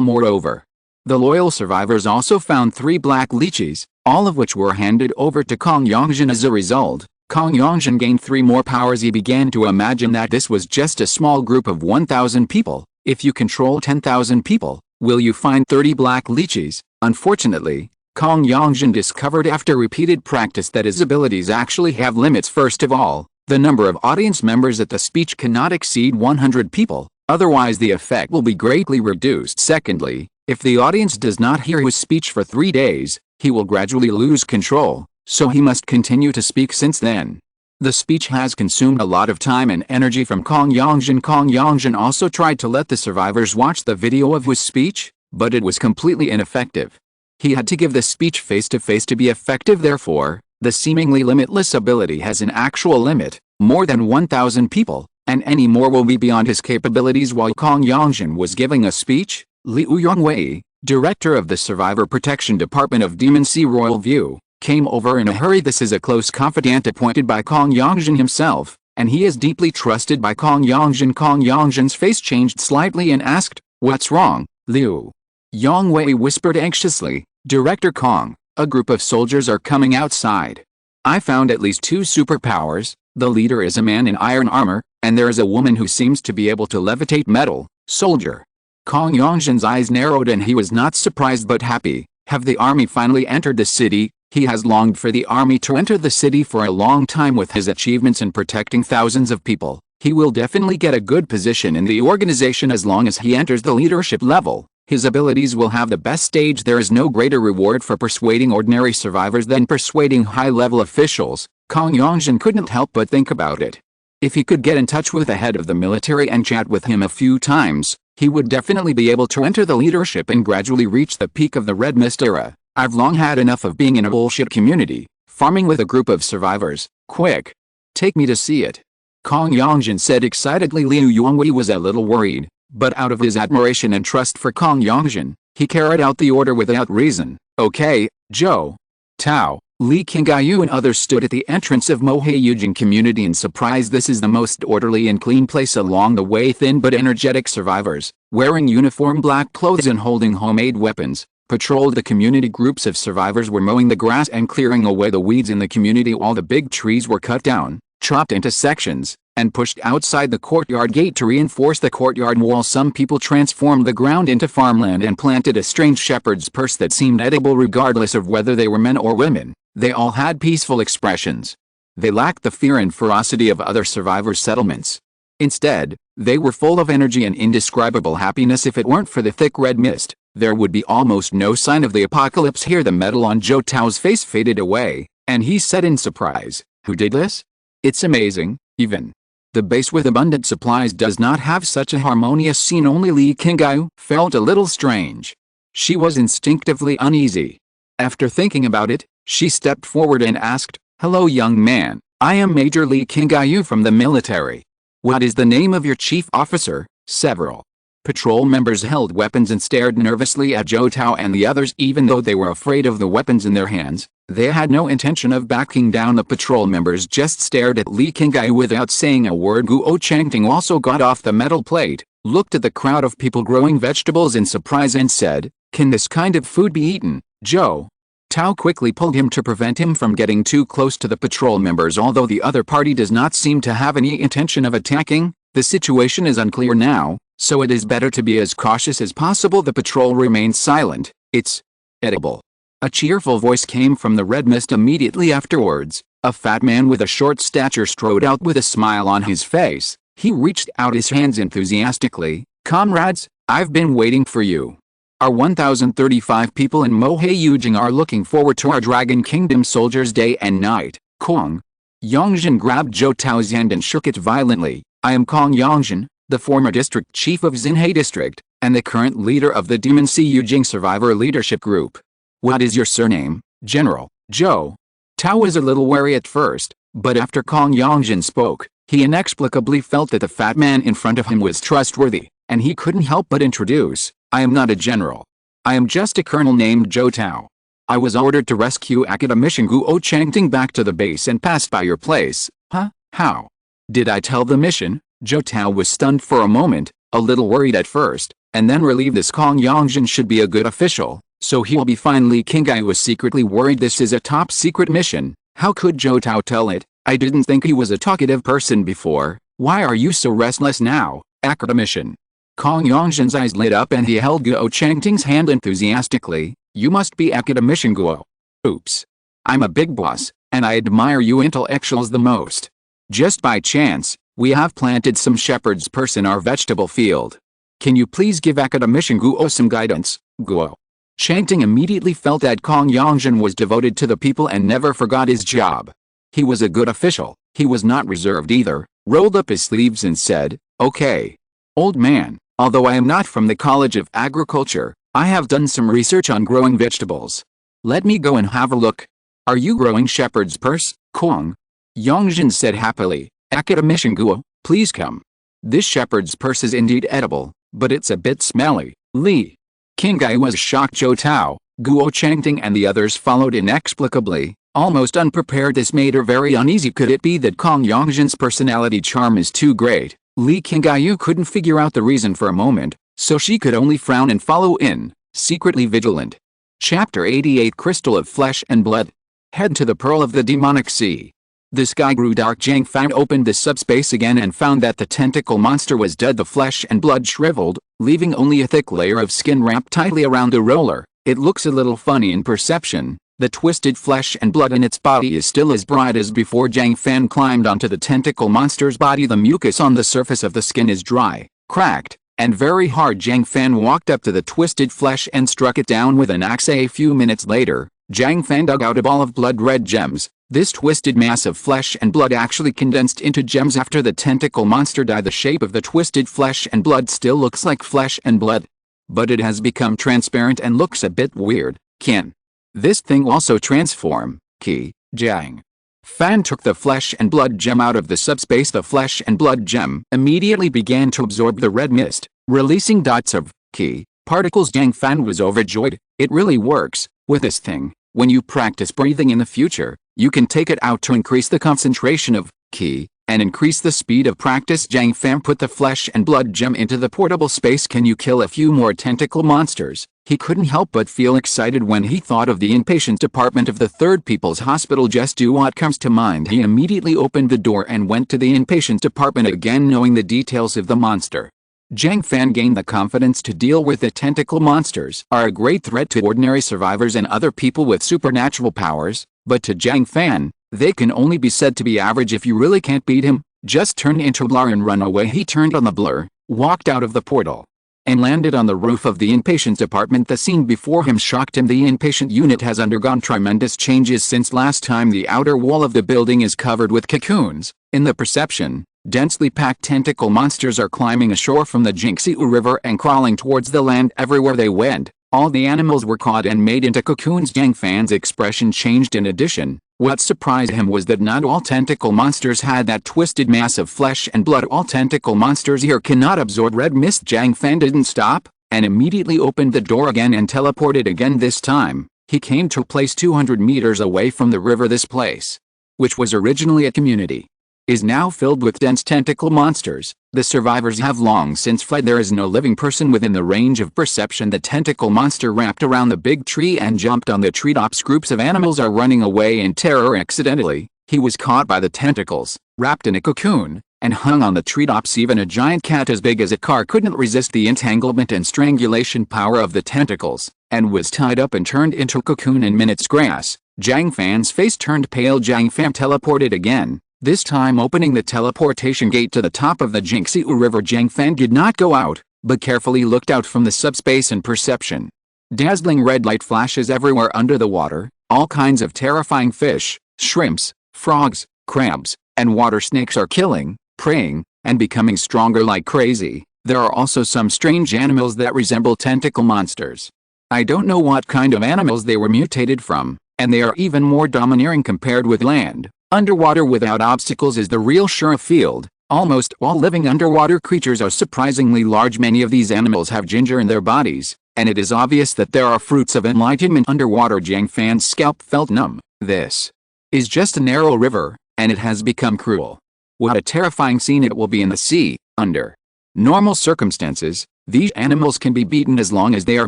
Moreover, the loyal survivors also found 3 black lychees, all of which were handed over to Kong Yongjin. As a result, Kong Yongjin gained 3 more powers. He began to imagine that this was just a small group of 1,000 people. If you control 10,000 people, will you find 30 black lychees? Unfortunately, Kong Yongjin discovered after repeated practice that his abilities actually have limits. First of all, the number of audience members at the speech cannot exceed 100 people, otherwise the effect will be greatly reduced. Secondly, if the audience does not hear his speech for 3 days, he will gradually lose control, so he must continue to speak. Since then, the speech has consumed a lot of time and energy from Kong Yongjin. Kong Yongjin also tried to let the survivors watch the video of his speech, but it was completely ineffective. He had to give the speech face-to-face to be effective. Therefore, the seemingly limitless ability has an actual limit, more than 1,000 people, and any more will be beyond his capabilities. While Kong Yongjin was giving a speech, Liu Yongwei, director of the Survivor Protection Department of Demon Sea Royal View, came over in a hurry. This is a close confidant appointed by Kong Yongjin himself, and he is deeply trusted by Kong Yongjin. Kong Yongjin's face changed slightly and asked, "What's wrong, Liu?" Yongwei whispered anxiously, "Director Kong, a group of soldiers are coming outside. I found at least 2 superpowers. The leader is a man in iron armor, and there is a woman who seems to be able to levitate metal." Soldier. Kong Yongjin's eyes narrowed and he was not surprised but happy. Have the army finally entered the city? He has longed for the army to enter the city for a long time. With his achievements in protecting thousands of people, he will definitely get a good position in the organization as long as he enters the leadership level. His abilities will have the best stage. There is no greater reward for persuading ordinary survivors than persuading high-level officials. Kong Yongjin couldn't help but think about it. If he could get in touch with the head of the military and chat with him a few times, he would definitely be able to enter the leadership and gradually reach the peak of the Red Mist era. I've long had enough of being in a bullshit community, farming with a group of survivors. Quick, take me to see it. Kong Yongjin said excitedly. Liu Yongwei was a little worried, But out of his admiration and trust for Kong Yongjin, he carried out the order without reason. Okay, Zhou Tao, Li Qingyu and others stood at the entrance of Mohe community in surprise. This is the most orderly and clean place along the way. Thin but energetic survivors, wearing uniform black clothes and holding homemade weapons, patrolled the community. Groups of survivors were mowing the grass and clearing away the weeds in the community. All the big trees were cut down, chopped into sections, and pushed outside the courtyard gate to reinforce the courtyard wall. Some people transformed the ground into farmland and planted a strange shepherd's purse that seemed edible regardless of whether they were men or women. They all had peaceful expressions. They lacked the fear and ferocity of other survivor settlements. Instead, they were full of energy and indescribable happiness. If it weren't for the thick red mist, there would be almost no sign of the apocalypse here. The metal on Zhou Tao's face faded away, and he said in surprise, "Who did this? It's amazing, even the base with abundant supplies does not have such a harmonious scene." Only Li Qingyu felt a little strange. She was instinctively uneasy. After thinking about it, she stepped forward and asked, "Hello young man, I am Major Li Qingyu from the military. What is the name of your chief officer?" Several patrol members held weapons and stared nervously at Zhou Tao and the others. Even though they were afraid of the weapons in their hands, they had no intention of backing down. The patrol members just stared at Li Qingyu without saying a word. Guo Changting also got off the metal plate, looked at the crowd of people growing vegetables in surprise and said, "Can this kind of food be eaten?" Zhou Tao quickly pulled him to prevent him from getting too close to the patrol members. Although the other party does not seem to have any intention of attacking, the situation is unclear now, so it is better to be as cautious as possible. The patrol remained silent. "It's edible." A cheerful voice came from the red mist immediately afterwards. A fat man with a short stature strode out with a smile on his face. He reached out his hands enthusiastically. "Comrades, I've been waiting for you. Our 1,035 people in Mohe are looking forward to our Dragon Kingdom soldiers day and night." Kong Yongjin grabbed Zhou Tao's hand and shook it violently. "I am Kong Yongjin, the former district chief of Xinhe district, and the current leader of the Demon Sea Yujing Survivor Leadership Group. What is your surname, General?" Zhou Tao was a little wary at first, but after Kong Yongjin spoke, he inexplicably felt that the fat man in front of him was trustworthy, and he couldn't help but introduce, "I am not a general. I am just a colonel named Zhou Tao. I was ordered to rescue Academician Guo Changting back to the base and passed by your place." "Huh? How? Did I tell the mission?" Zhou Tao was stunned for a moment, a little worried at first, and then relieved. This Kong Yongjin should be a good official, so he'll be fine. Li Qingyu was secretly worried. This is a top secret mission. How could Zhou Tao tell it? "I didn't think he was a talkative person before. Why are you so restless now, Academician?" Kong Yongjin's eyes lit up and he held Guo Changting's hand enthusiastically. "You must be Academician Guo. Oops. I'm a big boss, and I admire you intellectuals the most. Just by chance, we have planted some shepherd's purse in our vegetable field. Can you please give Academician Guo some guidance?" Guo Changting immediately felt that Kong Yongjin was devoted to the people and never forgot his job. He was a good official. He was not reserved either, rolled up his sleeves and said, "Okay. Old man, although I am not from the College of Agriculture, I have done some research on growing vegetables. Let me go and have a look." "Are you growing shepherd's purse?" Kong Yongjin said happily. "Academician Guo, please come. This shepherd's purse is indeed edible, but it's a bit smelly." Li Qingyu was shocked. Zhou Tao, Guo Changting and the others followed inexplicably, almost unprepared. This made her very uneasy. Could it be that Kong Yongjin's personality charm is too great? Li Qingyu couldn't figure out the reason for a moment, so she could only frown and follow in, secretly vigilant. Chapter 88 Crystal of Flesh and Blood. Head to the Pearl of the Demonic Sea. The sky grew dark. Jiang Fan opened the subspace again and found that the tentacle monster was dead. The flesh and blood shriveled, leaving only a thick layer of skin wrapped tightly around the roller. It looks a little funny in perception. The twisted flesh and blood in its body is still as bright as before. Jiang Fan climbed onto the tentacle monster's body. The mucus on the surface of the skin is dry, cracked, and very hard. Jiang Fan walked up to the twisted flesh and struck it down with an axe. A few minutes later, Jiang Fan dug out a ball of blood-red gems. This twisted mass of flesh and blood actually condensed into gems after the tentacle monster died. The shape of the twisted flesh and blood still looks like flesh and blood, but it has become transparent and looks a bit weird. Can this thing also transform? Jiang Fan took the flesh and blood gem out of the subspace. The flesh and blood gem immediately began to absorb the red mist, releasing dots of ki particles. Jiang Fan was overjoyed. It really works. With this thing, when you practice breathing in the future, you can take it out to increase the concentration of ki and increase the speed of practice. Jiang Fan put the flesh and blood gem into the portable space. Can you kill a few more tentacle monsters? He couldn't help but feel excited when he thought of the inpatient department of the Third People's Hospital. Just do what comes to mind. He immediately opened the door and went to the inpatient department again, knowing the details of the monster. Jiang Fan gained the confidence to deal with the tentacle monsters. Are a great threat to ordinary survivors and other people with supernatural powers, but to Jiang Fan, they can only be said to be average. If you really can't beat him, just turn into a blur and run away. He turned on the blur, walked out of the portal, and landed on the roof of the inpatient department. The scene before him shocked him. The inpatient unit has undergone tremendous changes since last time. The outer wall of the building is covered with cocoons. In the perception, densely packed tentacle monsters are climbing ashore from the Jiangxi River and crawling towards the land. Everywhere they went, all the animals were caught and made into cocoons. Jiang Fan's expression changed. In addition, what surprised him was that not all tentacle monsters had that twisted mass of flesh and blood. All tentacle monsters here cannot absorb red mist. Jiang Fan didn't stop, and immediately opened the door again and teleported again. This time, he came to a place 200 meters away from the river. This place, which was originally a community, is now filled with dense tentacle monsters. The survivors have long since fled. There is no living person within the range of perception. The tentacle monster wrapped around the big tree and jumped on the treetops. Groups of animals are running away in terror. Accidentally, he was caught by the tentacles, wrapped in a cocoon, and hung on the treetops. Even a giant cat as big as a car couldn't resist the entanglement and strangulation power of the tentacles, and was tied up and turned into a cocoon in minutes. Grass. Jiang Fan's face turned pale. Jiang Fan teleported again, this time opening the teleportation gate to the top of the Jiangxi River. Jiang Fan did not go out, but carefully looked out from the subspace and perception. Dazzling red light flashes everywhere under the water. All kinds of terrifying fish, shrimps, frogs, crabs, and water snakes are killing, preying, and becoming stronger like crazy. There are also some strange animals that resemble tentacle monsters. I don't know what kind of animals they were mutated from, and they are even more domineering compared with land. Underwater without obstacles is the real sure field. Almost all living underwater creatures are surprisingly large. Many of these animals have ginger in their bodies, and it is obvious that there are fruits of enlightenment underwater. Jiang Fan's scalp felt numb. This is just a narrow river, and it has become cruel. What a terrifying scene it will be in the sea. Under normal circumstances, these animals can be beaten as long as they are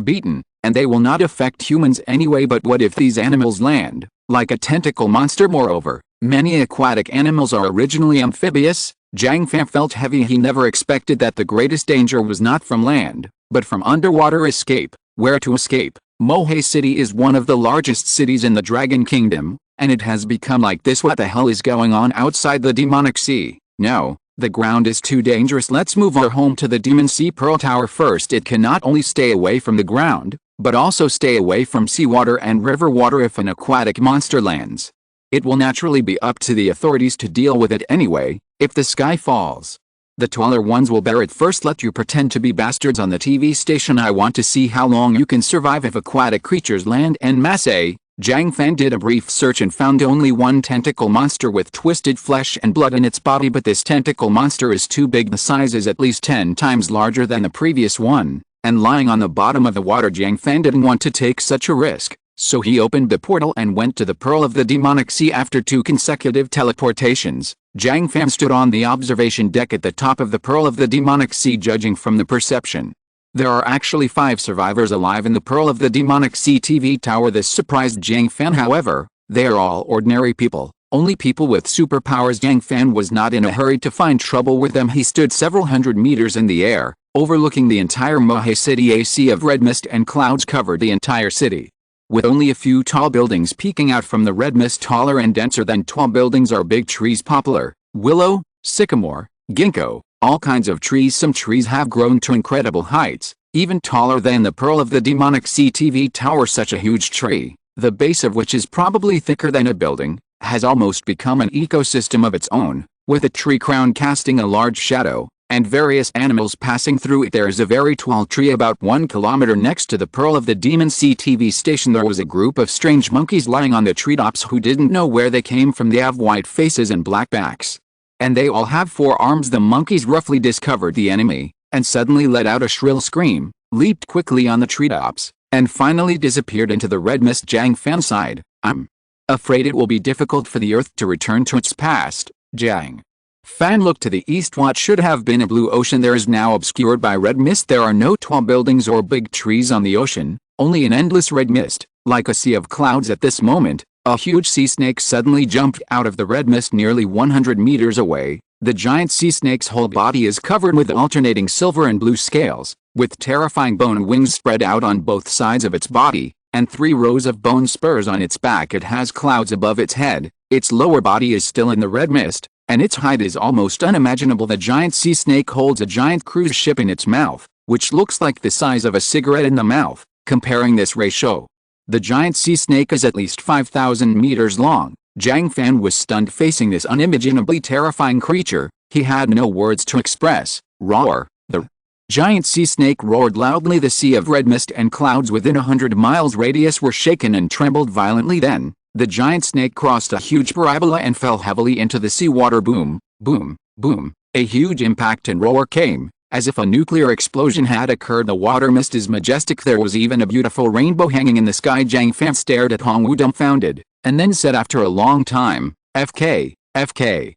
beaten, and they will not affect humans anyway. But what if these animals land like a tentacle monster? Moreover, many aquatic animals are originally amphibious. Jiang Fan felt heavy. He never expected that the greatest danger was not from land, but from underwater. Escape. Where to escape? Mohe City is one of the largest cities in the Dragon Kingdom, and it has become like this. What the hell is going on outside the demonic sea? No, the ground is too dangerous. Let's move our home to the Demon Sea Pearl Tower first. It can not only stay away from the ground, but also stay away from seawater and river water. If an aquatic monster lands, it will naturally be up to the authorities to deal with it anyway. If the sky falls, the taller ones will bear it first. Let you pretend to be bastards on the TV station. I want to see how long you can survive if aquatic creatures land en masse. Jiang Fan did a brief search and found only one tentacle monster with twisted flesh and blood in its body. But this tentacle monster is too big. The size is at least 10 times larger than the previous one, and lying on the bottom of the water. Jiang Fan didn't want to take such a risk, so he opened the portal and went to the Pearl of the Demonic Sea. After 2 consecutive teleportations, Jiang Fan stood on the observation deck at the top of the Pearl of the Demonic Sea. Judging from the perception, there are actually 5 survivors alive in the Pearl of the Demonic Sea TV tower. This surprised Jiang Fan. However, they are all ordinary people, only people with superpowers. Jiang Fan was not in a hurry to find trouble with them. He stood several hundred meters in the air, overlooking the entire Mohe City. A sea of red mist and clouds covered the entire city, with only a few tall buildings peeking out from the red mist. Taller and denser than tall buildings are big trees: poplar, willow, sycamore, ginkgo, all kinds of trees. Some trees have grown to incredible heights, even taller than the Pearl of the Demonic Sea TV tower. Such a huge tree, the base of which is probably thicker than a building, has almost become an ecosystem of its own, with a tree crown casting a large shadow, and various animals passing through it. There is a very tall tree about 1 kilometer next to the Pearl of the Demon Sea TV station. There was a group of strange monkeys lying on the treetops who didn't know where they came from. They have white faces and black backs, and they all have 4 arms. The monkeys roughly discovered the enemy, and suddenly let out a shrill scream, leaped quickly on the treetops, and finally disappeared into the red mist. Jiang Fan sighed. I'm afraid it will be difficult for the earth to return to its past. Jiang Fan looked to the east. What should have been a blue ocean there is now obscured by red mist. There are no tall buildings or big trees on the ocean, only an endless red mist, like a sea of clouds. At this moment, a huge sea snake suddenly jumped out of the red mist nearly 100 meters away. The giant sea snake's whole body is covered with alternating silver and blue scales, with terrifying bone wings spread out on both sides of its body, and 3 rows of bone spurs on its back. It has clouds above its head, its lower body is still in the red mist, and its height is almost unimaginable. The giant sea snake holds a giant cruise ship in its mouth, which looks like the size of a cigarette in the mouth. Comparing this ratio, the giant sea snake is at least 5,000 meters long. Jiang Fan was stunned facing this unimaginably terrifying creature. He had no words to express. Roar! The giant sea snake roared loudly. The sea of red mist and clouds within 100 miles radius were shaken and trembled violently. Then, the giant snake crossed a huge parabola and fell heavily into the seawater. Boom, boom, boom. A huge impact and roar came, as if a nuclear explosion had occurred. The water mist is majestic. There was even a beautiful rainbow hanging in the sky. Jiang Fan stared at Hongwu dumbfounded, and then said after a long time, FK, FK.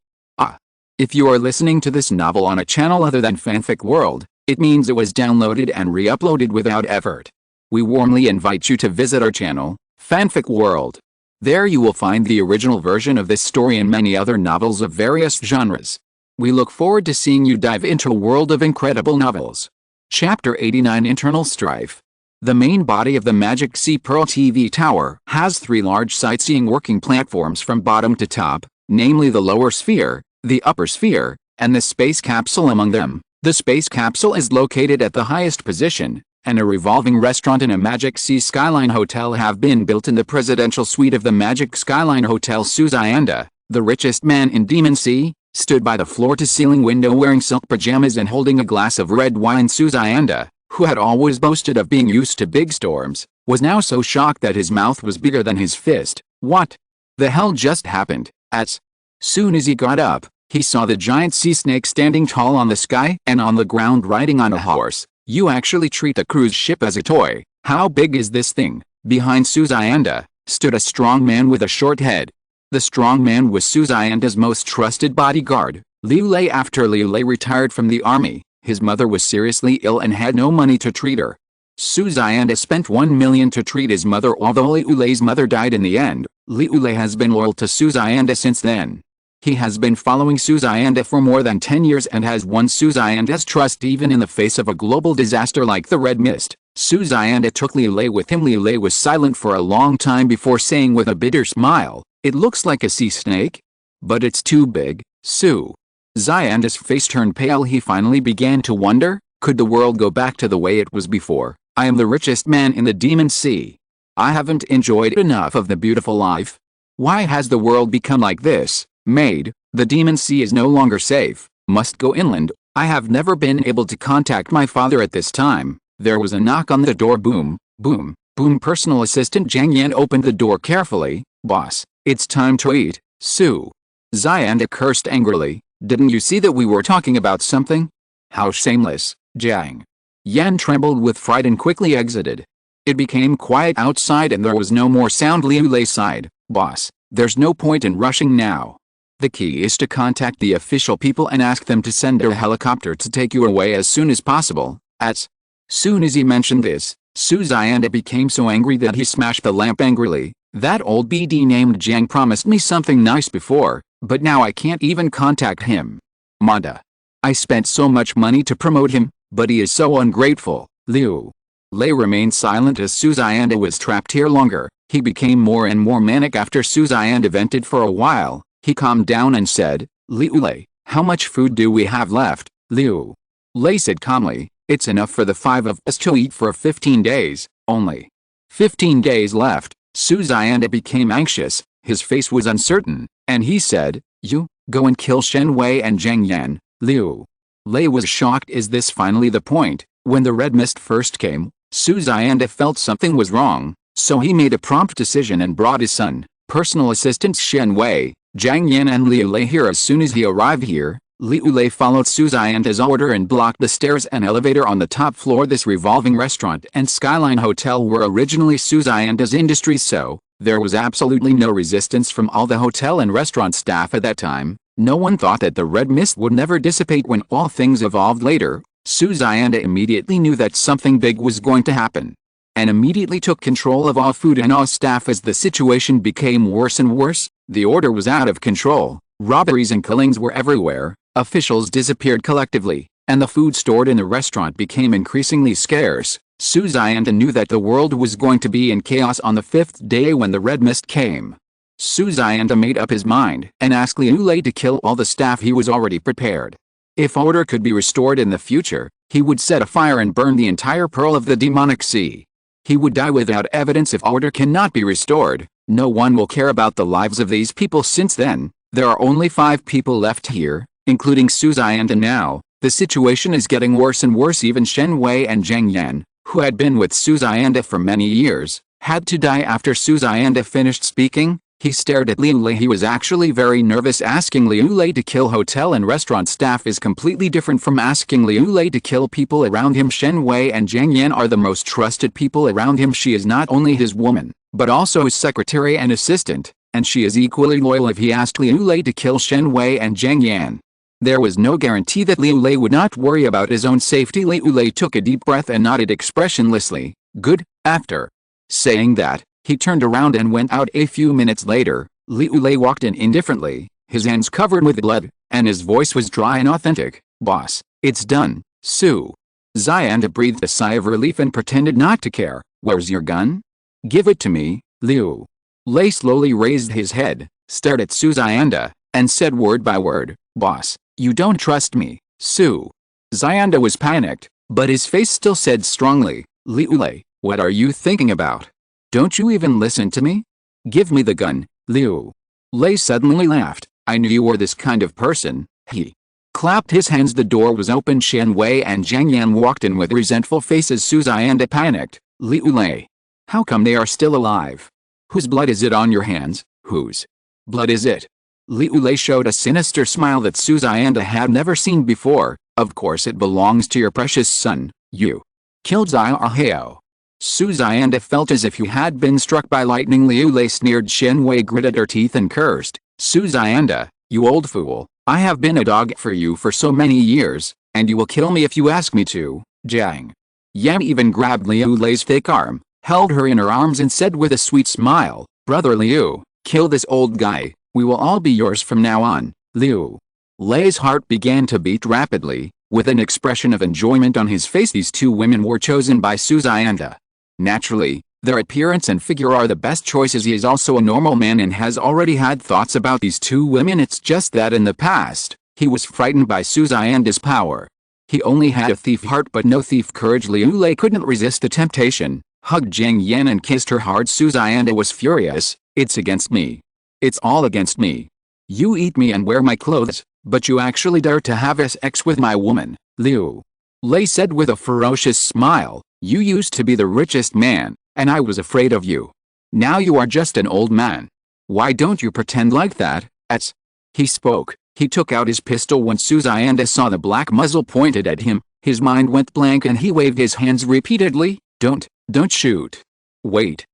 If you are listening to this novel on a channel other than Fanfic World, it means it was downloaded and re-uploaded without effort. We warmly invite you to visit our channel, Fanfic World. There you will find the original version of this story and many other novels of various genres. We look forward to seeing you dive into a world of incredible novels. Chapter 89 Internal Strife. The main body of the Magic Sea Pearl TV tower has 3 large sightseeing working platforms from bottom to top, namely the lower sphere, the upper sphere, and the space capsule among them. The space capsule is located at the highest position, and a revolving restaurant and a Magic Sea Skyline Hotel have been built in the presidential suite of the Magic Skyline Hotel. Suzayanda, the richest man in Demon Sea, stood by the floor-to-ceiling window wearing silk pajamas and holding a glass of red wine. Suzayanda, who had always boasted of being used to big storms, was now so shocked that his mouth was bigger than his fist. What the hell just happened? As soon as he got up, he saw the giant sea snake standing tall on the sky and on the ground riding on a horse. You actually treat the cruise ship as a toy. How big is this thing? Behind Suzayanda stood a strong man with a short head. The strong man was Suzayanda's most trusted bodyguard, Liu Lei. After Liu Lei retired from the army, his mother was seriously ill and had no money to treat her. Suzayanda spent 1 million to treat his mother. Although Liu Lei's mother died in the end, Liu Lei has been loyal to Suzayanda since then. He has been following Suzayanda for more than 10 years and has won Suzayanda's trust even in the face of a global disaster like the Red Mist. Suzayanda took Liu Lei with him. Liu Lei was silent for a long time before saying with a bitter smile, "It looks like a sea snake, but it's too big." Suzayanda's face turned pale. He finally began to wonder, could the world go back to the way it was before? I am the richest man in the Demon Sea. I haven't enjoyed enough of the beautiful life. Why has the world become like this? Maid, the Demon Sea is no longer safe. Must go inland. I have never been able to contact my father at this time. There was a knock on the door. Boom, boom, boom. Personal assistant Jiang Yan opened the door carefully. Boss, it's time to eat. Zayanda cursed angrily. Didn't you see that we were talking about something? How shameless. Jiang Yan trembled with fright and quickly exited. It became quiet outside and there was no more sound. Liu Lei sighed. Boss, there's no point in rushing now. The key is to contact the official people and ask them to send a helicopter to take you away as soon as possible. As soon as he mentioned this, Suzayanda became so angry that he smashed the lamp angrily. That old BD named Jiang promised me something nice before, but now I can't even contact him. Manda. I spent so much money to promote him, but he is so ungrateful. Liu Lei remained silent as Suzayanda was trapped here longer. He became more and more manic after Suzayanda vented for a while. He calmed down and said, Liu Lei, how much food do we have left? Liu Lei said calmly, it's enough for the 5 of us to eat for 15 days, only 15 days left. Suzayanda became anxious, his face was uncertain, and he said, you, go and kill Shen Wei and Jiang Yan. Liu Lei was shocked. Is this finally the point? When the red mist first came, Suzayanda felt something was wrong, so he made a prompt decision and brought his son, personal assistant Shen Wei, Jiang Yan and Liu Lei here. As soon as he arrived here, Liu Lei followed Su Xianda's order and blocked the stairs and elevator on the top floor. This revolving restaurant and Skyline Hotel were originally Su Xianda's industries, so there was absolutely no resistance from all the hotel and restaurant staff at that time. No one thought that the red mist would never dissipate. When all things evolved later, Su Xianda immediately knew that something big was going to happen, and immediately took control of all food and all staff. As the situation became worse and worse, the order was out of control. Robberies and killings were everywhere, officials disappeared collectively, and the food stored in the restaurant became increasingly scarce. Su Xianda knew that the world was going to be in chaos on the 5th day when the red mist came. Su Xianda made up his mind and asked Liu Lei to kill all the staff. He was already prepared. If order could be restored in the future, he would set a fire and burn the entire pearl of the demonic sea. He would die without evidence. If order cannot be restored, no one will care about the lives of these people. Since then, there are only 5 people left here, including Su Xianda now. The situation is getting worse and worse. Even Shen Wei and Jiang Yan, who had been with Su Xianda for many years, had to die. After Su Xianda finished speaking, he stared at Liu Lei. He was actually very nervous. Asking Liu Lei to kill hotel and restaurant staff is completely different from asking Liu Lei to kill people around him. Shen Wei and Jiang Yan are the most trusted people around him. She is not only his woman, but also his secretary and assistant, and she is equally loyal. If he asked Liu Lei to kill Shen Wei and Jiang Yan, there was no guarantee that Liu Lei would not worry about his own safety. Liu Lei took a deep breath and nodded expressionlessly. Good. After saying that, he turned around and went out. A few minutes later, Liu Lei walked in indifferently, his hands covered with blood, and his voice was dry and authentic. Boss, it's done. Su Xianda breathed a sigh of relief and pretended not to care. Where's your gun? Give it to me. Liu Lei slowly raised his head, stared at Su Xianda, and said word by word, Boss, you don't trust me. Su Xianda was panicked, but his face still said strongly, Liu Lei, what are you thinking about? Don't you even listen to me? Give me the gun. Liu Lei suddenly laughed. I knew you were this kind of person. He clapped his hands. The door was open. Shen Wei and Jiang Yan walked in with resentful faces. Su Xianda panicked. Liu Lei, how come they are still alive? Whose blood is it on your hands? Whose blood is it? Liu Lei showed a sinister smile that Su Xianda had never seen before. Of course it belongs to your precious son. You killed Xiao. Su Xianda felt as if he had been struck by lightning. Liu Lei sneered. Shen Wei gritted her teeth and cursed. Su Xianda, you old fool, I have been a dog for you for so many years, and you will kill me if you ask me to. Jiang Yan even grabbed Liu Lei's thick arm, held her in her arms and said with a sweet smile, Brother Liu, kill this old guy, we will all be yours from now on. Liu Lei's heart began to beat rapidly, with an expression of enjoyment on his face. These 2 women were chosen by Su Xianda. Naturally, their appearance and figure are the best choices. He is also a normal man and has already had thoughts about these 2 women. It's just that in the past, he was frightened by Su Xianda's power. He only had a thief heart but no thief courage. Liu Lei couldn't resist the temptation, hugged Jiang Yan and kissed her hard. Su Xianda was furious. It's against me. It's all against me. You eat me and wear my clothes, but you actually dare to have sex with my woman. Liu Lei said with a ferocious smile. You used to be the richest man, and I was afraid of you. Now you are just an old man. Why don't you pretend like that? As he spoke, he took out his pistol. When Su Xianda saw the black muzzle pointed at him, his mind went blank and he waved his hands repeatedly. Don't shoot. Wait,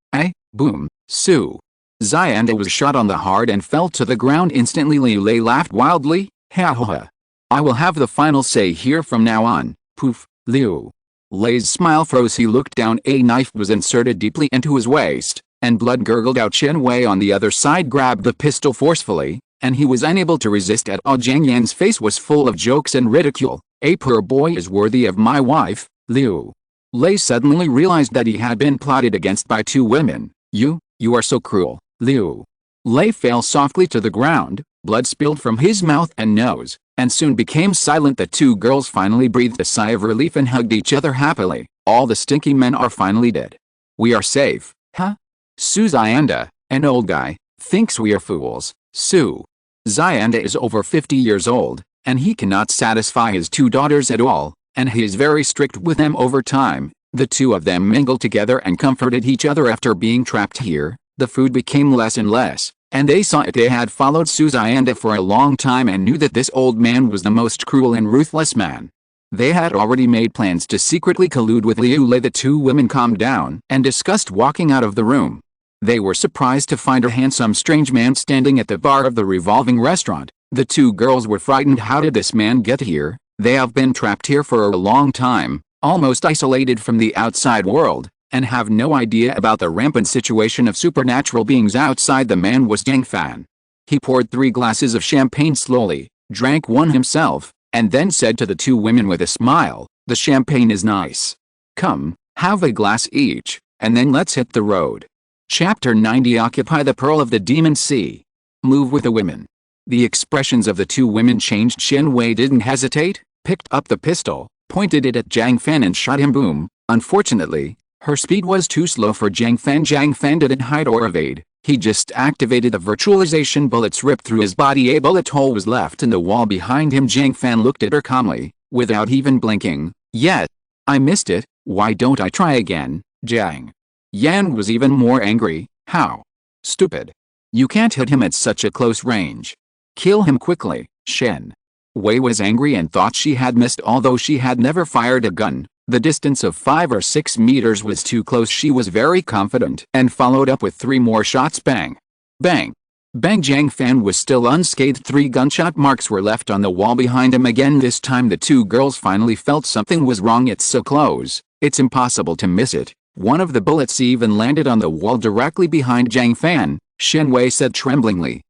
boom. Su Xianda was shot on the heart and fell to the ground instantly. Liu Lei laughed wildly. Ha ha ha. I will have the final say here from now on. Poof. Liu Lei's smile froze. He looked down. A knife was inserted deeply into his waist, and blood gurgled out. Shen Wei on the other side grabbed the pistol forcefully, and he was unable to resist at all. Jiang Yan's face was full of jokes and ridicule. A poor boy is worthy of my wife. Liu Lei suddenly realized that he had been plotted against by 2 women. You are so cruel. Liu Lei fell softly to the ground, blood spilled from his mouth and nose, and soon became silent. The 2 girls finally breathed a sigh of relief and hugged each other happily. All the stinky men are finally dead. We are safe, huh? Su Xianda, an old guy, thinks we are fools. Su Xianda is over 50 years old, and he cannot satisfy his 2 daughters at all, and he is very strict with them. Over time, the 2 of them mingled together and comforted each other. After being trapped here, the food became less and less, And they saw it. They had followed Suzyanda for a long time and knew that this old man was the most cruel and ruthless man. They had already made plans to secretly collude with Liu Lei. The two women calmed down and discussed walking out of the room. They were surprised to find a handsome strange man standing at the bar of the revolving restaurant. The two girls were frightened. How did this man get here? They have been trapped here for a long time, almost isolated from the outside world, and have no idea about the rampant situation of supernatural beings outside. The man was Jiang Fan. He poured 3 glasses of champagne slowly, drank one himself, and then said to the two women with a smile, "The champagne is nice. Come, have a glass each, and then let's hit the road." Chapter 90. Occupy the Pearl of the Demon Sea. Move with the women. The expressions of the two women changed. Shen Wei didn't hesitate, picked up the pistol, pointed it at Jiang Fan and shot him. Boom. Unfortunately, her speed was too slow for Jiang Fan. Jiang Fan didn't hide or evade. He just activated the virtualization. Bullets ripped through his body. A bullet hole was left in the wall behind him. Jiang Fan looked at her calmly, without even blinking. "Yet. I missed it. Why don't I try again?" Jiang Yan was even more angry. "How stupid. You can't hit him at such a close range. Kill him quickly." Shen Wei was angry and thought she had missed. Although she had never fired a gun, the distance of 5 or 6 meters was too close. She was very confident and followed up with 3 more shots. Bang! Bang! Bang! Jiang Fan was still unscathed. 3 gunshot marks were left on the wall behind him. Again, this time the two girls finally felt something was wrong. It's so close, it's impossible to miss it. One of the bullets even landed on the wall directly behind Jiang Fan. Shen Wei said tremblingly,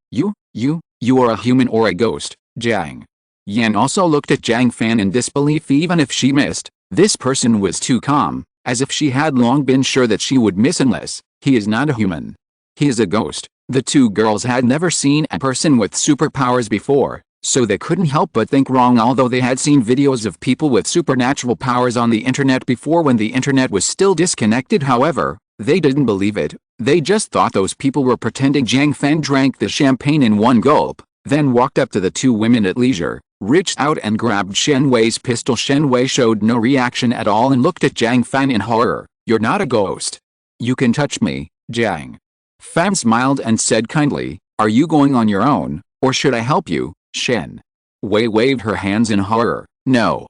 You are a human or a ghost?" Jiang Yan also looked at Jiang Fan in disbelief. Even if she missed, this person was too calm, as if she had long been sure that she would miss unless he is not a human. He is a ghost. The two girls had never seen a person with superpowers before, so they couldn't help but think wrong. Although they had seen videos of people with supernatural powers on the internet before, when the internet was still disconnected. However, they didn't believe it. They just thought those people were pretending. Jiang Fan drank the champagne in one gulp, then walked up to the two women at leisure, reached out and grabbed Shen Wei's pistol. Shen Wei showed no reaction at all and looked at Jiang Fan in horror. "You're not a ghost. You can touch me." Jiang Fan smiled and said kindly, "Are you going on your own, or should I help you?" Shen Wei waved her hands in horror. No.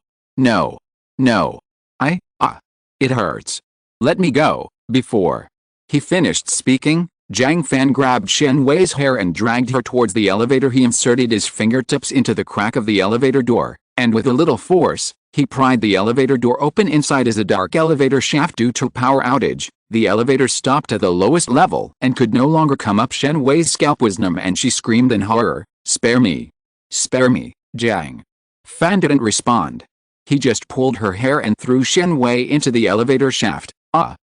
It hurts. Let me go." Before he finished speaking, Jiang Fan grabbed Shen Wei's hair and dragged her towards the elevator. He inserted his fingertips into the crack of the elevator door, and with a little force, he pried the elevator door open. Inside is a dark elevator shaft. Due to power outage, the elevator stopped at the lowest level and could no longer come up. Shen Wei's scalp was numb and she screamed in horror, "Spare me! Spare me!" Jiang Fan didn't respond. He just pulled her hair and threw Shen Wei into the elevator shaft.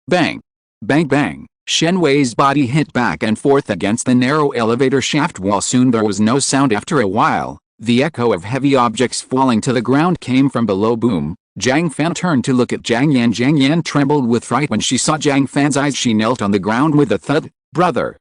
Bang! Bang bang! Shen Wei's body hit back and forth against the narrow elevator shaft wall. Soon there was no sound. After a while, the echo of heavy objects falling to the ground came from below. Boom! Jiang Fan turned to look at Jiang Yan. Jiang Yan trembled with fright when she saw Jiang Fan's eyes. She knelt on the ground with a thud. Brother!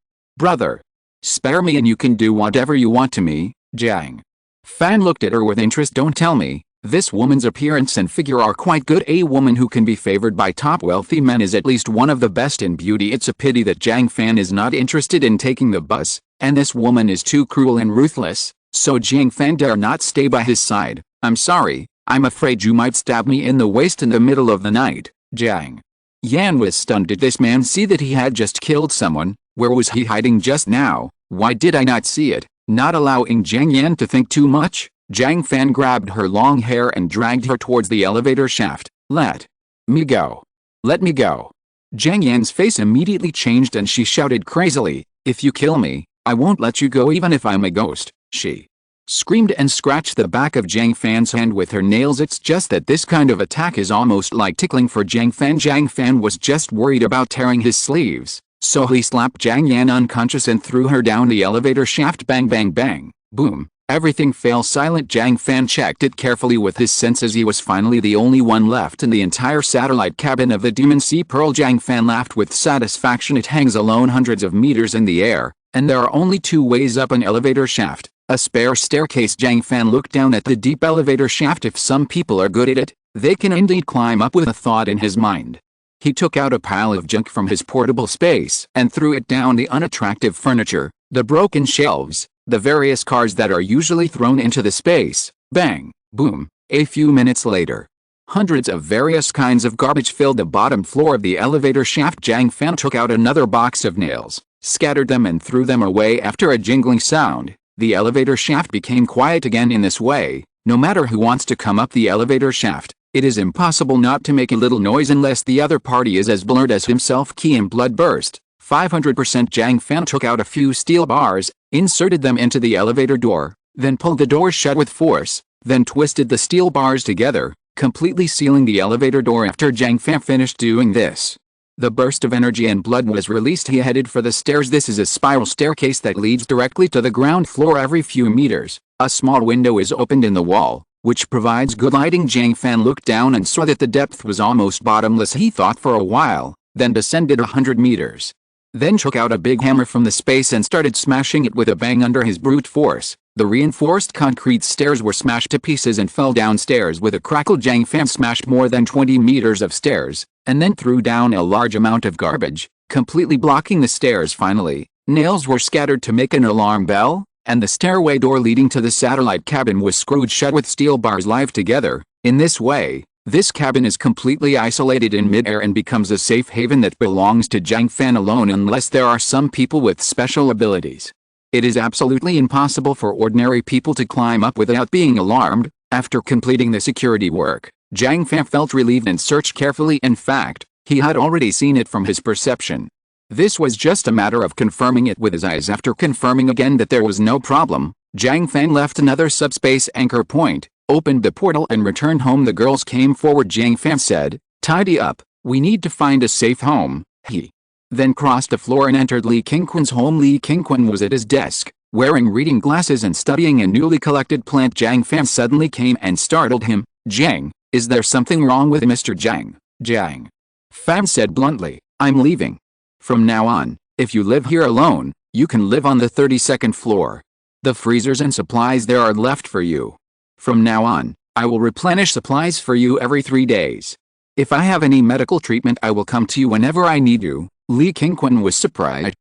Spare me and you can do whatever you want to me." Jiang Fan looked at her with interest. "Don't tell me. This woman's appearance and figure are quite good. A woman who can be favored by top wealthy men is at least one of the best in beauty. It's a pity that Jiang Fan is not interested in taking the bus, and this woman is too cruel and ruthless, so Jiang Fan dare not stay by his side. I'm sorry, I'm afraid you might stab me in the waist in the middle of the night." Jiang Yan was stunned. Did this man see that he had just killed someone? Where was he hiding just now? Why did I not see it? Not allowing Jiang Yan to think too much, Jiang Fan grabbed her long hair and dragged her towards the elevator shaft. Let me go. Let me go." Jiang Yan's face immediately changed and she shouted crazily, "If you kill me, I won't let you go even if I'm a ghost." She screamed and scratched the back of Jiang Fan's hand with her nails. It's just that this kind of attack is almost like tickling for Jiang Fan. Jiang Fan was just worried about tearing his sleeves, so he slapped Jiang Yan unconscious and threw her down the elevator shaft. Bang bang bang! Boom! Everything fell silent. Jiang Fan checked it carefully with his senses. He was finally the only one left in the entire satellite cabin of the Demon Sea Pearl. Jiang Fan laughed with satisfaction. It hangs alone hundreds of meters in the air, and there are only 2 ways up an elevator shaft. A spare staircase. Jiang Fan looked down at the deep elevator shaft. If some people are good at it, they can indeed climb up. With a thought in his mind, he took out a pile of junk from his portable space and threw it down the unattractive furniture. The broken shelves, the various cars that are usually thrown into the space, bang, boom. A few minutes later, hundreds of various kinds of garbage filled the bottom floor of the elevator shaft. Jiang Fan took out another box of nails, scattered them and threw them away. After a jingling sound, the elevator shaft became quiet again. In this way, no matter who wants to come up the elevator shaft, it is impossible not to make a little noise unless the other party is as blurred as himself. Key and blood burst. 500%. Jiang Fan took out a few steel bars, inserted them into the elevator door, then pulled the door shut with force, then twisted the steel bars together, completely sealing the elevator door. After Jiang Fan finished doing this, the burst of energy and blood was released. He headed for the stairs. This is a spiral staircase that leads directly to the ground floor. Every few meters, a small window is opened in the wall, which provides good lighting. Jiang Fan looked down and saw that the depth was almost bottomless. He thought for a while, then descended 100 meters. Then took out a big hammer from the space and started smashing it with a bang under his brute force. The reinforced concrete stairs were smashed to pieces and fell downstairs with a crackle. Jiang Fan smashed more than 20 meters of stairs, and then threw down a large amount of garbage, completely blocking the stairs. Finally, nails were scattered to make an alarm bell, and the stairway door leading to the satellite cabin was screwed shut with steel bars live together. In this way, this cabin is completely isolated in midair and becomes a safe haven that belongs to Jiang Fan alone unless there are some people with special abilities. It is absolutely impossible for ordinary people to climb up without being alarmed. After completing the security work, Jiang Fan felt relieved and searched carefully. In fact, he had already seen it from his perception. This was just a matter of confirming it with his eyes. After confirming again that there was no problem, Jiang Fan left another subspace anchor point, opened the portal and returned home. The girls came forward. Jiang Fan said, "Tidy up, we need to find a safe home." He then crossed the floor and entered Li Qingquan's home. Li Qingquan was at his desk, wearing reading glasses and studying a newly collected plant. Jiang Fan suddenly came and startled him. "Jiang, is there something wrong with Mr. Jiang?" Jiang Fan said bluntly, "I'm leaving. From now on, if you live here alone, you can live on the 32nd floor. The freezers and supplies there are left for you. From now on, I will replenish supplies for you every 3 days. If I have any medical treatment, I will come to you whenever I need you." Li Qingquan was surprised.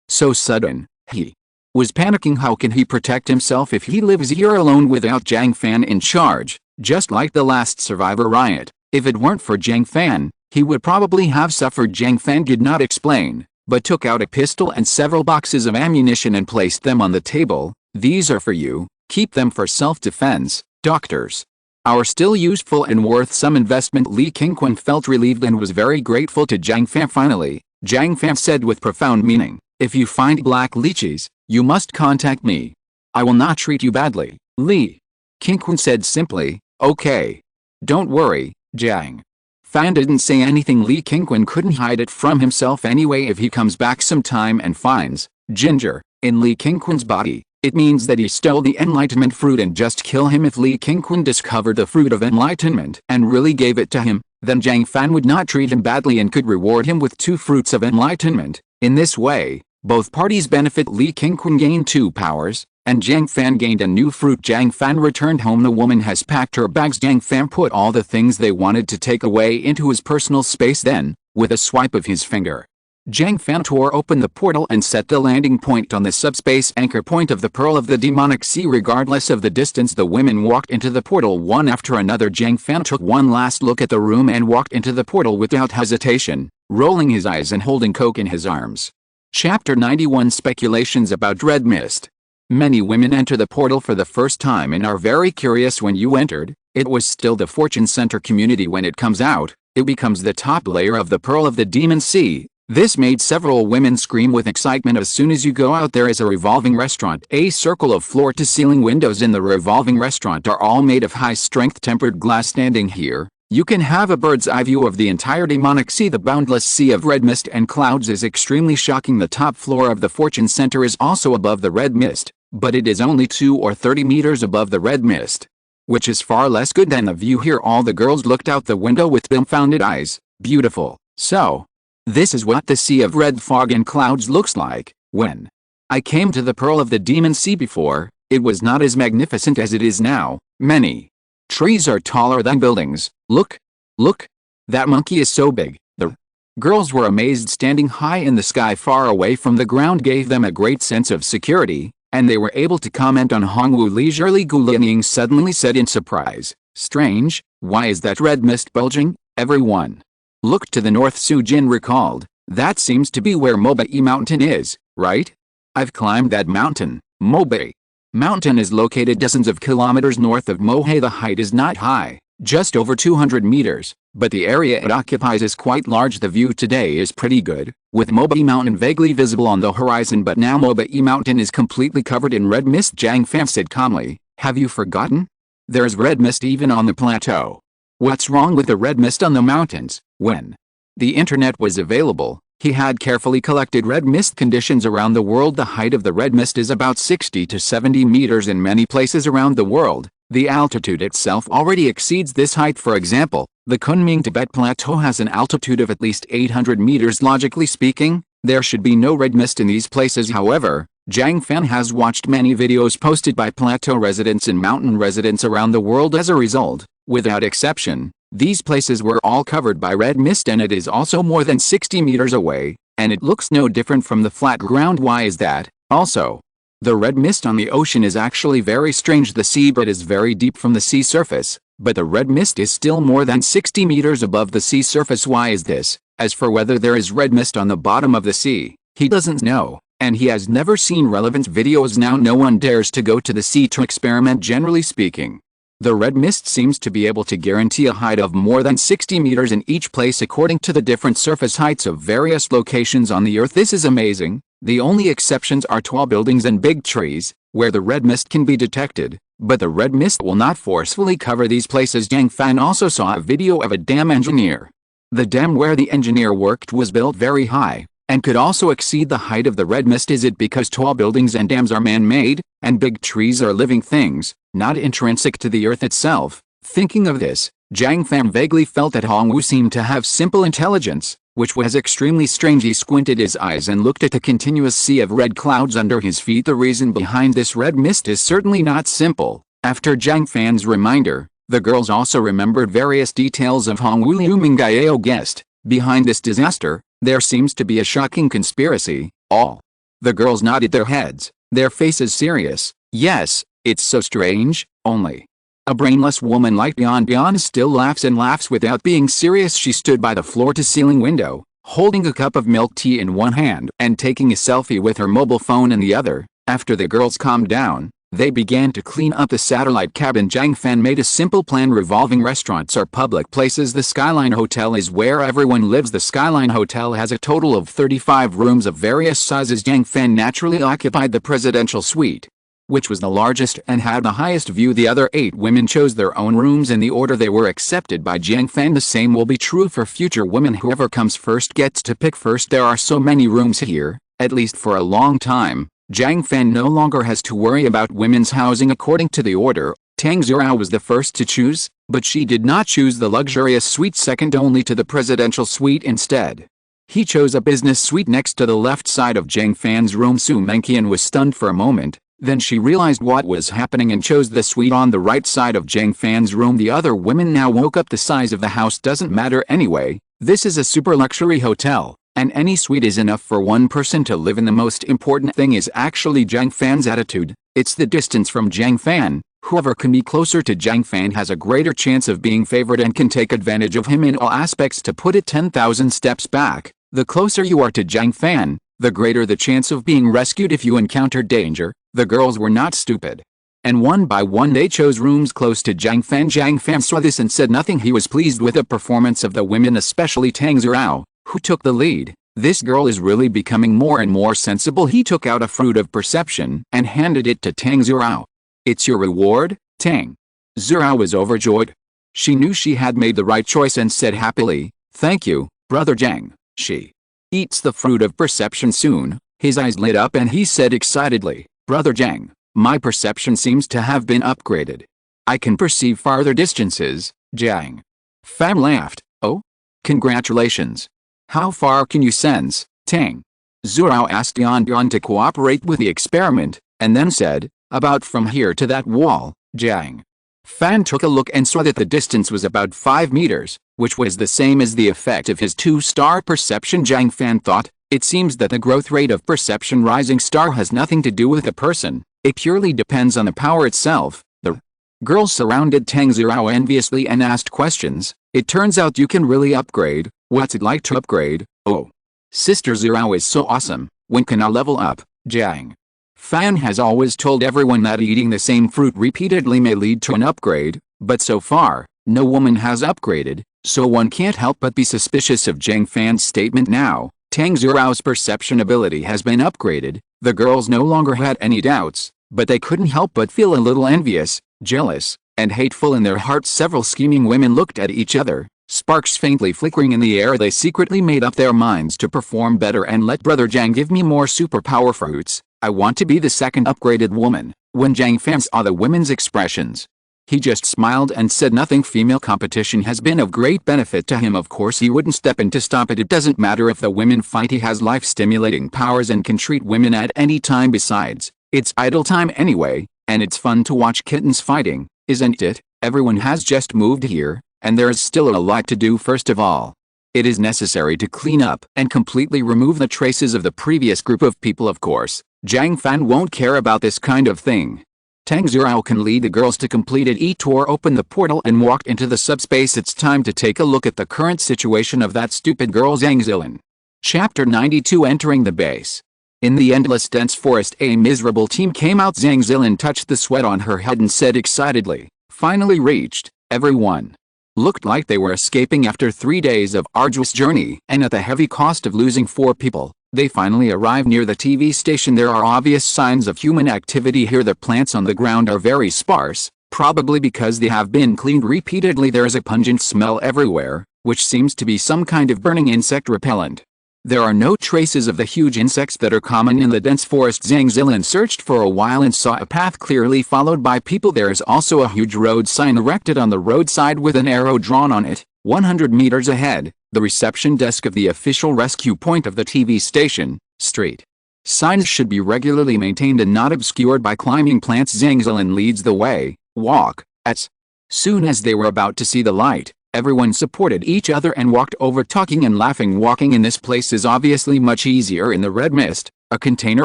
So sudden. He was panicking. How can he protect himself if he lives here alone without Jiang Fan in charge? Just like the last survivor riot, if it weren't for Jiang Fan, he would probably have suffered. Jiang Fan did not explain, but took out a pistol and several boxes of ammunition and placed them on the table. "These are for you. Keep them for self-defense. Doctors are still useful and worth some investment." Li Qingquan felt relieved and was very grateful to Jiang Fan. Finally, Jiang Fan said with profound meaning, "If you find black lychees, you must contact me. I will not treat you badly." Li Qingquan said simply, "Okay. Don't worry." Jiang Fan didn't say anything. Li Qingquan couldn't hide it from himself anyway. If he comes back sometime and finds ginger in Li Qingquan's body, it means that he stole the enlightenment fruit and just kill him. If Li Qingquan discovered the fruit of enlightenment and really gave it to him, then Jiang Fan would not treat him badly and could reward him with 2 fruits of enlightenment. In this way, both parties benefit. Li Qingquan gained 2 powers, and Jiang Fan gained a new fruit. Jiang Fan returned home. The woman has packed her bags. Jiang Fan put all the things they wanted to take away into his personal space. Then, with a swipe of his finger, Jiang Fan tore open the portal and set the landing point on the subspace anchor point of the Pearl of the Demonic Sea. Regardless of the distance, the women walked into the portal one after another. Jiang Fan took one last look at the room and walked into the portal without hesitation, rolling his eyes and holding Coke in his arms. Chapter 91. Speculations about Red Mist. Many women enter the portal for the first time and are very curious. When you entered, it was still the Fortune Center community. When it comes out, it becomes the top layer of the Pearl of the Demon Sea. This made several women scream with excitement. As soon as you go out, there is a revolving restaurant. A circle of floor-to-ceiling windows in the revolving restaurant are all made of high-strength tempered glass. Standing here, you can have a bird's-eye view of the entire demonic sea. The boundless sea of red mist and clouds is extremely shocking. The top floor of the Fortune Center is also above the red mist, but it is only 2 or 30 meters above the red mist, which is far less good than the view here. All the girls looked out the window with dumbfounded eyes. Beautiful. So, this is what the sea of red fog and clouds looks like. When I came to the Pearl of the Demon Sea before, it was not as magnificent as it is now. Many trees are taller than buildings. Look! Look! That monkey is so big. The Girls were amazed. Standing high in the sky far away from the ground gave them a great sense of security, and they were able to comment on Hongwu. Leisurely Gu Lianying suddenly said in surprise, "Strange, why is that red mist bulging?" Everyone looked to the north. Su Jin recalled, "That seems to be where Mobai Mountain is, right? I've climbed that mountain." Mobai Mountain is located dozens of kilometers north of Mohe. The height is not high, just over 200 meters, but the area it occupies is quite large. The view today is pretty good, with Mobai Mountain vaguely visible on the horizon, but now Mobai Mountain is completely covered in red mist. Jiang Fan said calmly, "Have you forgotten? There's red mist even on the plateau." What's wrong with the red mist on the mountains? When the internet was available, he had carefully collected red mist conditions around the world. The height of the red mist is about 60 to 70 meters in many places around the world. The altitude itself already exceeds this height. For example, the Kunming Tibet Plateau has an altitude of at least 800 meters. Logically speaking, there should be no red mist in these places. However, Jiang Fan has watched many videos posted by plateau residents and mountain residents around the world. As a result, without exception, these places were all covered by red mist, and it is also more than 60 meters away, and it looks no different from the flat ground. Why is that? Also, the red mist on the ocean is actually very strange. The seabed is very deep from the sea surface, but the red mist is still more than 60 meters above the sea surface. Why is this? As for whether there is red mist on the bottom of the sea, he doesn't know, and he has never seen relevant videos. Now no one dares to go to the sea to experiment. Generally speaking, the red mist seems to be able to guarantee a height of more than 60 meters in each place according to the different surface heights of various locations on the earth. This is amazing. The only exceptions are tall buildings and big trees, where the red mist can be detected, but the red mist will not forcefully cover these places. Jiang Fan also saw a video of a dam engineer. The dam where the engineer worked was built very high, and could also exceed the height of the red mist. Is it because tall buildings and dams are man-made, and big trees are living things, not intrinsic to the earth itself? Thinking of this, Jiang Fan vaguely felt that Hongwu seemed to have simple intelligence, which was extremely strange. He squinted his eyes and looked at the continuous sea of red clouds under his feet. The reason behind this red mist is certainly not simple. After Jiang Fan's reminder, the girls also remembered various details of Hongwu. Liu Mingyao guessed, behind this disaster, there seems to be a shocking conspiracy. All the girls nodded their heads, their faces serious. Yes, it's so strange, only a brainless woman like Bian still laughs and laughs without being serious. She stood by the floor-to-ceiling window, holding a cup of milk tea in one hand and taking a selfie with her mobile phone in the other. After the girls calmed down, they began to clean up the satellite cabin. Jiang Fan made a simple plan. Revolving restaurants are public places. The Skyline Hotel is where everyone lives. The Skyline Hotel has a total of 35 rooms of various sizes. Jiang Fan naturally occupied the presidential suite, which was the largest and had the highest view. The other 8 women chose their own rooms in the order they were accepted by Jiang Fan. The same will be true for future women. Whoever comes first gets to pick first. There are so many rooms here, at least for a long time. Jiang Fan no longer has to worry about women's housing according to the order. Tang Zhurao was the first to choose, but she did not choose the luxurious suite second only to the presidential suite. Instead, he chose a business suite next to the left side of Jiang Fan's room. Su Mengqian was stunned for a moment. Then she realized what was happening and chose the suite on the right side of Jiang Fan's room. The other women now woke up. The size of the house doesn't matter anyway. This is a super luxury hotel, and any suite is enough for one person to live in. The most important thing is actually Jiang Fan's attitude. It's the distance from Jiang Fan. Whoever can be closer to Jiang Fan has a greater chance of being favored and can take advantage of him in all aspects. To put it 10,000 steps back, the closer you are to Jiang Fan, the greater the chance of being rescued if you encounter danger. The girls were not stupid, and one by one they chose rooms close to Jiang Fan. Jiang Fan saw this and said nothing. He was pleased with the performance of the women, especially Tang Zhurao, who took the lead. This girl is really becoming more and more sensible. He took out a fruit of perception and handed it to Tang Zhurao. It's your reward, Tang. Zhurao was overjoyed. She knew she had made the right choice and said happily, "Thank you, Brother Jiang." She eats the fruit of perception soon. His eyes lit up and he said excitedly, "Brother Jiang, my perception seems to have been upgraded. I can perceive farther distances." Jiang Fan laughed. "Oh? Congratulations. How far can you sense, Tang?" Zhurao asked Yan to cooperate with the experiment, and then said, "About from here to that wall." Jiang Fan took a look and saw that the distance was about 5 meters, which was the same as the effect of his 2-star perception. Jiang Fan thought, it seems that the growth rate of perception rising star has nothing to do with the person, it purely depends on the power itself. The girls surrounded Tang Zirao enviously and asked questions. It turns out you can really upgrade. What's it like to upgrade? Oh. Sister Zirao is so awesome. When can I level up? Jiang Fan has always told everyone that eating the same fruit repeatedly may lead to an upgrade, but so far, no woman has upgraded, so one can't help but be suspicious of Jiang Fan's statement now. Tang Zirao's perception ability has been upgraded. The girls no longer had any doubts, but they couldn't help but feel a little envious, jealous, and hateful in their hearts. Several scheming women looked at each other, sparks faintly flickering in the air. They secretly made up their minds to perform better and let Brother Jiang give me more superpower fruits. I want to be the second upgraded woman. When Jiang Fan saw the women's expressions, he just smiled and said nothing. Female competition has been of great benefit to him. Of course he wouldn't step in to stop it. It doesn't matter if the women fight. He has life-stimulating powers and can treat women at any time. Besides, it's idle time anyway, and it's fun to watch kittens fighting, isn't it? Everyone has just moved here, and there is still a lot to do. First of all, it is necessary to clean up and completely remove the traces of the previous group of people. Of course, Jiang Fan won't care about this kind of thing. Tang Zirao can lead the girls to complete it. He tore open the portal and walked into the subspace. It's time to take a look at the current situation of that stupid girl Zhang Zilin. Chapter 92. Entering the base. In the endless dense forest, a miserable team came out. Zhang Zilin touched the sweat on her head and said excitedly, finally reached. Everyone looked like they were escaping after 3 days of arduous journey, and at the heavy cost of losing 4 people. They finally arrived near the TV station. There are obvious signs of human activity here. The plants on the ground are very sparse, probably because they have been cleaned repeatedly. There is a pungent smell everywhere, which seems to be some kind of burning insect repellent. There are no traces of the huge insects that are common in the dense forest. Zhang Zilin searched for a while and saw a path clearly followed by people. There is also a huge road sign erected on the roadside with an arrow drawn on it. 100 meters ahead, the reception desk of the official rescue point of the TV station. Street signs should be regularly maintained and not obscured by climbing plants. Zhang Zilin leads the way. Walk. As soon as they were about to see the light, everyone supported each other and walked over, talking and laughing. Walking in this place is obviously much easier. In the red mist, a container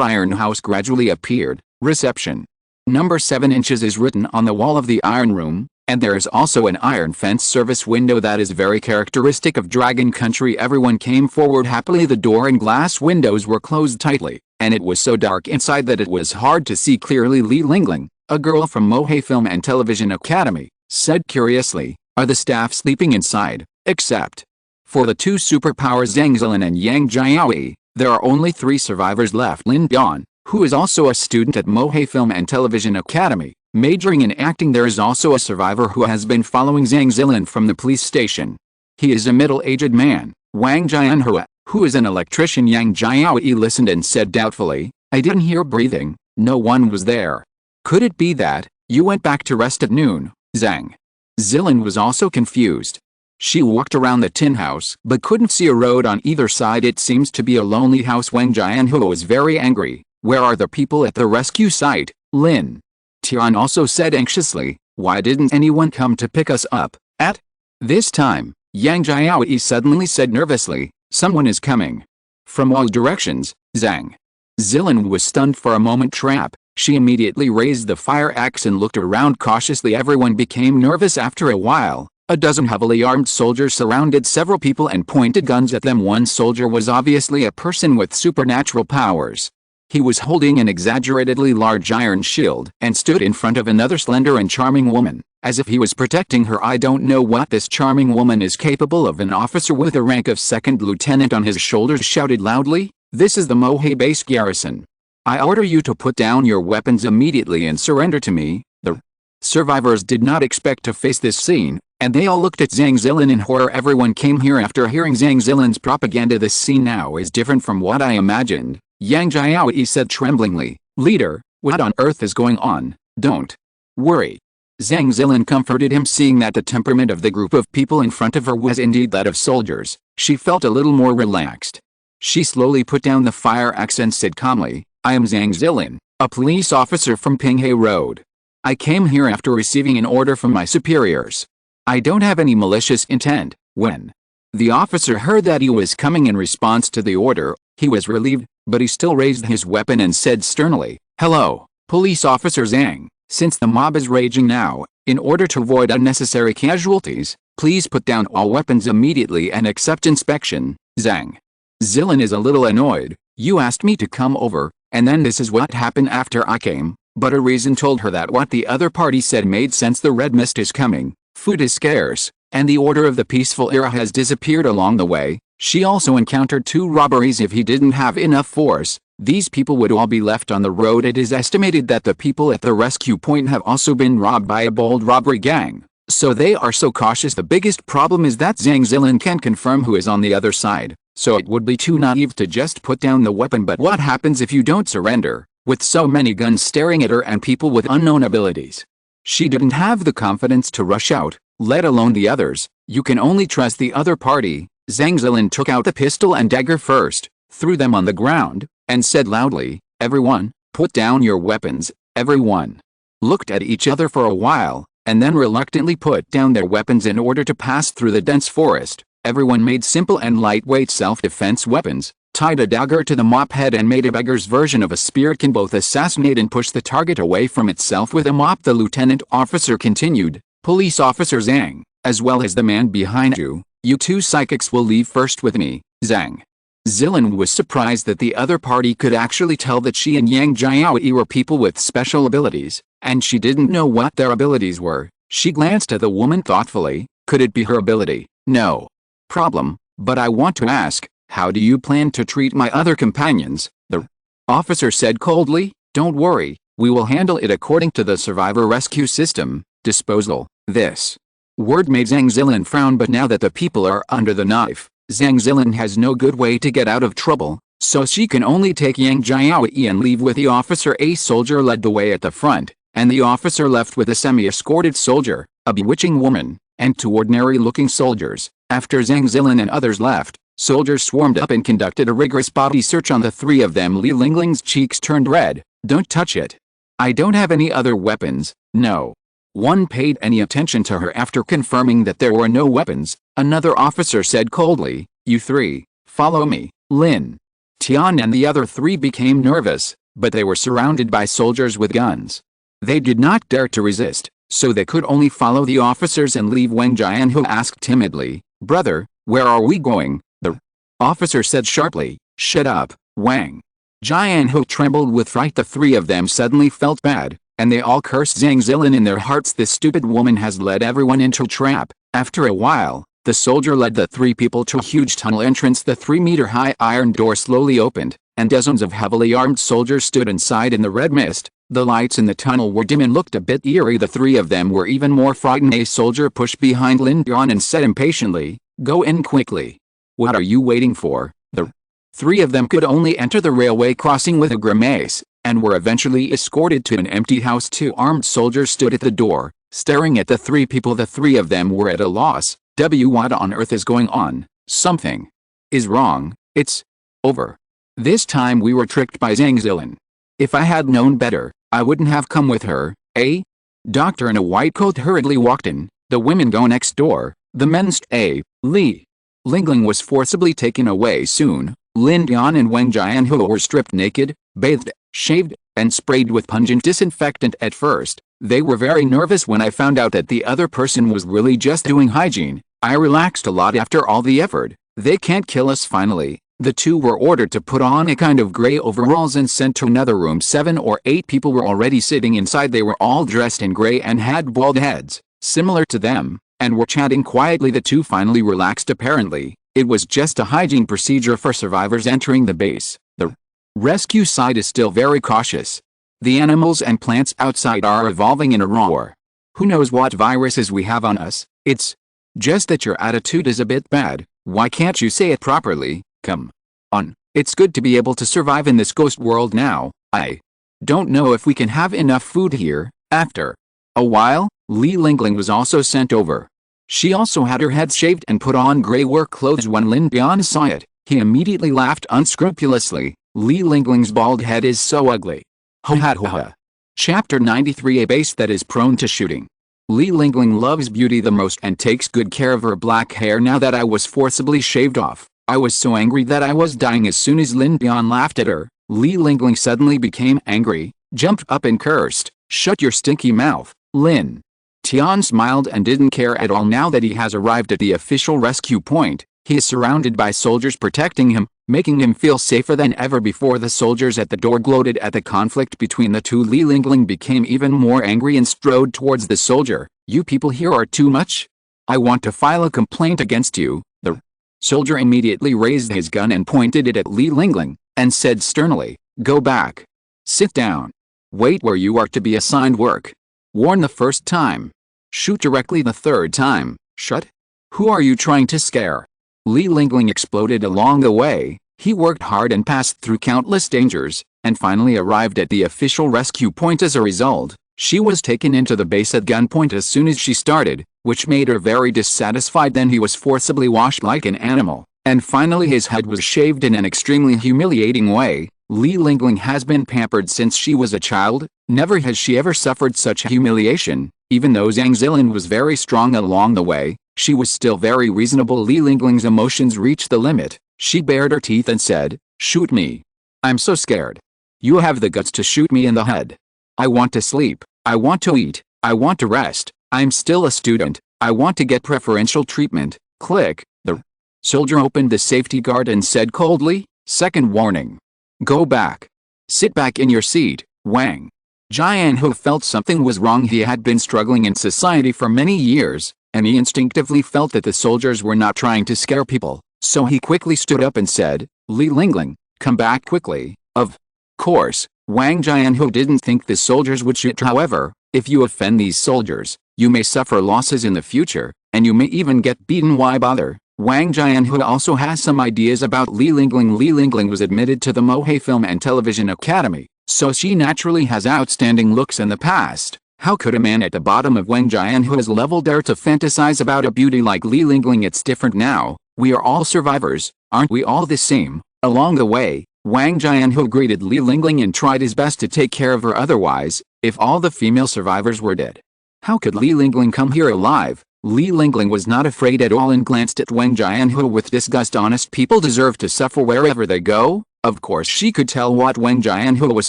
iron house gradually appeared. Reception. Number 7 inches is written on the wall of the iron room, and there is also an iron fence service window that is very characteristic of Dragon Country. Everyone came forward happily. The door and glass windows were closed tightly, and it was so dark inside that it was hard to see clearly. Li Lingling, a girl from Mohe Film and Television Academy, said curiously, are the staff sleeping inside? Except for the 2 superpowers Zhang Zilin and Yang Jiaoyi, there are only 3 survivors left. Lin Dawn, who is also a student at Mohe Film and Television Academy, majoring in acting. There is also a survivor who has been following Zhang Zilin from the police station. He is a middle-aged man, Wang Jianhua, who is an electrician. Yang Jiaoyi listened and said doubtfully, I didn't hear breathing. No one was there. Could it be that you went back to rest at noon? Zhang Zilin was also confused. She walked around the tin house but couldn't see a road on either side. It seems to be a lonely house. Wang Jianhua was very angry. Where are the people at the rescue site? Lin Tian also said anxiously, why didn't anyone come to pick us up? At this time, Yang Jiaoyi suddenly said nervously, someone is coming from all directions. Zhang Zilin was stunned for a moment. Trap. She immediately raised the fire axe and looked around cautiously. Everyone became nervous. After a while, a dozen heavily armed soldiers surrounded several people and pointed guns at them. One soldier was obviously a person with supernatural powers. He was holding an exaggeratedly large iron shield and stood in front of another slender and charming woman, as if he was protecting her. I don't know what this charming woman is capable of. An officer with a rank of second lieutenant on his shoulders shouted loudly, this is the Mohe base garrison. I order you to put down your weapons immediately and surrender to me. The survivors did not expect to face this scene, and they all looked at Zhang Zilin in horror. Everyone came here after hearing Zhang Zilin's propaganda. This scene now is different from what I imagined. Yang Jiaoyi said tremblingly, leader, what on earth is going on? Don't worry. Zhang Zilin comforted him. Seeing that the temperament of the group of people in front of her was indeed that of soldiers, she felt a little more relaxed. She slowly put down the fire axe and said calmly, I am Zhang Zilin, a police officer from Pinghe Road. I came here after receiving an order from my superiors. I don't have any malicious intent." When the officer heard that he was coming in response to the order, he was relieved, but he still raised his weapon and said sternly, "Hello, Police Officer Zhang. Since the mob is raging now, in order to avoid unnecessary casualties, please put down all weapons immediately and accept inspection." Zhang Zilan is a little annoyed. "You asked me to come over, and then this is what happened after I came." But a reason told her that what the other party said made sense. The red mist is coming, food is scarce, and the order of the peaceful era has disappeared along the way. She also encountered 2 robberies. If he didn't have enough force, these people would all be left on the road. It is estimated that the people at the rescue point have also been robbed by a bold robbery gang, so they are so cautious. The biggest problem is that Zhang Zilan can't confirm who is on the other side, so it would be too naive to just put down the weapon. But what happens if you don't surrender, with so many guns staring at her and people with unknown abilities? She didn't have the confidence to rush out, let alone the others. You can only trust the other party. Zhang Zilan took out the pistol and dagger first, threw them on the ground, and said loudly, "Everyone, put down your weapons." Everyone looked at each other for a while, and then reluctantly put down their weapons in order to pass through the dense forest. Everyone made simple and lightweight self-defense weapons, tied a dagger to the mop head and made a beggar's version of a spear. It can both assassinate and push the target away from itself with a mop. The lieutenant officer continued, "Police Officer Zhang, as well as the man behind you, you 2 psychics will leave first with me." Zhang Zilan was surprised that the other party could actually tell that she and Yang Jiaoyi were people with special abilities, and she didn't know what their abilities were. She glanced at the woman thoughtfully. Could it be her ability? No problem, but I want to ask, how do you plan to treat my other companions? The officer said coldly, "Don't worry, we will handle it according to the survivor rescue system." Disposal. This word made Zhang Zilan frown, but now that the people are under the knife, Zhang Zilan has no good way to get out of trouble, so she can only take Yang Jiaoyi and leave with the officer. A soldier led the way at the front, and the officer left with a semi-escorted soldier, a bewitching woman, and 2 ordinary-looking soldiers. After Zhang Zilan and others left, soldiers swarmed up and conducted a rigorous body search on the 3 of them. Li Lingling's cheeks turned red. "Don't touch it. I don't have any other weapons." No one paid any attention to her. After confirming that there were no weapons, another officer said coldly, "You 3, follow me." Lin Tian and the other 3 became nervous, but they were surrounded by soldiers with guns. They did not dare to resist, so they could only follow the officers and leave. Wang Jianhu asked timidly, "Brother, where are we going?" The officer said sharply, "Shut up, Wang." Jianhu trembled with fright. The 3 of them suddenly felt bad, and they all cursed Zhang Zilan in their hearts. "This stupid woman has led everyone into a trap." After a while, the soldier led the 3 people to a huge tunnel entrance. The 3-meter-high iron door slowly opened, and dozens of heavily armed soldiers stood inside in the red mist. The lights in the tunnel were dim and looked a bit eerie. The 3 of them were even more frightened. A soldier pushed behind Lin Dian and said impatiently, "Go in quickly." "What are you waiting for?" The 3 of them could only enter the railway crossing with a grimace, and were eventually escorted to an empty house. 2 armed soldiers stood at the door, staring at the 3 people. The 3 of them were at a loss. What on earth is going on? Something is wrong. It's over. This time we were tricked by Zhang Zilan. If I had known better, I wouldn't have come with her. A doctor in a white coat hurriedly walked in. "The women go next door, the men stay." Li Lingling was forcibly taken away soon. Lin Dian and Wang Jianhu were stripped naked, bathed, shaved, and sprayed with pungent disinfectant. At first, they were very nervous. When I found out that the other person was really just doing hygiene, I relaxed a lot. After all the effort, they can't kill us. Finally, the 2 were ordered to put on a kind of gray overalls and sent to another room. 7 or 8 people were already sitting inside. They were all dressed in gray and had bald heads, similar to them, and were chatting quietly. The 2 finally relaxed. Apparently, it was just a hygiene procedure for survivors entering the base. The rescue side is still very cautious. The animals and plants outside are evolving in a roar. Who knows what viruses we have on us? It's just that your attitude is a bit bad. Why can't you say it properly? Come on. It's good to be able to survive in this ghost world now. I don't know if we can have enough food here. After a while, Li Lingling was also sent over. She also had her head shaved and put on gray work clothes. When Lin Dian saw it, he immediately laughed unscrupulously. "Li Lingling's bald head is so ugly. Ho ha ho ha. Chapter 93, a base that is prone to shooting. Li Lingling loves beauty the most and takes good care of her black hair. Now that I was forcibly shaved off, I was so angry that I was dying. As soon as Lin Dian laughed at her, Li Lingling suddenly became angry, jumped up and cursed, "Shut your stinky mouth, Lin." Tian smiled and didn't care at all. Now that he has arrived at the official rescue point, he is surrounded by soldiers protecting him, making him feel safer than ever before. The soldiers at the door gloated at the conflict between the two. Li Lingling became even more angry and strode towards the soldier. "You people here are too much. I want to file a complaint against you." The soldier immediately raised his gun and pointed it at Li Lingling, and said sternly, "Go back. Sit down. Wait where you are to be assigned work. Warn the first time. Shoot directly the third time. Shut. Who are you trying to scare?" Li Lingling exploded along the way. He worked hard and passed through countless dangers, and finally arrived at the official rescue point. As a result, she was taken into the base at gunpoint as soon as she started, which made her very dissatisfied. Then he was forcibly washed like an animal, and finally his head was shaved in an extremely humiliating way. Li Lingling has been pampered since she was a child. Never has she ever suffered such humiliation. Even though Zhang Zilin was very strong along the way, she was still very reasonable. Li Lingling's emotions reached the limit. She bared her teeth and said, "Shoot me. I'm so scared. You have the guts to shoot me in the head. I want to sleep. I want to eat. I want to rest. I'm still a student. I want to get preferential treatment." Click. The soldier opened the safety guard and said coldly, "Second warning. Go back. Sit back in your seat, Wang." Jiang Fan felt something was wrong. He had been struggling in society for many years, and he instinctively felt that the soldiers were not trying to scare people, so he quickly stood up and said, "Li Lingling, come back quickly." Of course, Jiang Fan didn't think the soldiers would shoot. However, if you offend these soldiers, you may suffer losses in the future, and you may even get beaten. Why bother? Jiang Fan also has some ideas about Li Lingling. Li Lingling was admitted to the Mohei Film and Television Academy, so she naturally has outstanding looks in the past. How could a man at the bottom of Jiang Fan's level dare to fantasize about a beauty like Li Lingling? It's different now. We are all survivors, aren't we all the same? Along the way, Jiang Fan greeted Li Lingling and tried his best to take care of her. Otherwise, if all the female survivors were dead, how could Li Lingling come here alive? Li Lingling was not afraid at all and glanced at Jiang Fan with disgust. Honest people deserve to suffer wherever they go. Of course she could tell what Jiang Fan was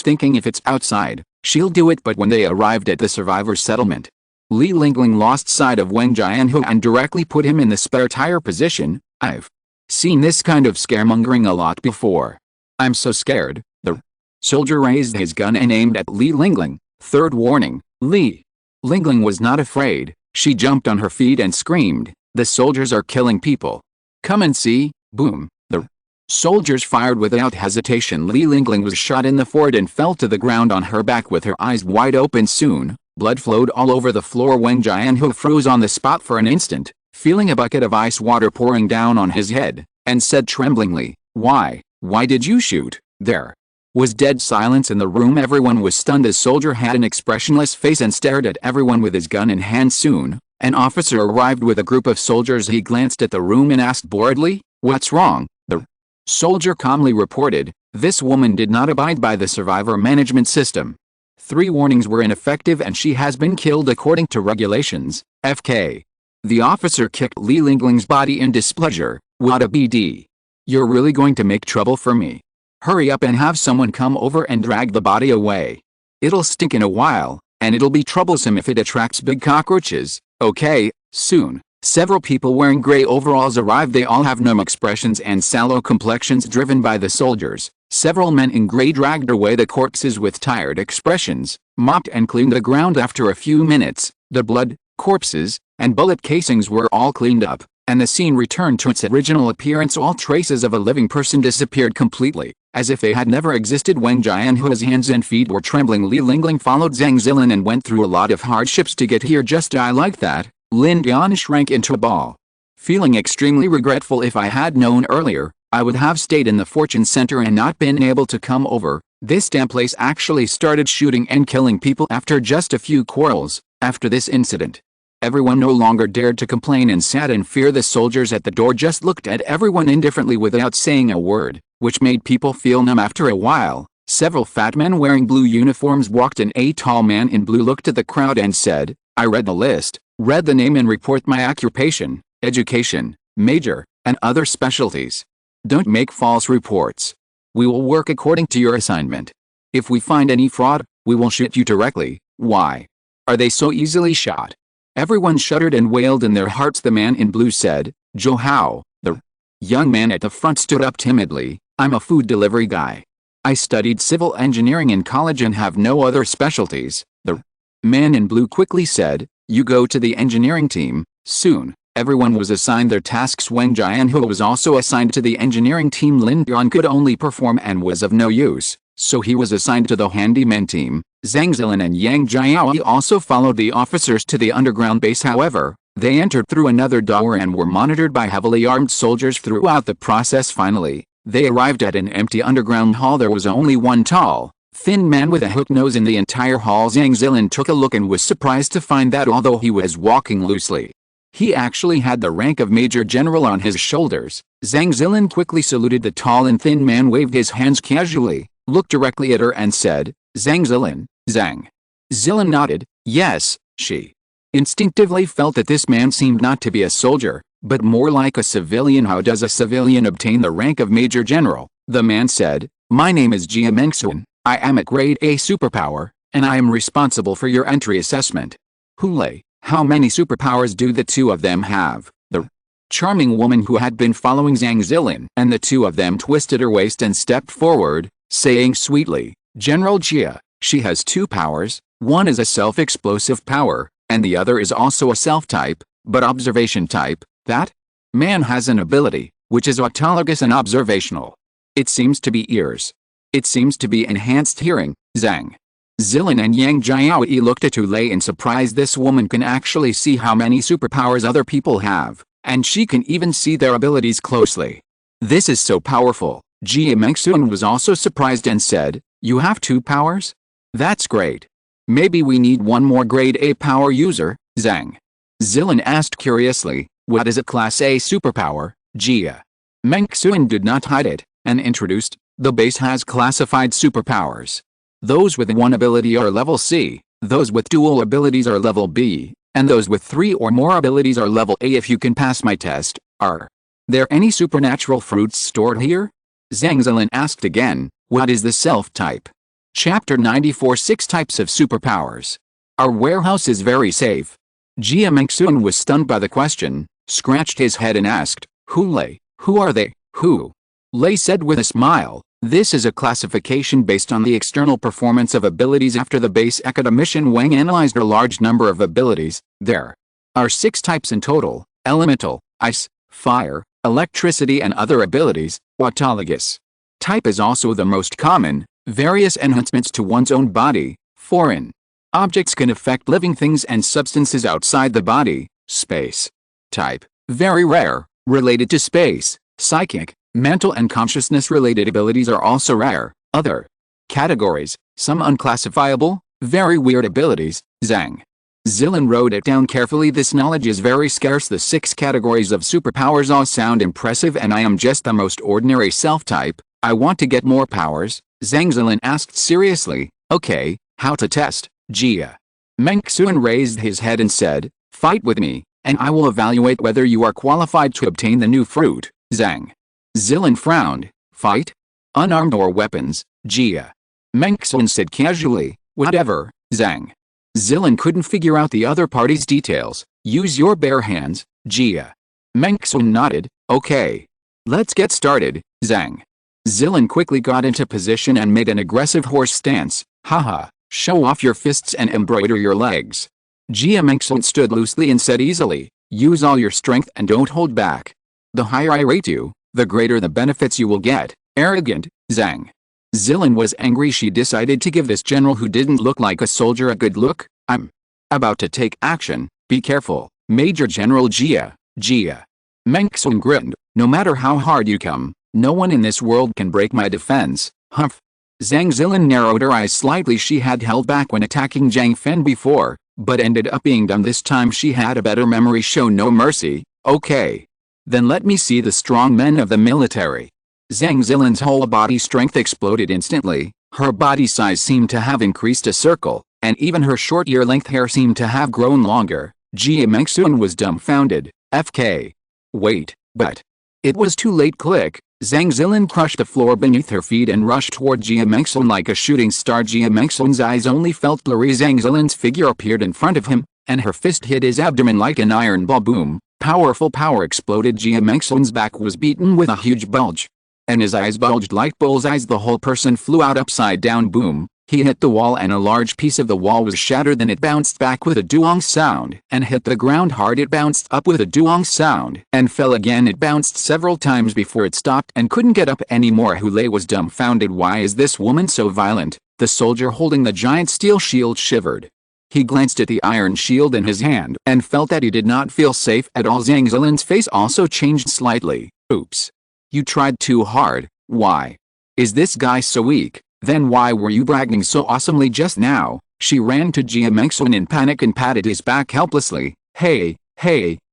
thinking. If it's outside, she'll do it. But when they arrived at the survivors' settlement, Li Lingling lost sight of Jiang Fan and directly put him in the spare tire position. "I've seen this kind of scaremongering a lot before. I'm so scared." The soldier raised his gun and aimed at Li Lingling. Third warning. Li Lingling was not afraid. She jumped on her feet and screamed, "The soldiers are killing people. Come and see." Boom. The soldiers fired without hesitation. Li Lingling was shot in the forehead and fell to the ground on her back with her eyes wide open. Soon, blood flowed all over the floor. Jiang Fan froze on the spot for an instant, feeling a bucket of ice water pouring down on his head, and said tremblingly, Why did you shoot?" There was dead silence in the room. Everyone was stunned. The soldier had an expressionless face and stared at everyone with his gun in hand. Soon, an officer arrived with a group of soldiers. He glanced at the room and asked boredly, "What's wrong?" The soldier calmly reported, "This woman did not abide by the survivor management system. 3 warnings were ineffective and she has been killed according to regulations. FK. The officer kicked Li Lingling's body in displeasure. "What a BD. You're really going to make trouble for me. Hurry up and have someone come over and drag the body away. It'll stink in a while, and it'll be troublesome if it attracts big cockroaches." "Okay." Soon, several people wearing gray overalls arrived. They all have numb expressions and sallow complexions. Driven by the soldiers, several men in gray dragged away the corpses with tired expressions, mopped and cleaned the ground. After a few minutes, the blood, corpses, and bullet casings were all cleaned up, and the scene returned to its original appearance. All traces of a living person disappeared completely, as if they had never existed. Jiang Fan's hands and feet were trembling. Li Lingling followed Zhang Zilin and went through a lot of hardships to get here. Just die like that. Lin Dian shrank into a ball, feeling extremely regretful. "If I had known earlier, I would have stayed in the fortune center and not been able to come over. This damn place actually started shooting and killing people after just a few quarrels." After this incident, everyone no longer dared to complain and sat in fear. The soldiers at the door just looked at everyone indifferently without saying a word, which made people feel numb. After a while, Several fat men wearing blue uniforms walked in. A tall man in blue looked at the crowd and said, I read the list, read the name and report my occupation, education, major, and other specialties. Don't make false reports. We will work according to your assignment. If we find any fraud, we will shoot you directly. Why? Are they so easily shot? Everyone shuddered and wailed in their hearts. The man in blue said, Joe How. The young man at the front stood up timidly. I'm a food delivery guy. I studied civil engineering in college and have no other specialties. The man in blue quickly said, you go to the engineering team. Soon, everyone was assigned their tasks. Wang Jianhu was also assigned to the engineering team. Lin Yuan could only perform and was of no use, so he was assigned to the handyman team. Zhang Zilin and Yang Jiaoyi also followed the officers to the underground base. However, they entered through another door and were monitored by heavily armed soldiers throughout the process. Finally, they arrived at an empty underground hall. There was only one tall, thin man with a hook nose in the entire hall. Zhang Zilin took a look and was surprised to find that although he was walking loosely, he actually had the rank of Major General on his shoulders. Zhang Zilin quickly saluted the tall and thin man, waved his hands casually, looked directly at her and said, Zhang Zilin. Zhang Zilin nodded. Yes, she instinctively felt that this man seemed not to be a soldier, but more like a civilian. How does a civilian obtain the rank of Major General? The man said, my name is Jia Mengxuan. I am a grade A superpower, and I am responsible for your entry assessment. Hule, how many superpowers do the two of them have? The charming woman who had been following Zhang Zilin and the two of them twisted her waist and stepped forward, saying sweetly, General Jia, she has two powers. One is a self-explosive power, and the other is also a self-type, but observation type. That man has an ability, which is autologous and observational. It seems to be ears. It seems to be enhanced hearing. Zhang Zilin and Yang Jiaoyi looked at Hule in surprise. This woman can actually see how many superpowers other people have, and she can even see their abilities closely. This is so powerful. Jia Mengxuan was also surprised and said, you have two powers? That's great. Maybe we need one more grade A power user. Zhang Zilin asked curiously, what is a class A superpower? Jia Mengxuan did not hide it, and introduced, the base has classified superpowers. Those with one ability are level C, those with dual abilities are level B, and those with 3 or more abilities are level A. If you can pass my test, are there any supernatural fruits stored here? Zhang Zilin asked again, what is the self-type? Chapter 94. 6 types of superpowers. Our warehouse is very safe. Jia Mengxuan was stunned by the question, scratched his head and asked, Hule, who are they? Who? Lei said with a smile, this is a classification based on the external performance of abilities. After the base academician Wang analyzed a large number of abilities. There are 6 types in total: elemental, ice, fire, electricity and other abilities. Autologous type is also the most common. Various enhancements to one's own body. Foreign objects can affect living things and substances outside the body. Space type, very rare, related to space. Psychic, mental and consciousness-related abilities are also rare. Other categories, some unclassifiable, very weird abilities. Zhang Zilin wrote it down carefully. This knowledge is very scarce. The 6 categories of superpowers all sound impressive, and I am just the most ordinary self-type. I want to get more powers. Zhang Zilin asked seriously, okay, how to test? Jia Mengxuan raised his head and said, fight with me, and I will evaluate whether you are qualified to obtain the new fruit. Zhang Zilin frowned. Fight? Unarmed or weapons? Jia Mengxuan said casually, whatever. Zhang Zilin couldn't figure out the other party's details. Use your bare hands. Jia Mengxuan nodded. Okay. Let's get started. Zhang Zilin quickly got into position and made an aggressive horse stance. Haha, show off your fists and embroider your legs. Jia Mengxuan stood loosely and said easily, use all your strength and don't hold back. The higher I rate you, the greater the benefits you will get. Arrogant. Zhang Zilin was angry. She decided to give this general who didn't look like a soldier a good look. I'm about to take action. Be careful, Major General Jia. Jia Mengxuan grinned. No matter how hard you come, no one in this world can break my defense. Humph. Zhang Zilin narrowed her eyes slightly. She had held back when attacking Jiang Fan before, but ended up being dumb this time. She had a better memory. Show no mercy. Okay. Then let me see the strong men of the military. Zhang Zilin's whole body strength exploded instantly. Her body size seemed to have increased a circle, and even her short ear-length hair seemed to have grown longer. Jia Mengxuan was dumbfounded. FK. Wait, but... It was too late. Click. Zhang Zilin crushed the floor beneath her feet and rushed toward Jia Mengxuan like a shooting star. Jia Mengxuan's eyes only felt blurry. Zhang Zilin's figure appeared in front of him, and her fist hit his abdomen like an iron ball. Boom. Powerful power exploded. Jia Mengxuan's back was beaten with a huge bulge, and his eyes bulged like bullseyes. The whole person flew out upside down. Boom. He hit the wall and a large piece of the wall was shattered. Then it bounced back with a duong sound and hit the ground hard. It bounced up with a duong sound and fell again. It bounced several times before it stopped and couldn't get up anymore. Hu Lei was dumbfounded. Why is this woman so violent? The soldier holding the giant steel shield shivered. He glanced at the iron shield in his hand and felt that he did not feel safe at all. Zhang Zilin's face also changed slightly. Oops. You tried too hard. Why? Is this guy so weak? Then why were you bragging so awesomely just now? She ran to Jia Mengxuan in panic and patted his back helplessly. Hey,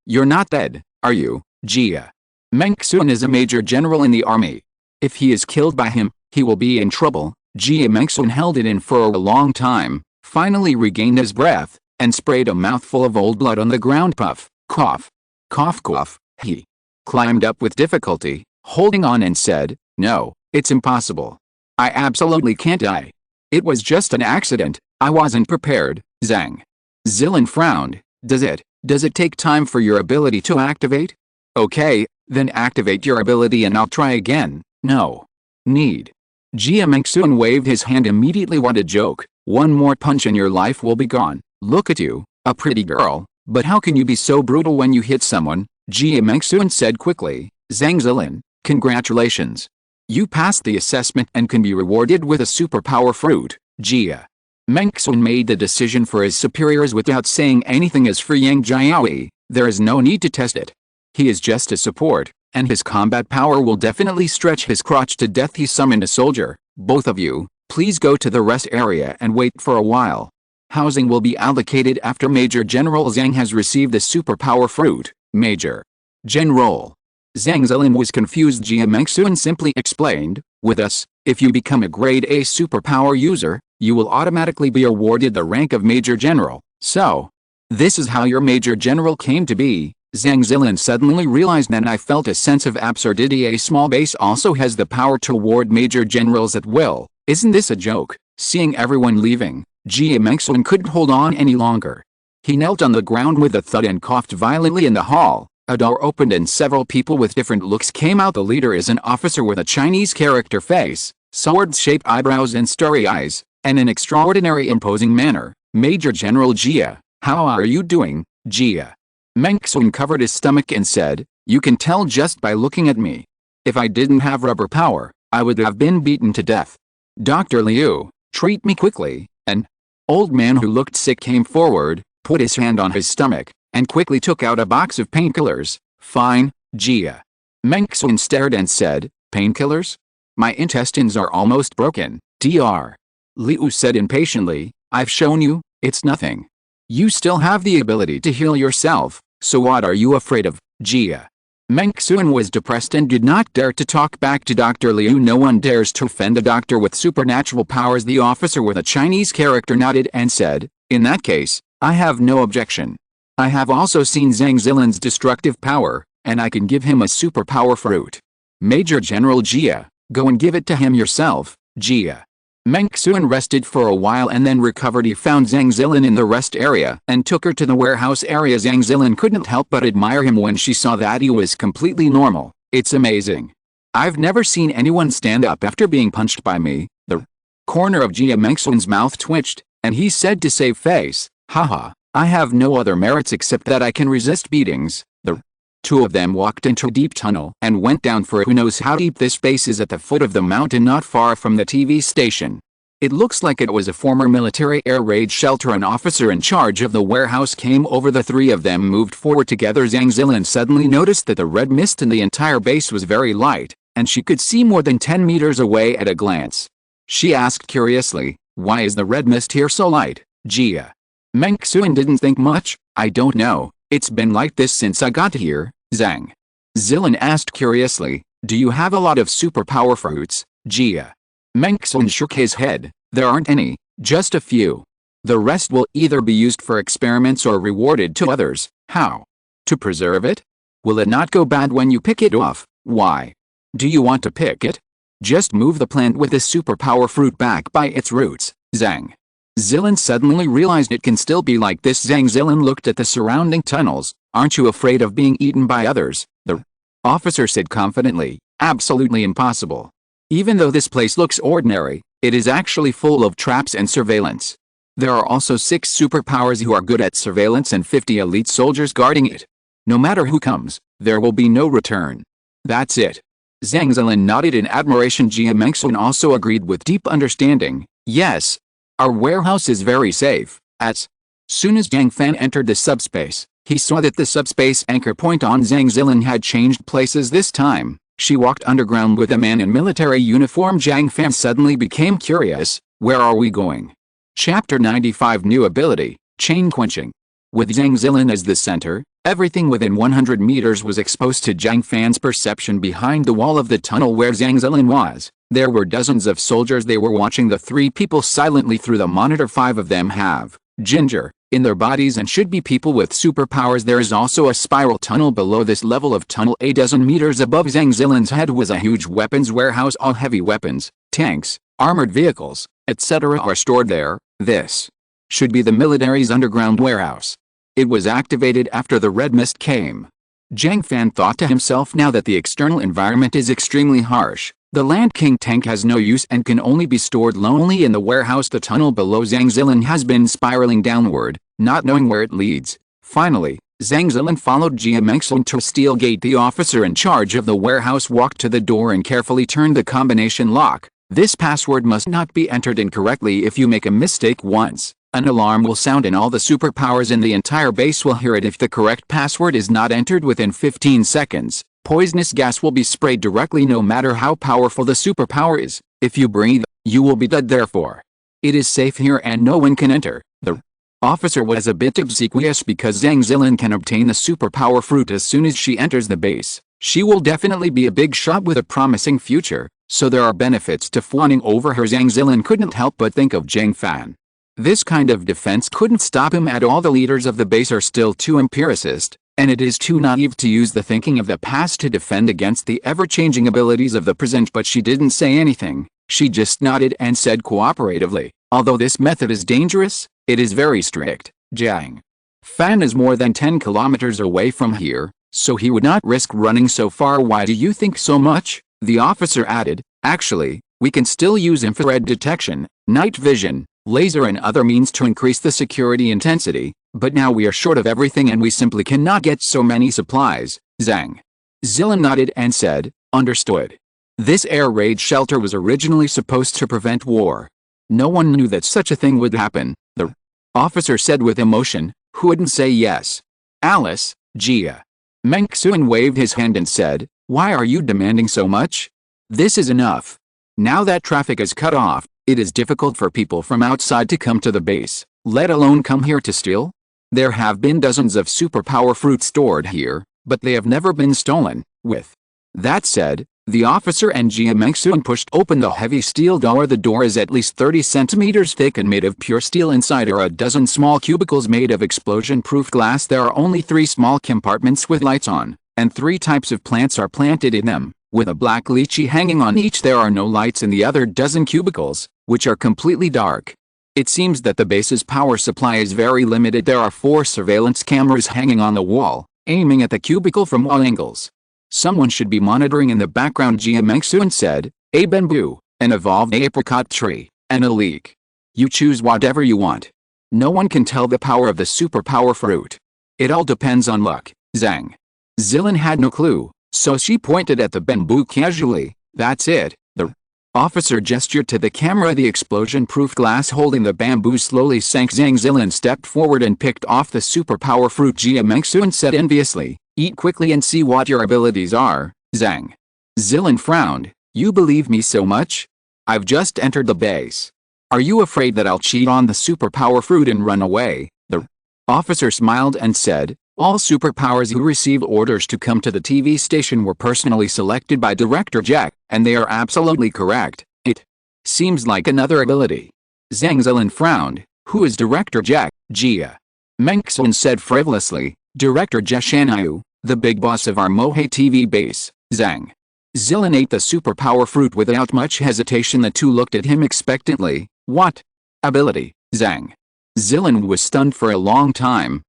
you're not dead, are you? Jia Mengxuan is a major general in the army. If he is killed by him, he will be in trouble. Jia Mengxuan held it in for a long time, finally regained his breath, and sprayed a mouthful of old blood on the ground. Puff, cough, cough, cough. He climbed up with difficulty, holding on, and said, No, it's impossible. I absolutely can't die. It was just an accident. I wasn't prepared. Zhang Zilin frowned. Does it take time for your ability to activate? Okay, then activate your ability and I'll try again. No need. Jia Mengxuan waved his hand immediately. What a joke. One more punch and your life will be gone. Look at you, a pretty girl, but how can you be so brutal when you hit someone? Jia Mengxuan said quickly. Zhang Zilin, congratulations. You passed the assessment and can be rewarded with a superpower fruit. Jia Mengxuan made the decision for his superiors without saying anything. As for Yang Jiaoyi, there is no need to test it. He is just a support, and his combat power will definitely stretch his crotch to death. He summoned a soldier. Both of you, please go to the rest area and wait for a while. Housing will be allocated after Major General Zhang has received the superpower fruit. Major General Zhang Zilin was confused. Jia Mengxuan simply explained, with us, if you become a grade A superpower user, you will automatically be awarded the rank of Major General. So, this is how your Major General came to be. Zhang Zilin suddenly realized, and I felt a sense of absurdity. A small base also has the power to award Major Generals at will. Isn't this a joke? Seeing everyone leaving, Jia Mengxuan couldn't hold on any longer. He knelt on the ground with a thud and coughed violently. In the hall, a door opened and several people with different looks came out. The leader is an officer with a Chinese character face, sword-shaped eyebrows and starry eyes, and an extraordinary imposing manner. Major General Jia, how are you doing? Jia Mengxuan covered his stomach and said, You can tell just by looking at me. If I didn't have rubber power, I would have been beaten to death. Dr. Liu, treat me quickly. An old man who looked sick came forward, put his hand on his stomach, and quickly took out a box of painkillers. Fine. Jia Mengxuan stared and said, Painkillers? My intestines are almost broken. Dr. Liu said impatiently, I've shown you, it's nothing. You still have the ability to heal yourself, so what are you afraid of? Jia Mengxuan was depressed and did not dare to talk back to Dr. Liu. No one dares to offend a doctor with supernatural powers. The officer with a Chinese character nodded and said, In that case, I have no objection. I have also seen Zhang Zilin's destructive power, and I can give him a superpower fruit. Major General Jia, go and give it to him yourself. Jia Mengxuan rested for a while and then recovered. He found Zhang Zilin in the rest area and took her to the warehouse area. Zhang Zilin couldn't help but admire him when she saw that he was completely normal. It's amazing. I've never seen anyone stand up after being punched by me. The corner of Jia Mengxuan's mouth twitched, and he said to save face, Haha, I have no other merits except that I can resist beatings. The two of them walked into a deep tunnel and went down for who knows how deep. This base is at the foot of the mountain not far from the TV station. It looks like it was a former military air raid shelter. An officer in charge of the warehouse came over. The three of them moved forward together. Zhang Zilin suddenly noticed that the red mist in the entire base was very light, and she could see more than 10 meters away at a glance. She asked curiously, Why is the red mist here so light? Jia Mengxuan didn't think much. I don't know. It's been like this since I got here. Zhang Zilin asked curiously, Do you have a lot of superpower fruits? Jia Mengxun shook his head. There aren't any, just a few. The rest will either be used for experiments or rewarded to others. How? To preserve it? Will it not go bad when you pick it off? Why? Do you want to pick it? Just move the plant with the superpower fruit back by its roots, Zhang. Zilin suddenly realized it can still be like this. Zilin looked at the surrounding tunnels. Aren't you afraid of being eaten by others? The officer said confidently. Absolutely impossible. Even though this place looks ordinary, it is actually full of traps and surveillance. There are also 6 superpowers who are good at surveillance and 50 elite soldiers guarding it. No matter who comes, there will be no return. That's it. Zhang Zilin nodded in admiration. Jia Mengxun also agreed with deep understanding. Yes. Our warehouse is very safe. As soon as Jiang Fan entered the subspace, he saw that the subspace anchor point on Zhang Zilin had changed places this time. She walked underground with a man in military uniform. Jiang Fan suddenly became curious. Where are we going? Chapter 95 New Ability, Chain Quenching. With Zhang Zilin as the center, everything within 100 meters was exposed to Jiang Fan's perception. Behind the wall of the tunnel where Zhang Zilin was, there were dozens of soldiers. They were watching the 3 people silently through the monitor. 5 of them have ginger in their bodies and should be people with superpowers. There is also a spiral tunnel below this level of tunnel. A dozen meters above Zhang Zilin's head was a huge weapons warehouse. All heavy weapons, tanks, armored vehicles, etc. are stored there. This should be the military's underground warehouse. It was activated after the red mist came. Jiang Fan thought to himself, now that the external environment is extremely harsh, the Land King tank has no use and can only be stored lonely in the warehouse. The tunnel below Zhang Zilin has been spiraling downward, not knowing where it leads. Finally, Zhang Zilin followed Jia Mengxun to a steel gate. The officer in charge of the warehouse walked to the door and carefully turned the combination lock. This password must not be entered incorrectly. If you make a mistake once, an alarm will sound and all the superpowers in the entire base will hear it. If the correct password is not entered within 15 seconds, poisonous gas will be sprayed directly no matter how powerful the superpower is. If you breathe, you will be dead. Therefore, it is safe here and no one can enter. The officer was a bit obsequious because Zhang Zilin can obtain the superpower fruit as soon as she enters the base. She will definitely be a big shot with a promising future, so there are benefits to fawning over her. Zhang Zilin couldn't help but think of Jiang Fan. This kind of defense couldn't stop him at all. The leaders of the base are still too empiricist, and it is too naive to use the thinking of the past to defend against the ever-changing abilities of the present. But she didn't say anything. She just nodded and said cooperatively, although this method is dangerous, it is very strict. Jiang Fan is more than 10 kilometers away from here, so he would not risk running so far. Why do you think so much? The officer added. Actually, we can still use infrared detection, night vision, laser and other means to increase the security intensity, but now we are short of everything and we simply cannot get so many supplies. Zhang Zilin nodded and said, understood. This air raid shelter was originally supposed to prevent war. No one knew that such a thing would happen, the officer said with emotion. Who wouldn't say yes? Alice, Jia Mengxun waved his hand and said, why are you demanding so much? This is enough. Now that traffic is cut off, it is difficult for people from outside to come to the base, let alone come here to steal. There have been dozens of superpower fruits stored here, but they have never been stolen. With that said, the officer and Jia Mengxun pushed open the heavy steel door. The door is at least 30 centimeters thick and made of pure steel. Inside are a dozen small cubicles made of explosion-proof glass. There are only 3 small compartments with lights on, and 3 types of plants are planted in them, with a black lychee hanging on each. There are no lights in the other dozen cubicles, which are completely dark. It seems that the base's power supply is very limited. There are 4 surveillance cameras hanging on the wall, aiming at the cubicle from all angles. Someone should be monitoring in the background, Jia Mengxun said. A bamboo, an evolved apricot tree, and a leek. You choose whatever you want. No one can tell the power of the superpower fruit. It all depends on luck. Zhang Zilin had no clue, so she pointed at the bamboo casually. That's it. The officer gestured to the camera. The explosion-proof glass holding the bamboo slowly sank. Zhang Zilin stepped forward and picked off the superpower fruit. Jia Mengxun said enviously, eat quickly and see what your abilities are. Zhang Zilin frowned. You believe me so much? I've just entered the base. Are you afraid that I'll cheat on the superpower fruit and run away? The officer smiled and said, all superpowers who receive orders to come to the TV station were personally selected by Director Jack, and they are absolutely correct. It Seems like another ability. Zhang Zilin frowned. Who is Director Jia? Mengxun said frivolously. Director Jia Shanyu, the big boss of our Mohe TV base. Zhang Zilin ate the superpower fruit without much hesitation. The two looked at him expectantly. What ability? Zhang Zilin was stunned for a long time.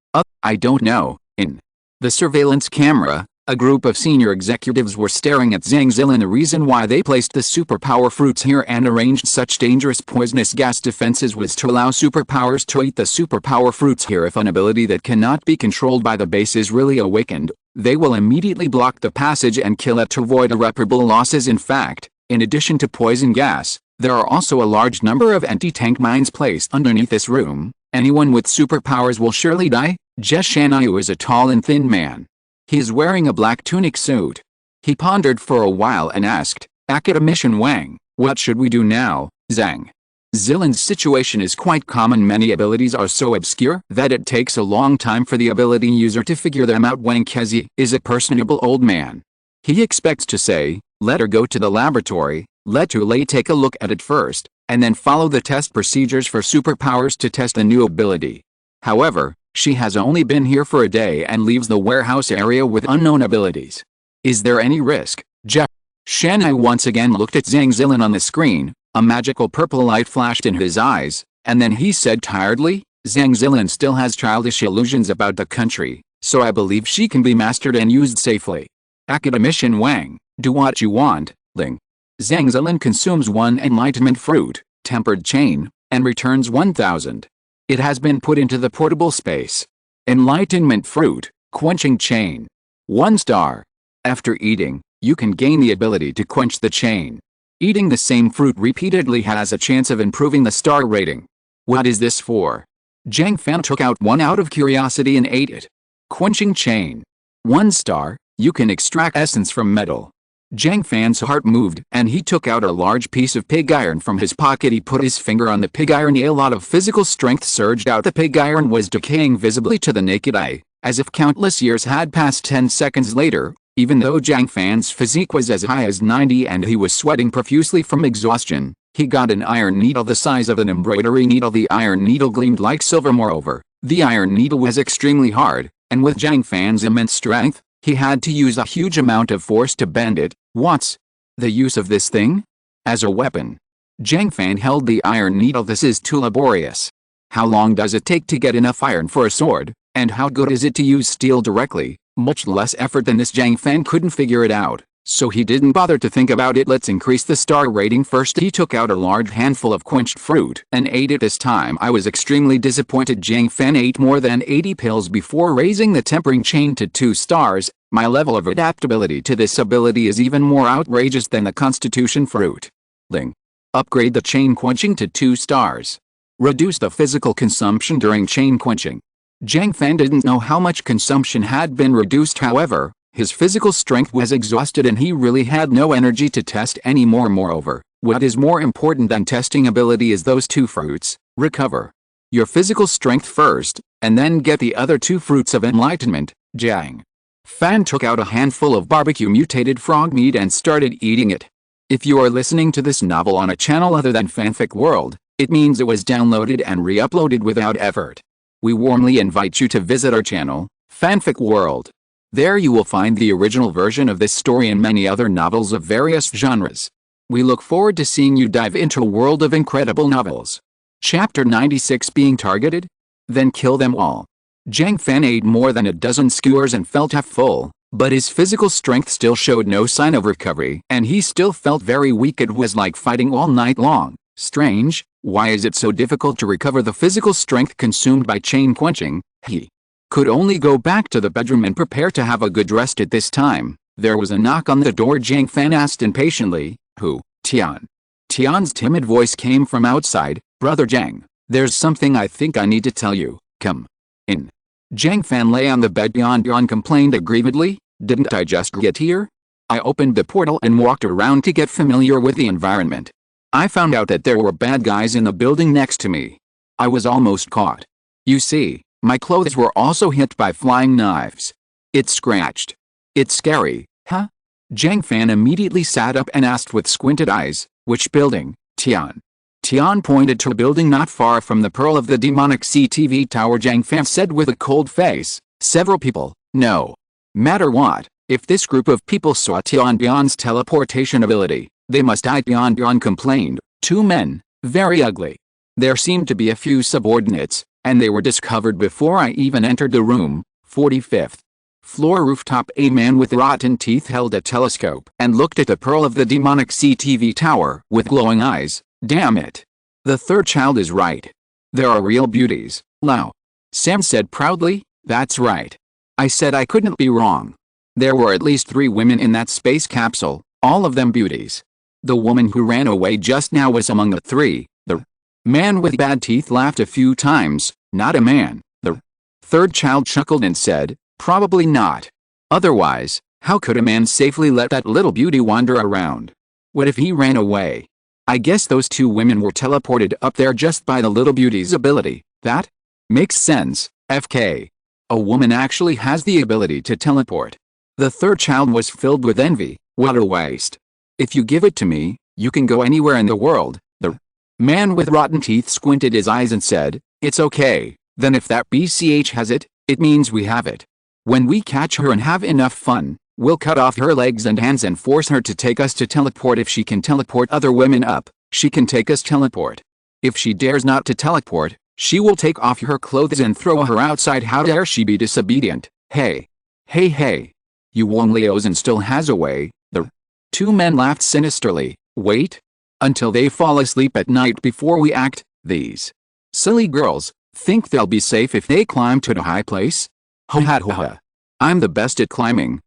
I don't know. In the surveillance camera, a group of senior executives were staring at Zhang Zilin. The reason why they placed the superpower fruits here and arranged such dangerous poisonous gas defenses was to allow superpowers to eat the superpower fruits here. If an ability that cannot be controlled by the base is really awakened, they will immediately block the passage and kill it to avoid irreparable losses. In fact, in addition to poison gas, there are also a large number of anti-tank mines placed underneath this room. Anyone with superpowers will surely die. Jia Shanyu is a tall and thin man. He is wearing a black tunic suit. He pondered for a while and asked, Academician Wang, what should we do now? Zhang Zilin's situation is quite common. Many abilities are so obscure that it takes a long time for the ability user to figure them out. Wang Kezi is a personable old man. He expects to say, let her go to the laboratory, let Tu Lei take a look at it first, and then follow the test procedures for superpowers to test a new ability. However, she has only been here for a day and leaves the warehouse area with unknown abilities. Is there any risk? Jia Shanyu once again looked at Zhang Zilin on the screen. A magical purple light flashed in his eyes, and then he said tiredly, Zhang Zilin still has childish illusions about the country, so I believe she can be mastered and used safely. Academician Wang, do what you want, Ling. Zhang Zilin consumes 1 enlightenment fruit, tempered chain, and returns 1,000. It has been put into the portable space. Enlightenment fruit, quenching chain. 1 star. After eating, you can gain the ability to quench the chain. Eating the same fruit repeatedly has a chance of improving the star rating. What is this for? Jiang Fan took out one out of curiosity and ate it. Quenching chain. 1 star, you can extract essence from metal. Jiang Fan's heart moved and he took out a large piece of pig iron from his pocket. He put his finger on the pig iron. A lot of physical strength surged out. The pig iron was decaying visibly to the naked eye, as if countless years had passed. 10 seconds later, even though Jiang Fan's physique was as high as 90 and he was sweating profusely from exhaustion, he got an iron needle the size of an embroidery needle. The iron needle gleamed like silver. Moreover, the iron needle was extremely hard, and with Jiang Fan's immense strength, he had to use a huge amount of force to bend it. What's the use of this thing? As a weapon. Jiang Fan held the iron needle. This is too laborious. How long does it take to get enough iron for a sword, and how good is it to use steel directly? Much less effort than this. Jiang Fan couldn't figure it out, so he didn't bother to think about it. Let's increase the star rating first. He took out a large handful of quenched fruit and ate it. This time I was extremely disappointed. Jiang Fan ate more than 80 pills before raising the tempering chain to 2 stars. My level of adaptability to this ability is even more outrageous than the constitution fruit. Ling. Upgrade the chain quenching to 2 stars. Reduce the physical consumption during chain quenching. Jiang Fan didn't know how much consumption had been reduced. However, his physical strength was exhausted and he really had no energy to test anymore. Moreover, what is more important than testing ability is those 2 fruits. Recover your physical strength first, and then get the other 2 fruits of enlightenment. Jiang Fan took out a handful of barbecue mutated frog meat and started eating it. If you are listening to this novel on a channel other than Fanfic World, it means it was downloaded and re-uploaded without effort. We warmly invite you to visit our channel, Fanfic World. There you will find the original version of this story and many other novels of various genres. We look forward to seeing you dive into a world of incredible novels. Chapter 96 Being Targeted? Then kill them all. Jiang Fan ate more than a dozen skewers and felt half full, but his physical strength still showed no sign of recovery and he still felt very weak. It was like fighting all night long. Strange, why is it so difficult to recover the physical strength consumed by chain quenching? He could only go back to the bedroom and prepare to have a good rest. At this time, there was a knock on the door. Jiang Fan asked impatiently, who? Tian. Tian's timid voice came from outside. Brother Jiang, there's something I think I need to tell you. Come in. Jiang Fan lay on the bed. Tian complained aggrievedly, didn't I just get here? I opened the portal and walked around to get familiar with the environment. I found out that there were bad guys in the building next to me. I was almost caught. You see, my clothes were also hit by flying knives. It's scratched. It's scary, huh? Jiang Fan immediately sat up and asked with squinted eyes, which building? Tian. Tian pointed to a building not far from the Pearl of the Demonic CTV Tower. Jiang Fan said with a cold face. Several people, no matter what, if this group of people saw Tian Bian's teleportation ability, they must die. Tian Bian complained. 2 men, very ugly. There seemed to be a few subordinates, and they were discovered before I even entered the room. 45th floor rooftop. A man with rotten teeth held a telescope and looked at the Pearl of the Demonic CTV Tower with glowing eyes. Damn it. The third child is right. There are real beauties. Lao. Sam said proudly. That's right. I said I couldn't be wrong. There were at least 3 women in that space capsule, all of them beauties. The woman who ran away just now was among the 3. The man with bad teeth laughed a few times. Not a man. The third child chuckled and said, probably not. Otherwise, how could a man safely let that little beauty wander around? What if he ran away? I guess those 2 women were teleported up there just by the little beauty's ability. That makes sense. FK. A woman actually has the ability to teleport. The third child was filled with envy. What a waste. If you give it to me, you can go anywhere in the world. The man with rotten teeth squinted his eyes and said, it's okay. Then if that BCH has it, it means we have it. When we catch her and have enough fun, we'll cut off her legs and hands and force her to take us to teleport. If she can teleport other women up, she can take us teleport. If she dares not to teleport, she will take off her clothes and throw her outside. How dare she be disobedient? Hey. Hey. You Wong Leozen still has a way. The 2 men laughed sinisterly. Wait. Until they fall asleep at night before we act. These silly girls think they'll be safe if they climb to the high place? Ho ha ho ha. I'm the best at climbing.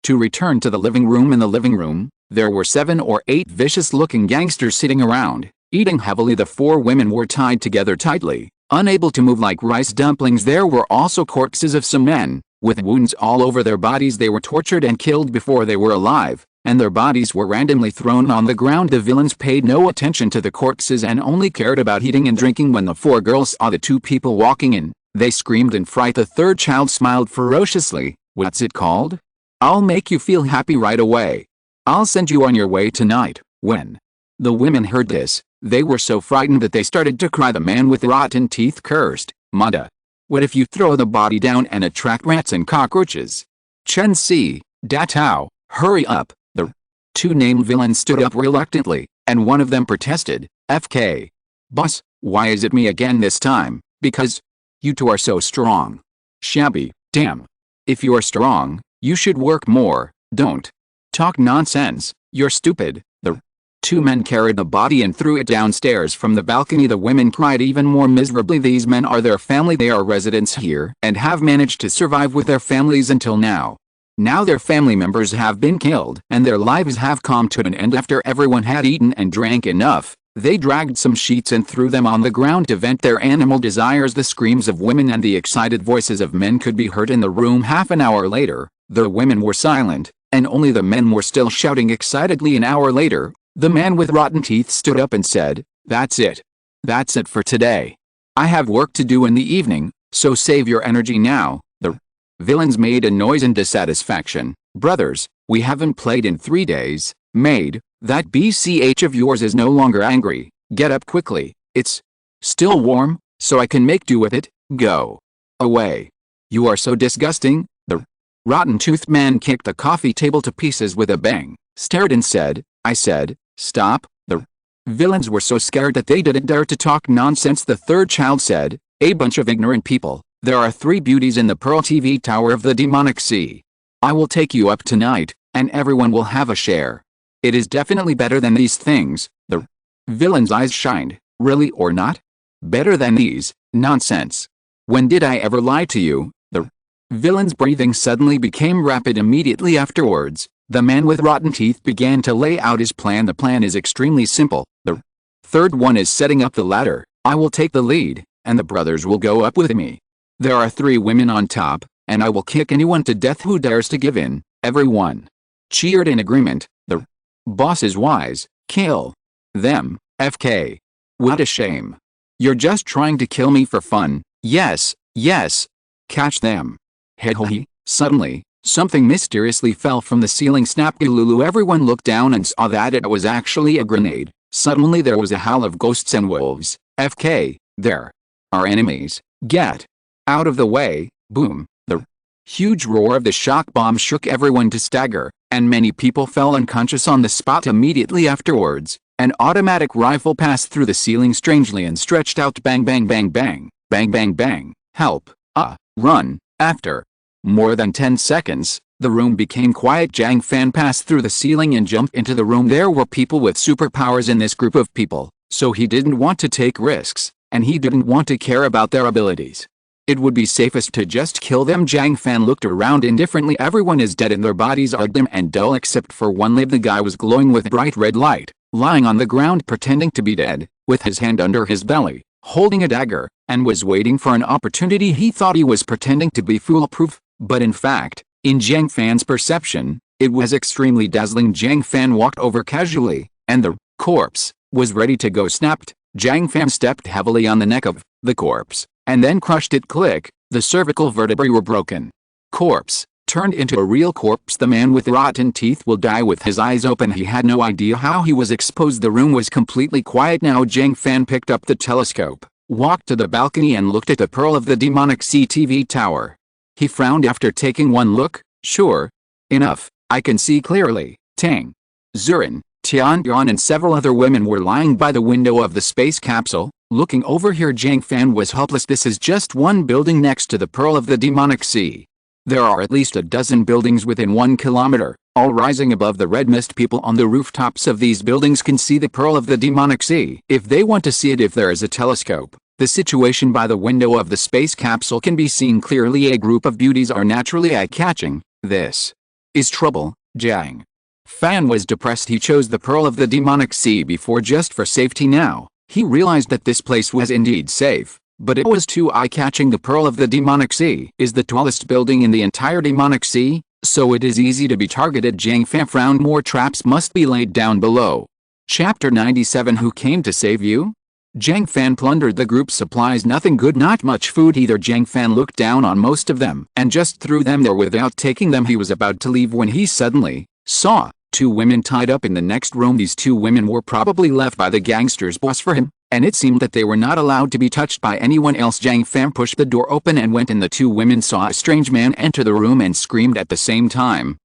To return to the living room. In the living room, there were 7 or 8 vicious-looking gangsters sitting around, eating heavily. The 4 women were tied together tightly, unable to move like rice dumplings. There were also corpses of some men, with wounds all over their bodies. They were tortured and killed before they were alive, and their bodies were randomly thrown on the ground. The villains paid no attention to the corpses and only cared about eating and drinking. When the 4 girls saw the 2 people walking in, they screamed in fright. The third child smiled ferociously. What's it called? I'll make you feel happy right away. I'll send you on your way tonight. When the women heard this, they were so frightened that they started to cry. The man with rotten teeth cursed. Mada. What if you throw the body down and attract rats and cockroaches? Chen Si, Da Tao, hurry up. The 2 named villains stood up reluctantly, and one of them protested. FK. Boss, why is it me again this time? Because you 2 are so strong. Shabby. Damn. If you are strong, you should work more. Don't talk nonsense. You're stupid. The 2 men carried the body and threw it downstairs from the balcony. The women cried even more miserably. These men are their family. They are residents here and have managed to survive with their families until now. Now their family members have been killed and their lives have come to an end. After everyone had eaten and drank enough, they dragged some sheets and threw them on the ground to vent their animal desires. The screams of women and the excited voices of men could be heard in the room. Half an hour later, the women were silent, and only the men were still shouting excitedly. An hour later, the man with rotten teeth stood up and said, that's it. That's it for today. I have work to do in the evening, so save your energy now. The villains made a noise in dissatisfaction. Brothers, we haven't played in 3 days. Maid, that BCH of yours is no longer angry. Get up quickly. It's still warm, so I can make do with it. Go away. You are so disgusting. The rotten-toothed man kicked the coffee table to pieces with a bang, stared and said, I said, stop. The villains were so scared that they didn't dare to talk nonsense. The third child said, a bunch of ignorant people. There are 3 beauties in the Pearl TV Tower of the Demonic Sea. I will take you up tonight, and everyone will have a share. It is definitely better than these things. The villain's eyes shined. Really or not? Better than these? Nonsense. When did I ever lie to you? The villain's breathing suddenly became rapid. Immediately afterwards, the man with rotten teeth began to lay out his plan. The plan is extremely simple. The third one is setting up the ladder. I will take the lead, and the brothers will go up with me. There are 3 women on top, and I will kick anyone to death who dares to give in. Everyone cheered in agreement. The boss is wise. Kill them. FK. What a shame. You're just trying to kill me for fun. Yes, yes. Catch them. Hehe. Suddenly, something mysteriously fell from the ceiling. Snap Lulu. Everyone looked down and saw that it was actually a grenade. Suddenly there was a howl of ghosts and wolves. FK, there are enemies. Get out of the way. Boom. The huge roar of the shock bomb shook everyone to stagger, and many people fell unconscious on the spot immediately afterwards. An automatic rifle passed through the ceiling strangely and stretched out. Bang bang bang bang. Bang bang bang. Help. Run. After more than 10 seconds, the room became quiet. Jiang Fan passed through the ceiling and jumped into the room. There were people with superpowers in this group of people, so he didn't want to take risks, and he didn't want to care about their abilities. It would be safest to just kill them. Jiang Fan looked around indifferently. Everyone is dead and their bodies are dim and dull except for one lip. The guy was glowing with bright red light, lying on the ground pretending to be dead, with his hand under his belly, holding a dagger, and was waiting for an opportunity. He thought he was pretending to be foolproof, but in fact, in Jiang Fan's perception, it was extremely dazzling. Jiang Fan walked over casually, and the corpse was ready to go. Snapped. Jiang Fan stepped heavily on the neck of the corpse, and then crushed it. Click. The cervical vertebrae were broken. Corpse turned into a real corpse. The man with rotten teeth will die with his eyes open. He had no idea how he was exposed. The room was completely quiet now. Jiang Fan picked up the telescope, walked to the balcony and looked at the pearl of the demonic CTV tower. He frowned after taking one look. Sure enough, I can see clearly. Tang, Zurin, Tianyuan and several other women were lying by the window of the space capsule, looking over here. Jiang Fan was helpless. This is just one building next to the pearl of the demonic sea. There are at least a dozen buildings within 1 kilometer, all rising above the red mist. People on the rooftops of these buildings can see the pearl of the demonic sea if they want to see it. If there is a telescope, the situation by the window of the space capsule can be seen clearly. A group of beauties are naturally eye-catching. This is trouble. Jiang Fan was depressed. He chose the pearl of the demonic sea before just for safety. Now he realized that this place was indeed safe, but it was too eye-catching. The pearl of the demonic sea is the tallest building in the entire demonic sea, so it is easy to be targeted. Jiang Fan frowned. More traps must be laid down below. Chapter 97. Who came to save you? Jiang Fan plundered the group's supplies. Nothing good, not much food either. Jiang Fan looked down on most of them and just threw them there without taking them. He was about to leave when he suddenly saw 2 women tied up in the next room. These 2 women were probably left by the gangster's boss for him, and it seemed that they were not allowed to be touched by anyone else. Jiang Fan pushed the door open and went in. The 2 women saw a strange man enter the room and screamed at the same time,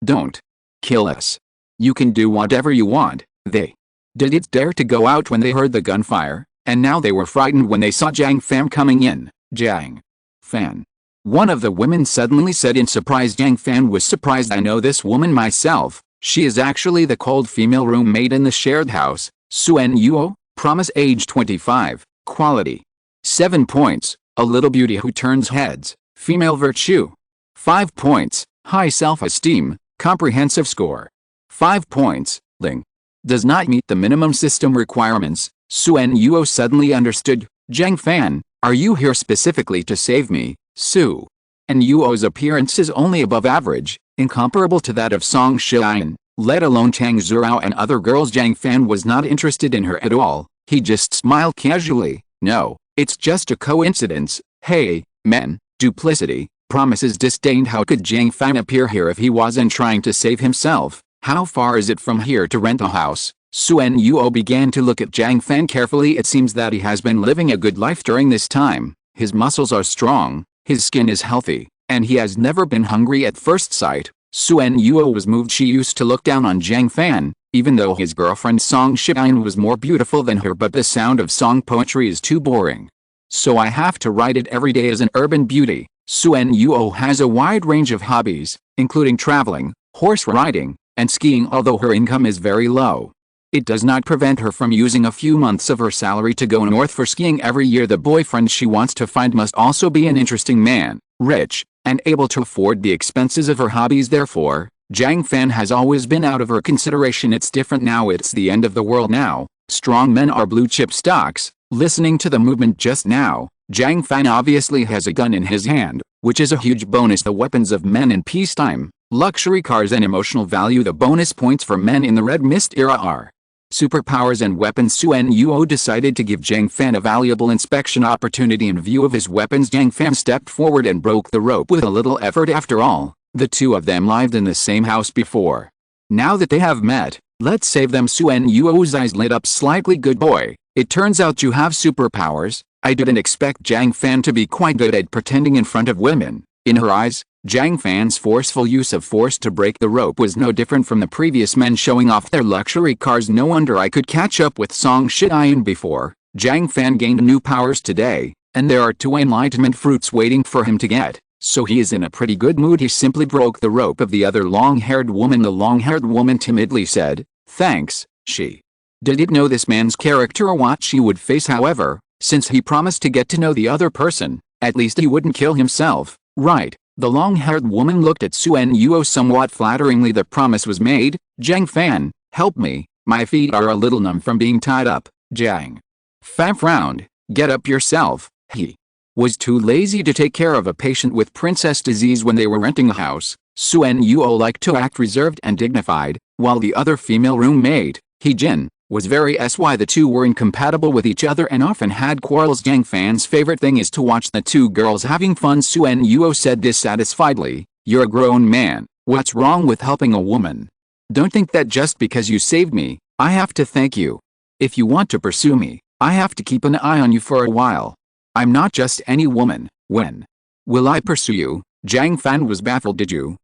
don't kill us. You can do whatever you want. They didn't dare to go out when they heard the gunfire, and now they were frightened when they saw Jiang Fan coming in. Jiang Fan, one of the women suddenly said in surprise. Jiang Fan was surprised. I know this woman myself. She is actually the cold female roommate in the shared house. Suen Yuo, promise age 25, quality 7 points, a little beauty who turns heads, female virtue 5 points, high self-esteem, comprehensive score 5 points, Ling does not meet the minimum system requirements. Suen Yuo suddenly understood. Jiang Fan, are you here specifically to save me? Su and Yuo's appearance is only above average, incomparable to that of Song Shiyan, let alone Tang Zurao and other girls. Jiang Fan was not interested in her at all. He just smiled casually. No, it's just a coincidence. Hey, men, duplicity, promises disdained. How could Jiang Fan appear here if he wasn't trying to save himself? How far is it from here to rent a house? Suen Yuo began to look at Jiang Fan carefully. It seems that he has been living a good life during this time. His muscles are strong, his skin is healthy, and he has never been hungry at first sight. Suen Yuo was moved. She used to look down on Jiang Fan, even though his girlfriend Song Shiyan was more beautiful than her, but the sound of song poetry is too boring. So I have to write it every day as an urban beauty. Suen Yuo has a wide range of hobbies, including traveling, horse riding, and skiing. Although her income is very low, it does not prevent her from using a few months of her salary to go north for skiing every year. The boyfriend she wants to find must also be an interesting man, rich, and able to afford the expenses of her hobbies. Therefore, Jiang Fan has always been out of her consideration. It's different now. It's the end of the world now. Strong men are blue chip stocks. Listening to the movement just now, Jiang Fan obviously has a gun in his hand, which is a huge bonus. The weapons of men in peacetime, luxury cars and emotional value. The bonus points for men in the Red Mist era are superpowers and weapons. Suen Yuo decided to give Jiang Fan a valuable inspection opportunity. In view of his weapons, Jiang Fan stepped forward and broke the rope with a little effort. After all, the 2 of them lived in the same house before. Now that they have met, Let's save them. Suen Yuo's eyes lit up slightly. Good boy, it turns out you have superpowers. I didn't expect Jiang Fan to be quite good at pretending in front of women. In her eyes, Jiang Fan's forceful use of force to break the rope was no different from the previous men showing off their luxury cars. No wonder I could catch up with Song Shiyan before. Jiang Fan gained new powers today, and there are 2 enlightenment fruits waiting for him to get, so he is in a pretty good mood. He simply broke the rope of the other long-haired woman. The long-haired woman timidly said, "Thanks." She didn't know this man's character or what she would face. However, since he promised to get to know the other person, at least he wouldn't kill himself, right? The long-haired woman looked at Suen Yuo somewhat flatteringly. The promise was made. Jiang Fan, help me. My feet are a little numb from being tied up. Jiang Fan frowned. Get up yourself. He was too lazy to take care of a patient with princess disease when they were renting a house. Suen Yuo liked to act reserved and dignified, while the other female roommate, Jin, was very SY. The two were incompatible with each other and often had quarrels. Jiang Fan's favorite thing is to watch the two girls having fun. Suen Yuo said dissatisfiedly, "You're a grown man, what's wrong with helping a woman? Don't think that just because you saved me, I have to thank you. If you want to pursue me, I have to keep an eye on you for a while. I'm not just any woman. When will I pursue you?" Jiang Fan was baffled. Did you,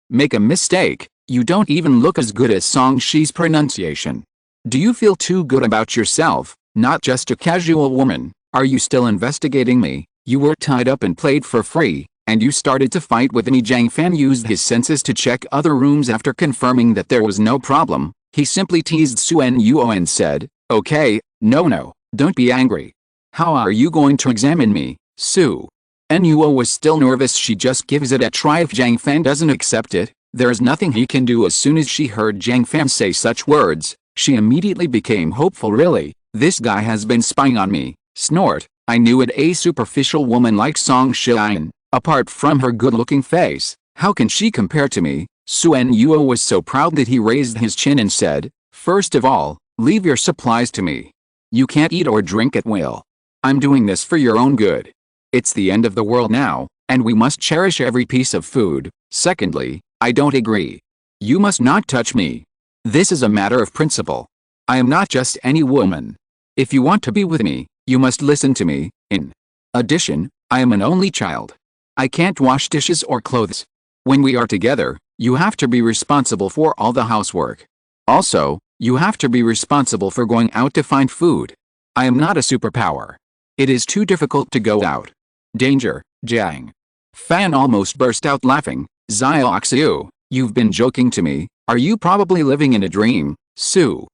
make a mistake? You don't even look as good as Song Shi's pronunciation. Do you feel too good about yourself, not just a casual woman? Are you still investigating me? You were tied up and played for free, and you started to fight with me. Jiang Fan used his senses to check other rooms. After confirming that there was no problem, he simply teased Suen Yuo and said, "Okay, no, don't be angry. How are you going to examine me, Suen Yuo was still nervous. She just gives it a try. If Jiang Fan doesn't accept it, there is nothing he can do. As soon as she heard Jiang Fan say such words, she immediately became hopeful. Really? This guy has been spying on me. Snort. I knew it. A superficial woman like Song Shiyan, apart from her good-looking face, how can she compare to me? Suen Yuo was so proud that he raised his chin and said, "First of all, leave your supplies to me. You can't eat or drink at will. I'm doing this for your own good. It's the end of the world now, and we must cherish every piece of food. Secondly, I don't agree. You must not touch me. This is a matter of principle. I am not just any woman. If you want to be with me, you must listen to me. In addition, I am an only child. I can't wash dishes or clothes. When we are together, you have to be responsible for all the housework. Also, you have to be responsible for going out to find food. I am not a superpower. It is too difficult to go out. Danger." Jiang Fan almost burst out laughing. "Xiaoxiu, you've been joking to me. Are you probably living in a dream?" Suen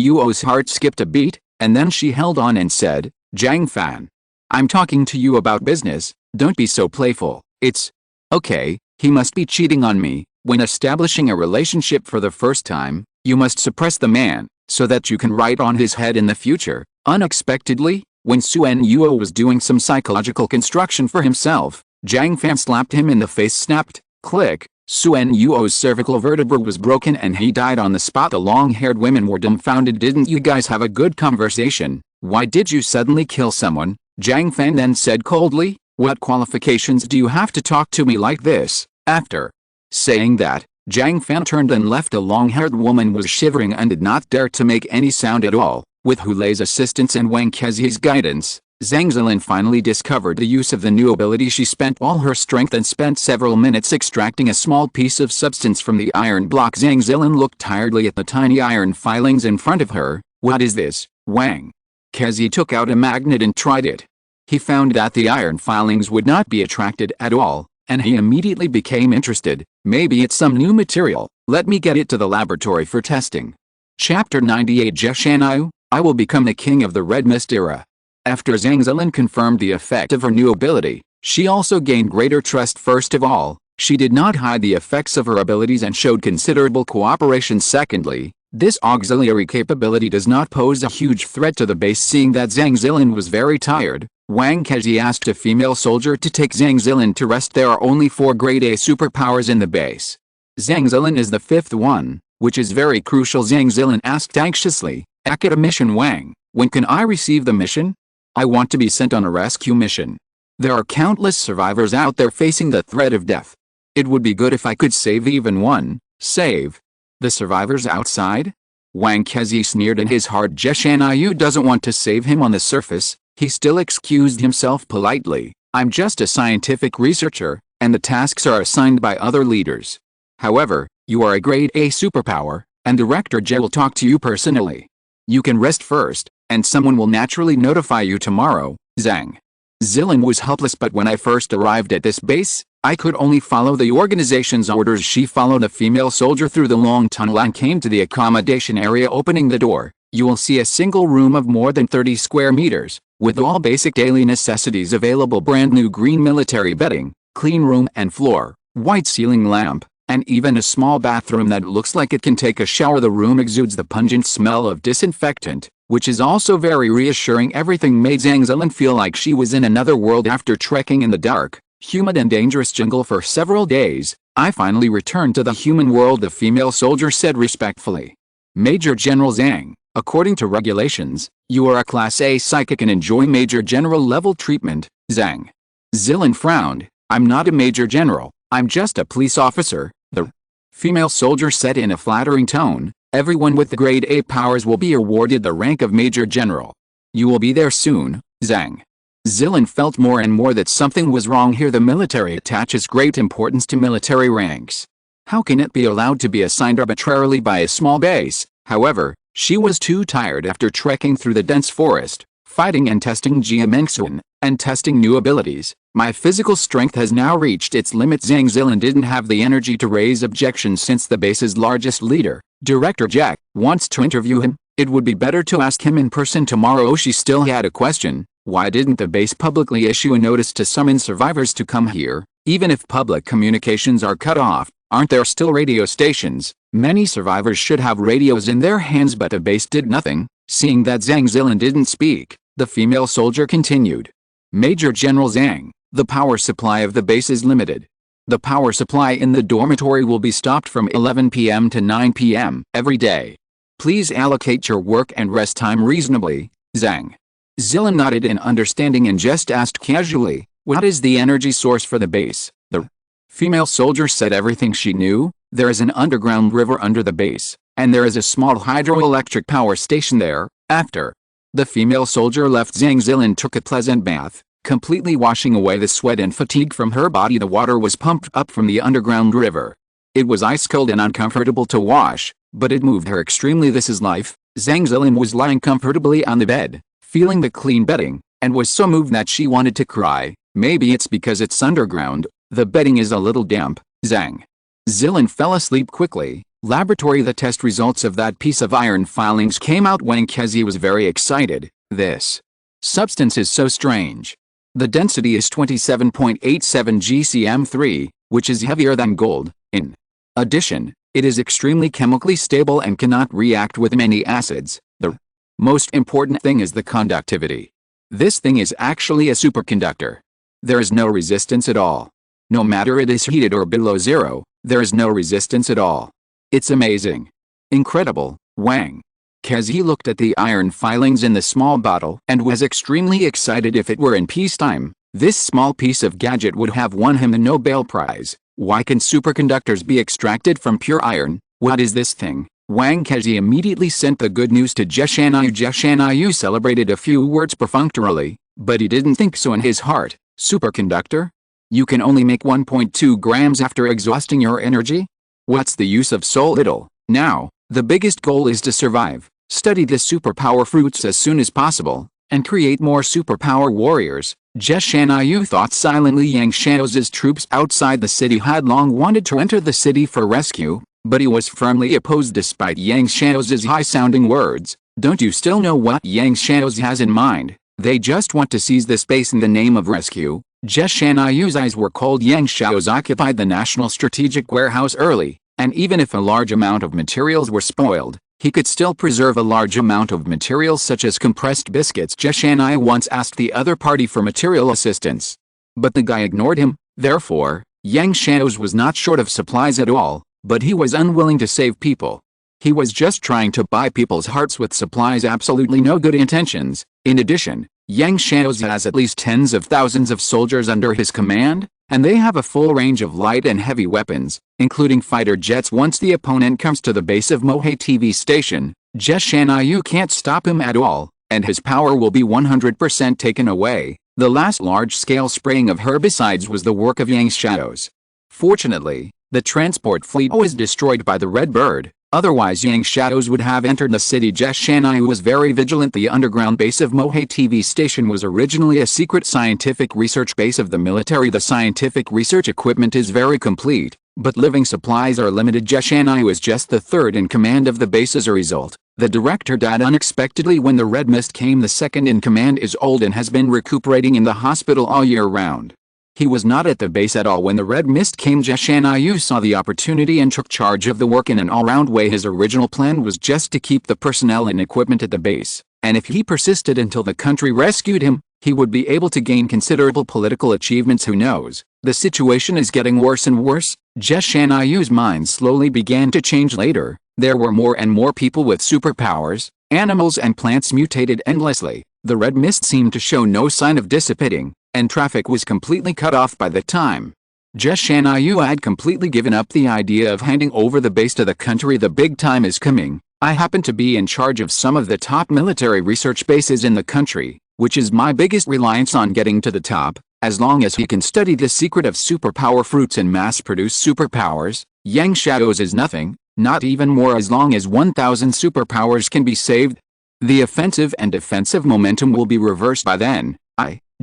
Yuo's heart skipped a beat, and then she held on and said, "Jiang Fan, I'm talking to you about business. Don't be so playful. It's okay. He must be cheating on me. When establishing a relationship for the first time, you must suppress the man, so that you can write on his head in the future." Unexpectedly, when Suen Yuo was doing some psychological construction for himself, Jiang Fan slapped him in the face. Snapped. Click. Suen Yuo's cervical vertebra was broken and he died on the spot. The long-haired women were dumbfounded. "Didn't you guys have a good conversation? Why did you suddenly kill someone?" Jiang Fan then said coldly, "What qualifications do you have to talk to me like this?" After saying that, Jiang Fan turned and left. The long-haired woman was shivering and did not dare to make any sound at all. With Hulei's assistance and Wang Kezi's guidance, Zhang Zilin finally discovered the use of the new ability. She spent all her strength and spent several minutes extracting a small piece of substance from the iron block. Zhang Zilin looked tiredly at the tiny iron filings in front of her. "What is this?" Wang Kezi took out a magnet and tried it. He found that the iron filings would not be attracted at all, and he immediately became interested. "Maybe it's some new material. Let me get it to the laboratory for testing." Chapter 98. Jeshanyu, I will become the king of the Red Mist era. After Zhang Zilin confirmed the effect of her new ability, she also gained greater trust. First of all, she did not hide the effects of her abilities and showed considerable cooperation. Secondly, this auxiliary capability does not pose a huge threat to the base. Seeing that Zhang Zilin was very tired, Wang Kezi asked a female soldier to take Zhang Zilin to rest. There are only 4 grade A superpowers in the base. Zhang Zilin is the 5th one, which is very crucial. Zhang Zilin asked anxiously, "Akita mission Wang, when can I receive the mission? I want to be sent on a rescue mission. There are countless survivors out there facing the threat of death. It would be good if I could save even one." Save. The survivors outside? Wang Kezi sneered in his heart. Zheshanayu doesn't want to save him on the surface. He still excused himself politely. I'm just a scientific researcher, and the tasks are assigned by other leaders. However, you are a grade A superpower, and Director Zhe will talk to you personally. You can rest first, and someone will naturally notify you tomorrow. Zhang Zilin was helpless, but when I first arrived at this base, I could only follow the organization's orders. She followed a female soldier through the long tunnel and came to the accommodation area. Opening the door, you will see a single room of more than 30 square meters, with all basic daily necessities available. Brand new green military bedding, clean room and floor, white ceiling lamp, and even a small bathroom that looks like it can take a shower. The room exudes the pungent smell of disinfectant, which is also very reassuring. Everything made Zhang Zilin feel like she was in another world. After trekking in the dark, humid and dangerous jungle for several days, I finally returned to the human world, the female soldier said respectfully. Major General Zhang, according to regulations, you are a Class A psychic and enjoy Major General level treatment. Zhang Zilin frowned. I'm not a Major General, I'm just a police officer, the female soldier said in a flattering tone. Everyone with the grade A powers will be awarded the rank of Major General. You will be there soon. Zhang Zilin felt more and more that something was wrong here. The military attaches great importance to military ranks. How can it be allowed to be assigned arbitrarily by a small base? However, she was too tired after trekking through the dense forest, fighting and testing Jiamengsun, and testing new abilities. My physical strength has now reached its limit. Zhang Zilin didn't have the energy to raise objections since the base's largest leader, Director Jack, wants to interview him. It would be better to ask him in person tomorrow. She still had a question. Why didn't the base publicly issue a notice to summon survivors to come here? Even if public communications are cut off, aren't there still radio stations? Many survivors should have radios in their hands, but the base did nothing. Seeing that Zhang Zilin didn't speak, the female soldier continued. Major General Zhang, the power supply of the base is limited. The power supply in the dormitory will be stopped from 11 p.m. to 9 p.m. every day. Please allocate your work and rest time reasonably. Zhang Zilin nodded in understanding and just asked casually, what is the energy source for the base? The female soldier said everything she knew. There is an underground river under the base, and there is a small hydroelectric power station there. After the female soldier left, Zhang Zilin took a pleasant bath, completely washing away the sweat and fatigue from her body. The water was pumped up from the underground river. It was ice cold and uncomfortable to wash, but it moved her extremely. This is life. Zhang Zilin was lying comfortably on the bed, feeling the clean bedding, and was so moved that she wanted to cry. Maybe it's because it's underground. The bedding is a little damp. Zhang Zilin fell asleep quickly. Laboratory. The test results of that piece of iron filings came out. Wang Kezi was very excited. This substance is so strange. The density is 27.87 GCM3, which is heavier than gold. In addition, it is extremely chemically stable and cannot react with many acids. The most important thing is the conductivity. This thing is actually a superconductor. There is no resistance at all. No matter it is heated or below zero, there is no resistance at all. It's amazing. Incredible. Wang Kezi looked at the iron filings in the small bottle and was extremely excited. If it were in peacetime, this small piece of gadget would have won him the Nobel Prize. Why can superconductors be extracted from pure iron? What is this thing? Wang Kezi immediately sent the good news to Zheshanayu. Zheshanayu celebrated a few words perfunctorily, but he didn't think so in his heart. Superconductor? You can only make 1.2 grams after exhausting your energy? What's the use of so little? Now, the biggest goal is to survive, study the superpower fruits as soon as possible, and create more superpower warriors. Zheshanayu thought silently. Yang Shao's troops outside the city had long wanted to enter the city for rescue, but he was firmly opposed despite Yang Shao's high-sounding words. Don't you still know what Yang Shao has in mind? They just want to seize the space in the name of rescue. Zheshanayu's eyes were cold. Yang Shao's occupied the National Strategic Warehouse early, and even if a large amount of materials were spoiled, he could still preserve a large amount of materials such as compressed biscuits. Zheshanayu once asked the other party for material assistance, but the guy ignored him. Therefore, Yang Shao's was not short of supplies at all, but he was unwilling to save people. He was just trying to buy people's hearts with supplies, absolutely no good intentions. In addition, Yang Shao's has at least tens of thousands of soldiers under his command. and they have a full range of light and heavy weapons, including fighter jets. Once the opponent comes to the base of Mohe TV station, Jiang can't stop him at all, and his power will be 100% taken away. The last large-scale spraying of herbicides was the work of Yang Shadows. Fortunately, the transport fleet was destroyed by the Red Bird, otherwise Yang Shadows would have entered the city. Jiang was very vigilant. The underground base of Mohe TV station was originally a secret scientific research base of the military. The scientific research equipment is very complete, but living supplies are limited. Jiang was just the third in command of the base. As a result, the director died unexpectedly when the Red Mist came. The second in command is old and has been recuperating in the hospital all year round. He was not at the base at all when the Red Mist came. Jiang saw the opportunity and took charge of the work in an all-round way. His original plan was just to keep the personnel and equipment at the base, and if he persisted until the country rescued him, he would be able to gain considerable political achievements. Who knows? The situation is getting worse and worse. Jiang's mind slowly began to change. Later, there were more and more people with superpowers. Animals and plants mutated endlessly. The Red Mist seemed to show no sign of dissipating, and traffic was completely cut off by the time. Jiang had completely given up the idea of handing over the base to the country. The big time is coming. I happen to be in charge of some of the top military research bases in the country, which is my biggest reliance on getting to the top. As long as he can study the secret of superpower fruits and mass-produce superpowers, Yang Shadows is nothing, not even more. As long as 1,000 superpowers can be saved, the offensive and defensive momentum will be reversed. By then,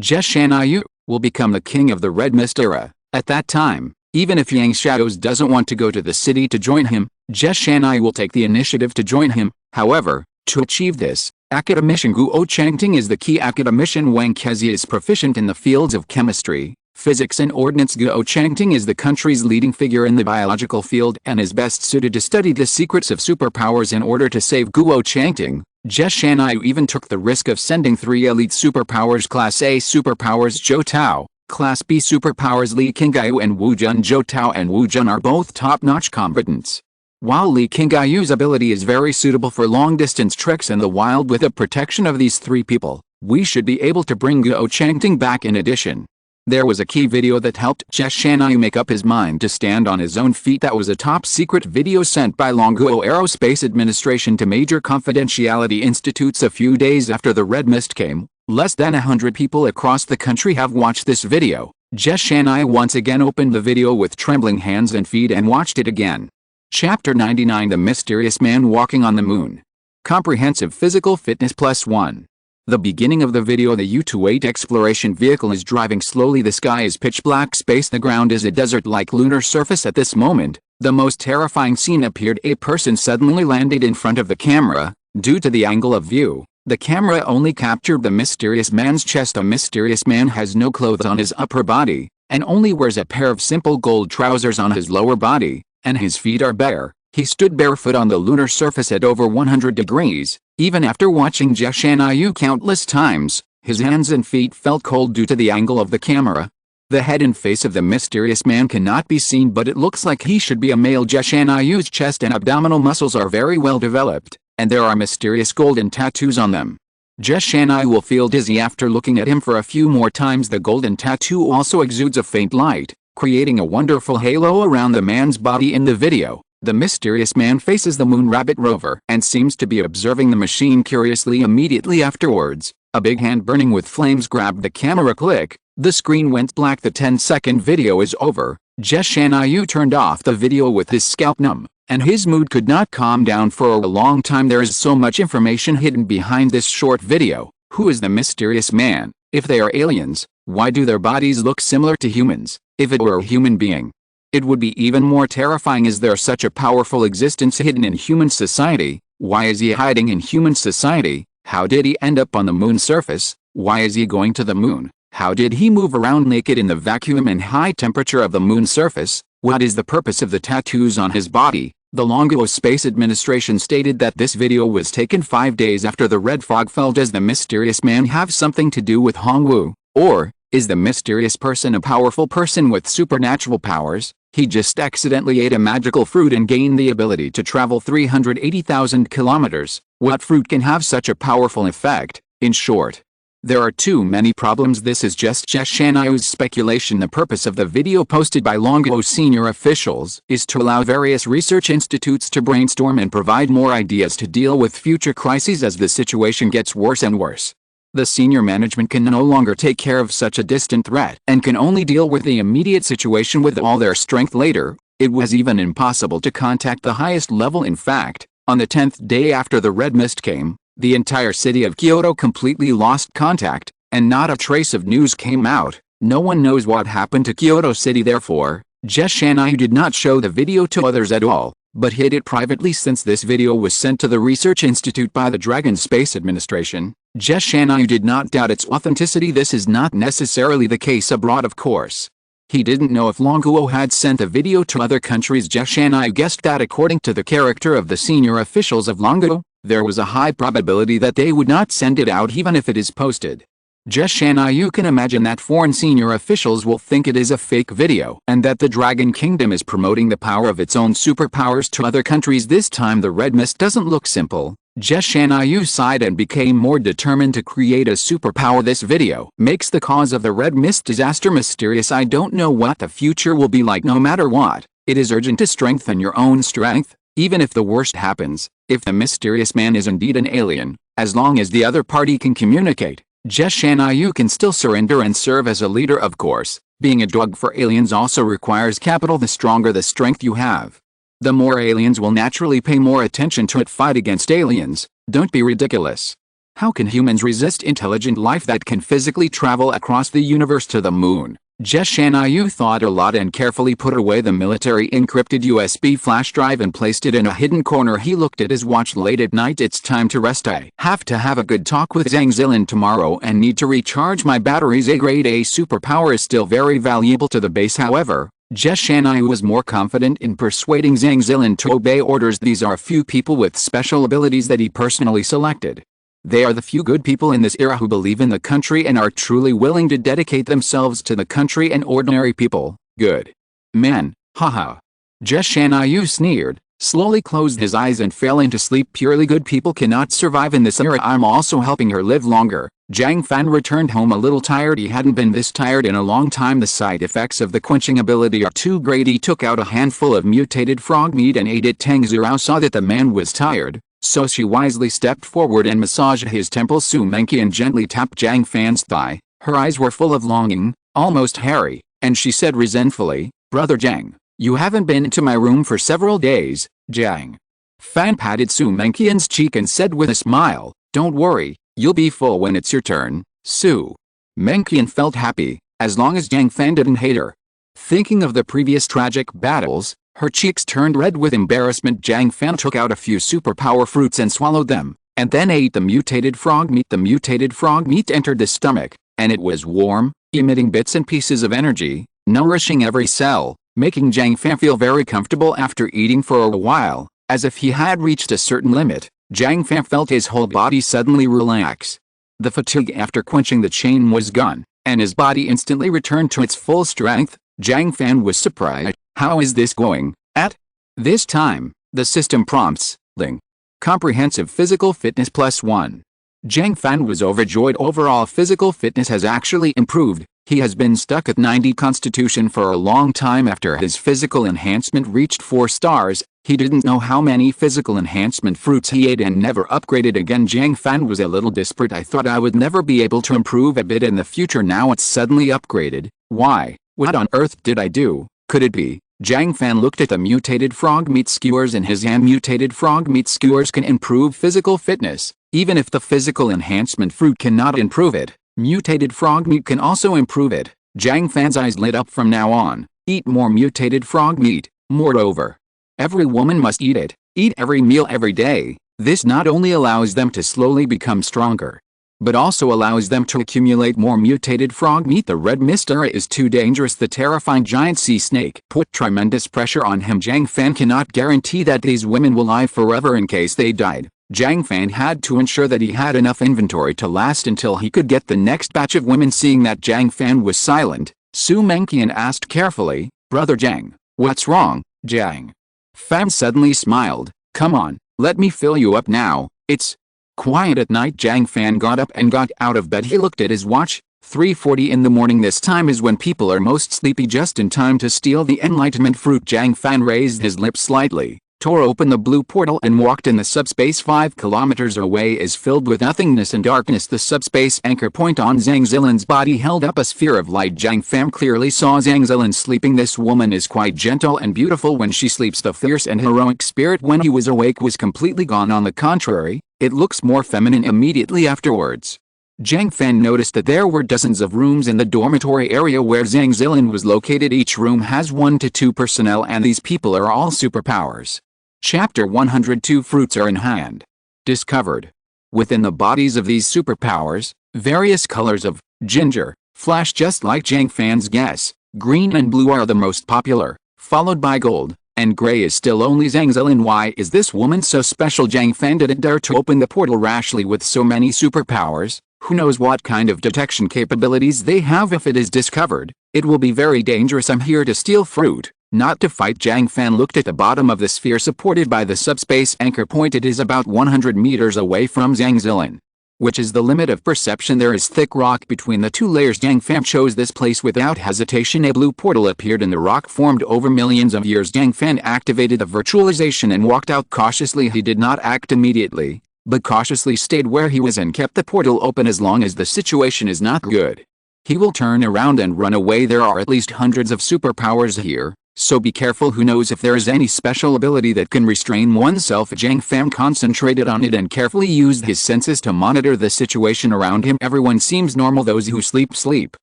Jiang will become the king of the Red Mist era. At that time, even if Yang Shadows doesn't want to go to the city to join him, Jiang will take the initiative to join him. However, to achieve this, academician Guo Changting is the key. Academician Wang Kezi is proficient in the fields of chemistry, physics and ordnance. Guo Changting is the country's leading figure in the biological field and is best suited to study the secrets of superpowers. In order to save Guo Changting, Jiang even took the risk of sending 3 elite superpowers. Class A superpowers Zhou Tao, Class B superpowers Li Qingyu and Wu Jun. Zhou Tao and Wu Jun are both top-notch combatants, while Li Qingyu's ability is very suitable for long-distance treks in the wild. With the protection of these 3 people, we should be able to bring Guo Changting back. In addition, there was a key video that helped Jiang make up his mind to stand on his own feet. That was a top-secret video sent by Longuo Aerospace Administration to major confidentiality institutes a few days after the Red Mist came. Less than 100 people across the country have watched this video. Jiang once again opened the video with trembling hands and feet and watched it again. Chapter 99: The Mysterious Man Walking on the Moon. Comprehensive Physical Fitness +1. The beginning of the video, the U-28 exploration vehicle is driving slowly. The sky is pitch black space. The ground is a desert-like lunar surface. At this moment, the most terrifying scene appeared. A person suddenly landed in front of the camera. Due to the angle of view, the camera only captured the mysterious man's chest. The mysterious man has no clothes on his upper body, and only wears a pair of simple gold trousers on his lower body, and his feet are bare. He stood barefoot on the lunar surface at over 100 degrees. Even after watching Jiang countless times, his hands and feet felt cold due to the angle of the camera. The head and face of the mysterious man cannot be seen, but it looks like he should be a male. Jiang's chest and abdominal muscles are very well developed, and there are mysterious golden tattoos on them. Jiang will feel dizzy after looking at him for a few more times. The golden tattoo also exudes a faint light, creating a wonderful halo around the man's body. In the video, the mysterious man faces the Moon Rabbit rover and seems to be observing the machine curiously. Immediately afterwards, a big hand burning with flames grabbed the camera. Click. The screen went black. The 10-second video is over. Jiang turned off the video with his scalp numb, and his mood could not calm down for a long time. There is so much information hidden behind this short video. Who is the mysterious man? If they are aliens, why do their bodies look similar to humans? If it were a human being, it would be even more terrifying. Is there such a powerful existence hidden in human society? Why is he hiding in human society? How did he end up on the moon surface? Why is he going to the moon? How did he move around naked in the vacuum and high temperature of the moon surface? What is the purpose of the tattoos on his body? The Longuo Space Administration stated that this video was taken 5 days after the red fog fell. Does the mysterious man have something to do with Hongwu? Or is the mysterious person a powerful person with supernatural powers? He just accidentally ate a magical fruit and gained the ability to travel 380,000 kilometers. What fruit can have such a powerful effect? In short, There are too many problems. This is just Shanayu's speculation. The purpose of the video posted by Longo senior officials is to allow various research institutes to brainstorm and provide more ideas to deal with future crises as the situation gets worse and worse. The senior management can no longer take care of such a distant threat and can only deal with the immediate situation with all their strength. Later, it was even impossible to contact the highest level. In fact, on the 10th day after the red mist came, the entire city of Kyoto completely lost contact, and not a trace of news came out. No one knows what happened to Kyoto City. Therefore, Shanayu did not show the video to others at all, but hid it privately. Since this video was sent to the Research Institute by the Dragon Space Administration, Shanayu did not doubt its authenticity. This is not necessarily the case abroad, of course. He didn't know if Longuo had sent the video to other countries. Shanayu guessed that according to the character of the senior officials of Longuo, there was a high probability that they would not send it out even if it is posted. Shanayu can imagine that foreign senior officials will think it is a fake video and that the Dragon Kingdom is promoting the power of its own superpowers to other countries. This time the red mist doesn't look simple. Shanayu sighed and became more determined to create a superpower. This video makes the cause of the red mist disaster mysterious. I don't know what the future will be like. No matter what, it is urgent to strengthen your own strength, even if the worst happens. If the mysterious man is indeed an alien, as long as the other party can communicate, Shanayu can still surrender and serve as a leader. Of course, being a drug for aliens also requires capital. The stronger the strength you have, the more aliens will naturally pay more attention to it. Fight against aliens. Don't be ridiculous. How can humans resist intelligent life that can physically travel across the universe to the moon? Shanayu thought a lot and carefully put away the military encrypted USB flash drive and placed it in a hidden corner. He looked at his watch. Late at night. It's time to rest. I have to have a good talk with Zhang Zilin tomorrow and need to recharge my batteries. A grade A superpower is still very valuable to the base. However, Shanayu was more confident in persuading Zhang Zilin to obey orders. These are a few people with special abilities that he personally selected. They are the few good people in this era who believe in the country and are truly willing to dedicate themselves to the country and ordinary people. Good men, haha. Shanayu sneered, slowly closed his eyes and fell into sleep. Purely good people cannot survive in this era. I'm also helping her live longer. Jiang Fan returned home a little tired. He hadn't been this tired in a long time. The side effects of the quenching ability are too great. He took out a handful of mutated frog meat and ate it. Tang Zirao saw that the man was tired, so she wisely stepped forward and massaged his temple. Su Menqian gently tapped Jiang Fan's thigh. Her eyes were full of longing, almost hairy, and she said resentfully, "Brother Jiang, you haven't been to my room for several days." Jiang Fan patted Su Menqian's cheek and said with a smile, "Don't worry, you'll be full when it's your turn." Su Menqian felt happy, as long as Jiang Fan didn't hate her. Thinking of the previous tragic battles, her cheeks turned red with embarrassment. Jiang Fan took out a few superpower fruits and swallowed them, and then ate the mutated frog meat. The mutated frog meat entered the stomach, and it was warm, emitting bits and pieces of energy, nourishing every cell, making Jiang Fan feel very comfortable. After eating for a while, as if he had reached a certain limit, Jiang Fan felt his whole body suddenly relax. The fatigue after quenching the chain was gone, and his body instantly returned to its full strength. Jiang Fan was surprised. How is this going? At this time, the system prompts, Ling. Comprehensive physical fitness +1. Jiang Fan was overjoyed. Overall physical fitness has actually improved. He has been stuck at 90 constitution for a long time. After his physical enhancement reached 4 stars, he didn't know how many physical enhancement fruits he ate and never upgraded again. Jiang Fan was a little desperate. I thought I would never be able to improve a bit in the future. Now it's suddenly upgraded. Why? What on earth did I do? Could it be? Jiang Fan looked at the mutated frog meat skewers in his hand. Mutated frog meat skewers can improve physical fitness, even if the physical enhancement fruit cannot improve it. Mutated frog meat can also improve it. Jiang Fan's eyes lit up. From now on, eat more mutated frog meat. Moreover, every woman must eat it. Eat every meal every day. This not only allows them to slowly become stronger, but also allows them to accumulate more mutated frog meat. The red mist era is too dangerous. The terrifying giant sea snake put tremendous pressure on him. Jiang Fan cannot guarantee that these women will live forever. In case they died, Jiang Fan had to ensure that he had enough inventory to last until he could get the next batch of women. Seeing that Jiang Fan was silent, Su Menqian asked carefully, "Brother Jiang, what's wrong?" Jiang Fan suddenly smiled. "Come on, let me fill you up now. It's Quiet at night. Jiang Fan got up and got out of bed. He looked at his watch. 3:40 in the morning. This time is when people are most sleepy, just in time to steal the enlightenment fruit. Jiang Fan raised his lips slightly, tore open the blue portal and walked in the subspace. 5 kilometers away is filled with nothingness and darkness. The subspace anchor point on Zhang Zilin's body held up a sphere of light. Jiang Fan clearly saw Zhang Zilin sleeping. This woman is quite gentle and beautiful when she sleeps. The fierce and heroic spirit when he was awake was completely gone. On the contrary, it looks more feminine immediately afterwards. Jiang Fan noticed that there were dozens of rooms in the dormitory area where Zhang Zilin was located. Each room has 1 to 2 personnel, and these people are all superpowers. Chapter 102. Fruits are in hand. Discovered. Within the bodies of these superpowers, various colors of ginger flash just like Jiang Fan's guess. Green and blue are the most popular, followed by gold, and gray is still only Zhang Zilin. Why is this woman so special? Jiang Fan didn't dare to open the portal rashly with so many superpowers. Who knows what kind of detection capabilities they have? If it is discovered, it will be very dangerous. I'm here to steal fruit, not to fight. Jiang Fan looked at the bottom of the sphere supported by the subspace anchor point. It is about 100 meters away from Zhang Zilin, which is the limit of perception. There is thick rock between the 2 layers. Jiang Fan chose this place without hesitation. A blue portal appeared in the rock formed over millions of years. Jiang Fan activated the virtualization and walked out cautiously. He did not act immediately, but cautiously stayed where he was and kept the portal open. As long as the situation is not good, he will turn around and run away. There are at least hundreds of superpowers here, so be careful. Who knows if there is any special ability that can restrain oneself? Jiang Fan concentrated on it and carefully used his senses to monitor the situation around him. Everyone seems normal. Those who sleep, sleep.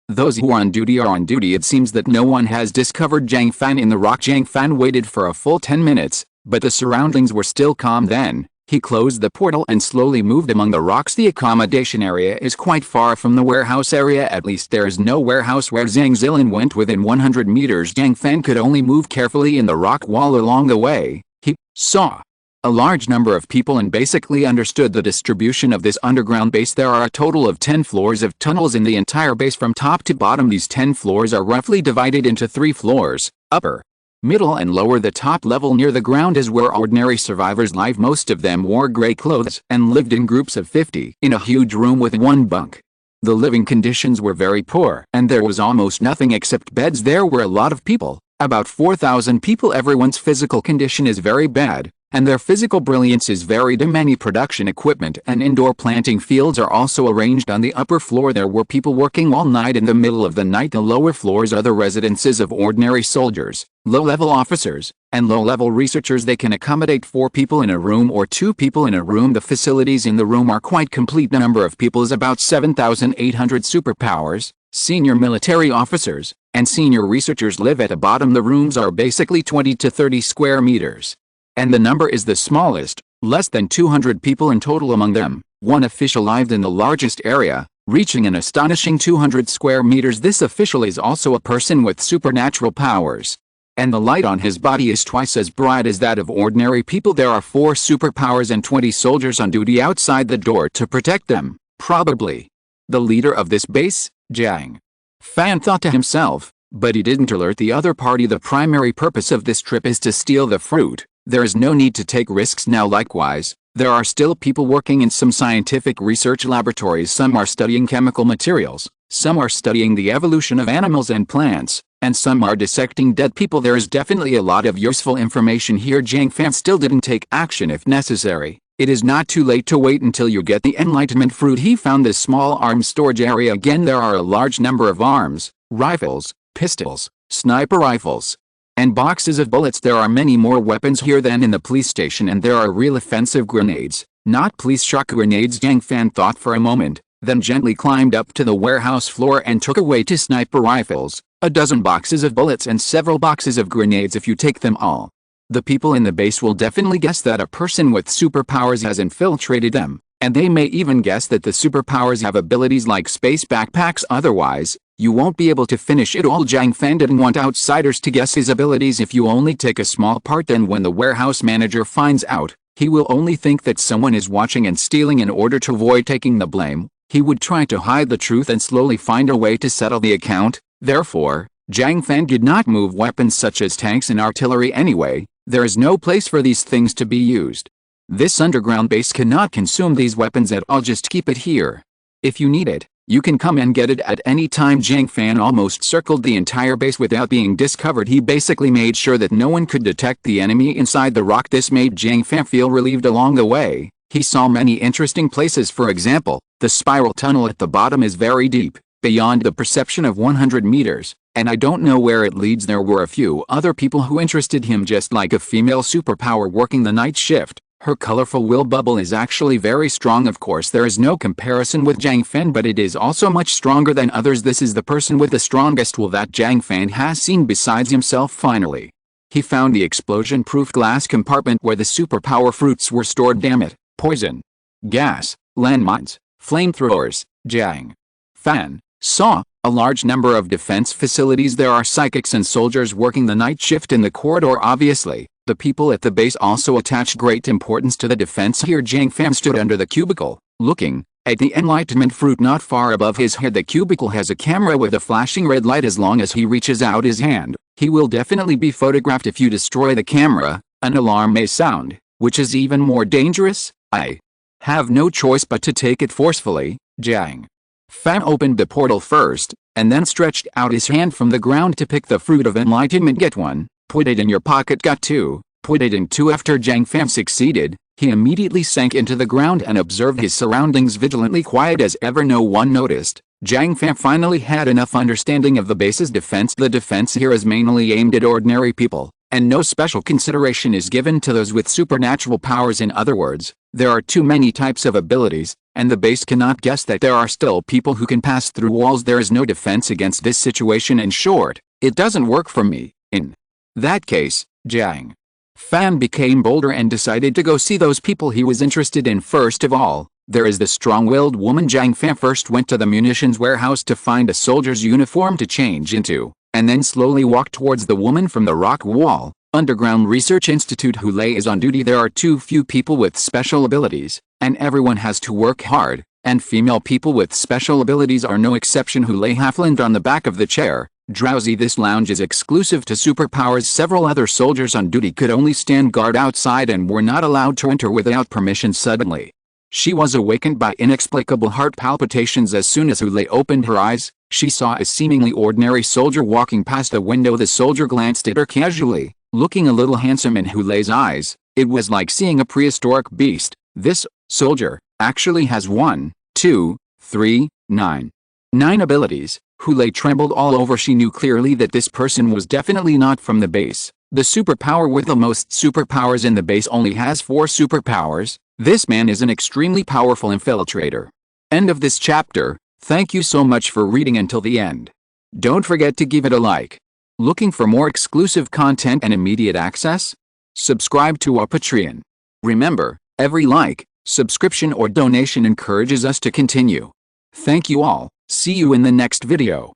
Those who are on duty are on duty. It seems that no one has discovered Jiang Fan in the rock. Jiang Fan waited for a full 10 minutes, but the surroundings were still calm. Then he closed the portal and slowly moved among the rocks. The accommodation area is quite far from the warehouse area. At least there is no warehouse where Zhang Zilin went. Within 100 meters, Jiang Fan could only move carefully in the rock wall. Along the way, he saw a large number of people and basically understood the distribution of this underground base. There are a total of 10 floors of tunnels in the entire base from top to bottom. These 10 floors are roughly divided into 3 floors, upper, middle and lower. The top level near the ground is where ordinary survivors live. Most of them wore gray clothes and lived in groups of 50 in a huge room with 1 bunk. The living conditions were very poor, and there was almost nothing except beds. There were a lot of people, about 4,000 people. Everyone's physical condition is very bad, and their physical brilliance is varied. Many production equipment and indoor planting fields are also arranged on the upper floor. There were people working all night. In the middle of the night, the lower floors are the residences of ordinary soldiers, low-level officers, and low-level researchers. They can accommodate 4 people in a room or 2 people in a room. The facilities in the room are quite complete. The number of people is about 7,800. Superpowers, senior military officers, and senior researchers live at the bottom. The rooms are basically 20 to 30 square meters. And the number is the smallest, less than 200 people in total. Among them, 1 official lived in the largest area, reaching an astonishing 200 square meters. This official is also a person with supernatural powers, and the light on his body is twice as bright as that of ordinary people. There are 4 superpowers and 20 soldiers on duty outside the door to protect them. Probably the leader of this base, Jiang Fan thought to himself, but he didn't alert the other party. The primary purpose of this trip is to steal the fruit. There is no need to take risks now. Likewise, there are still people working in some scientific research laboratories. Some are studying chemical materials, some are studying the evolution of animals and plants, and some are dissecting dead people. There is definitely a lot of useful information here. Jiang Fan still didn't take action. If necessary, it is not too late to wait until you get the enlightenment fruit. He found this small arms storage area. Again, there are a large number of arms, rifles, pistols, sniper rifles, and boxes of bullets. There are many more weapons here than in the police station, and there are real offensive grenades, not police shock grenades. Jiang Fan thought for a moment, then gently climbed up to the warehouse floor and took away 2 sniper rifles, a dozen boxes of bullets and several boxes of grenades. If you take them all, the people in the base will definitely guess that a person with superpowers has infiltrated them, and they may even guess that the superpowers have abilities like space backpacks. Otherwise, you won't be able to finish it all. Jiang Fan didn't want outsiders to guess his abilities. If you only take a small part, then when the warehouse manager finds out, he will only think that someone is watching and stealing. In order to avoid taking the blame, he would try to hide the truth and slowly find a way to settle the account. Therefore, Jiang Fan did not move weapons such as tanks and artillery anyway. There is no place for these things to be used. This underground base cannot consume these weapons at all, just keep it here. If you need it, you can come and get it at any time. Jiang Fan almost circled the entire base without being discovered. He basically made sure that no one could detect the enemy inside the rock. This made Jiang Fan feel relieved. Along the way, he saw many interesting places. For example, the spiral tunnel at the bottom is very deep, beyond the perception of 100 meters, and I don't know where it leads. There were a few other people who interested him, just like a female superpower working the night shift. Her colorful will bubble is actually very strong. Of course, there is no comparison with Jiang Fan, but it is also much stronger than others. This is the person with the strongest will that Jiang Fan has seen besides himself. Finally, he found the explosion-proof glass compartment where the superpower fruits were stored. Damn it, poison, gas, landmines, flamethrowers. Jiang Fan saw a large number of defense facilities. There are psychics and soldiers working the night shift in the corridor. Obviously, the people at the base also attach great importance to the defense here. Jiang Fan stood under the cubicle, looking at the enlightenment fruit not far above his head. The cubicle has a camera with a flashing red light. As long as he reaches out his hand, he will definitely be photographed. If you destroy the camera, an alarm may sound, which is even more dangerous. I have no choice but to take it forcefully. Jiang Fan opened the portal first, and then stretched out his hand from the ground to pick the fruit of enlightenment. Get one. Put it in your pocket. Got two. Put it in two. After Jiang Fan succeeded, he immediately sank into the ground and observed his surroundings vigilantly. Quiet as ever, no one noticed. Jiang Fan finally had enough understanding of the base's defense. The defense here is mainly aimed at ordinary people, and no special consideration is given to those with supernatural powers. In other words, there are too many types of abilities, and the base cannot guess that there are still people who can pass through walls. There is no defense against this situation. In short, it doesn't work for me. In that case, Jiang Fan became bolder and decided to go see those people he was interested in. First of all, there is the strong-willed woman. Jiang Fan first went to the munitions warehouse to find a soldier's uniform to change into, and then slowly walked towards the woman from the rock wall. Underground Research Institute. Hule is on duty. There are too few people with special abilities, and everyone has to work hard, and female people with special abilities are no exception. Hule half-leaned on the back of the chair, drowsy. This lounge is exclusive to superpowers. Several other soldiers on duty could only stand guard outside and were not allowed to enter without permission. Suddenly, she was awakened by inexplicable heart palpitations. As soon as Hule opened her eyes, she saw a seemingly ordinary soldier walking past the window. The soldier glanced at her casually, looking a little handsome in Hule's eyes. It was like seeing a prehistoric beast. This soldier actually has 1, 2, 3, 9 abilities. Hule trembled all over. She knew clearly that this person was definitely not from the base. The superpower with the most superpowers in the base only has 4 superpowers. This man is an extremely powerful infiltrator. End of this chapter. Thank you so much for reading until the end. Don't forget to give it a like. Looking for more exclusive content and immediate access? Subscribe to our Patreon. Remember, every like, subscription or donation encourages us to continue. Thank you all. See you in the next video.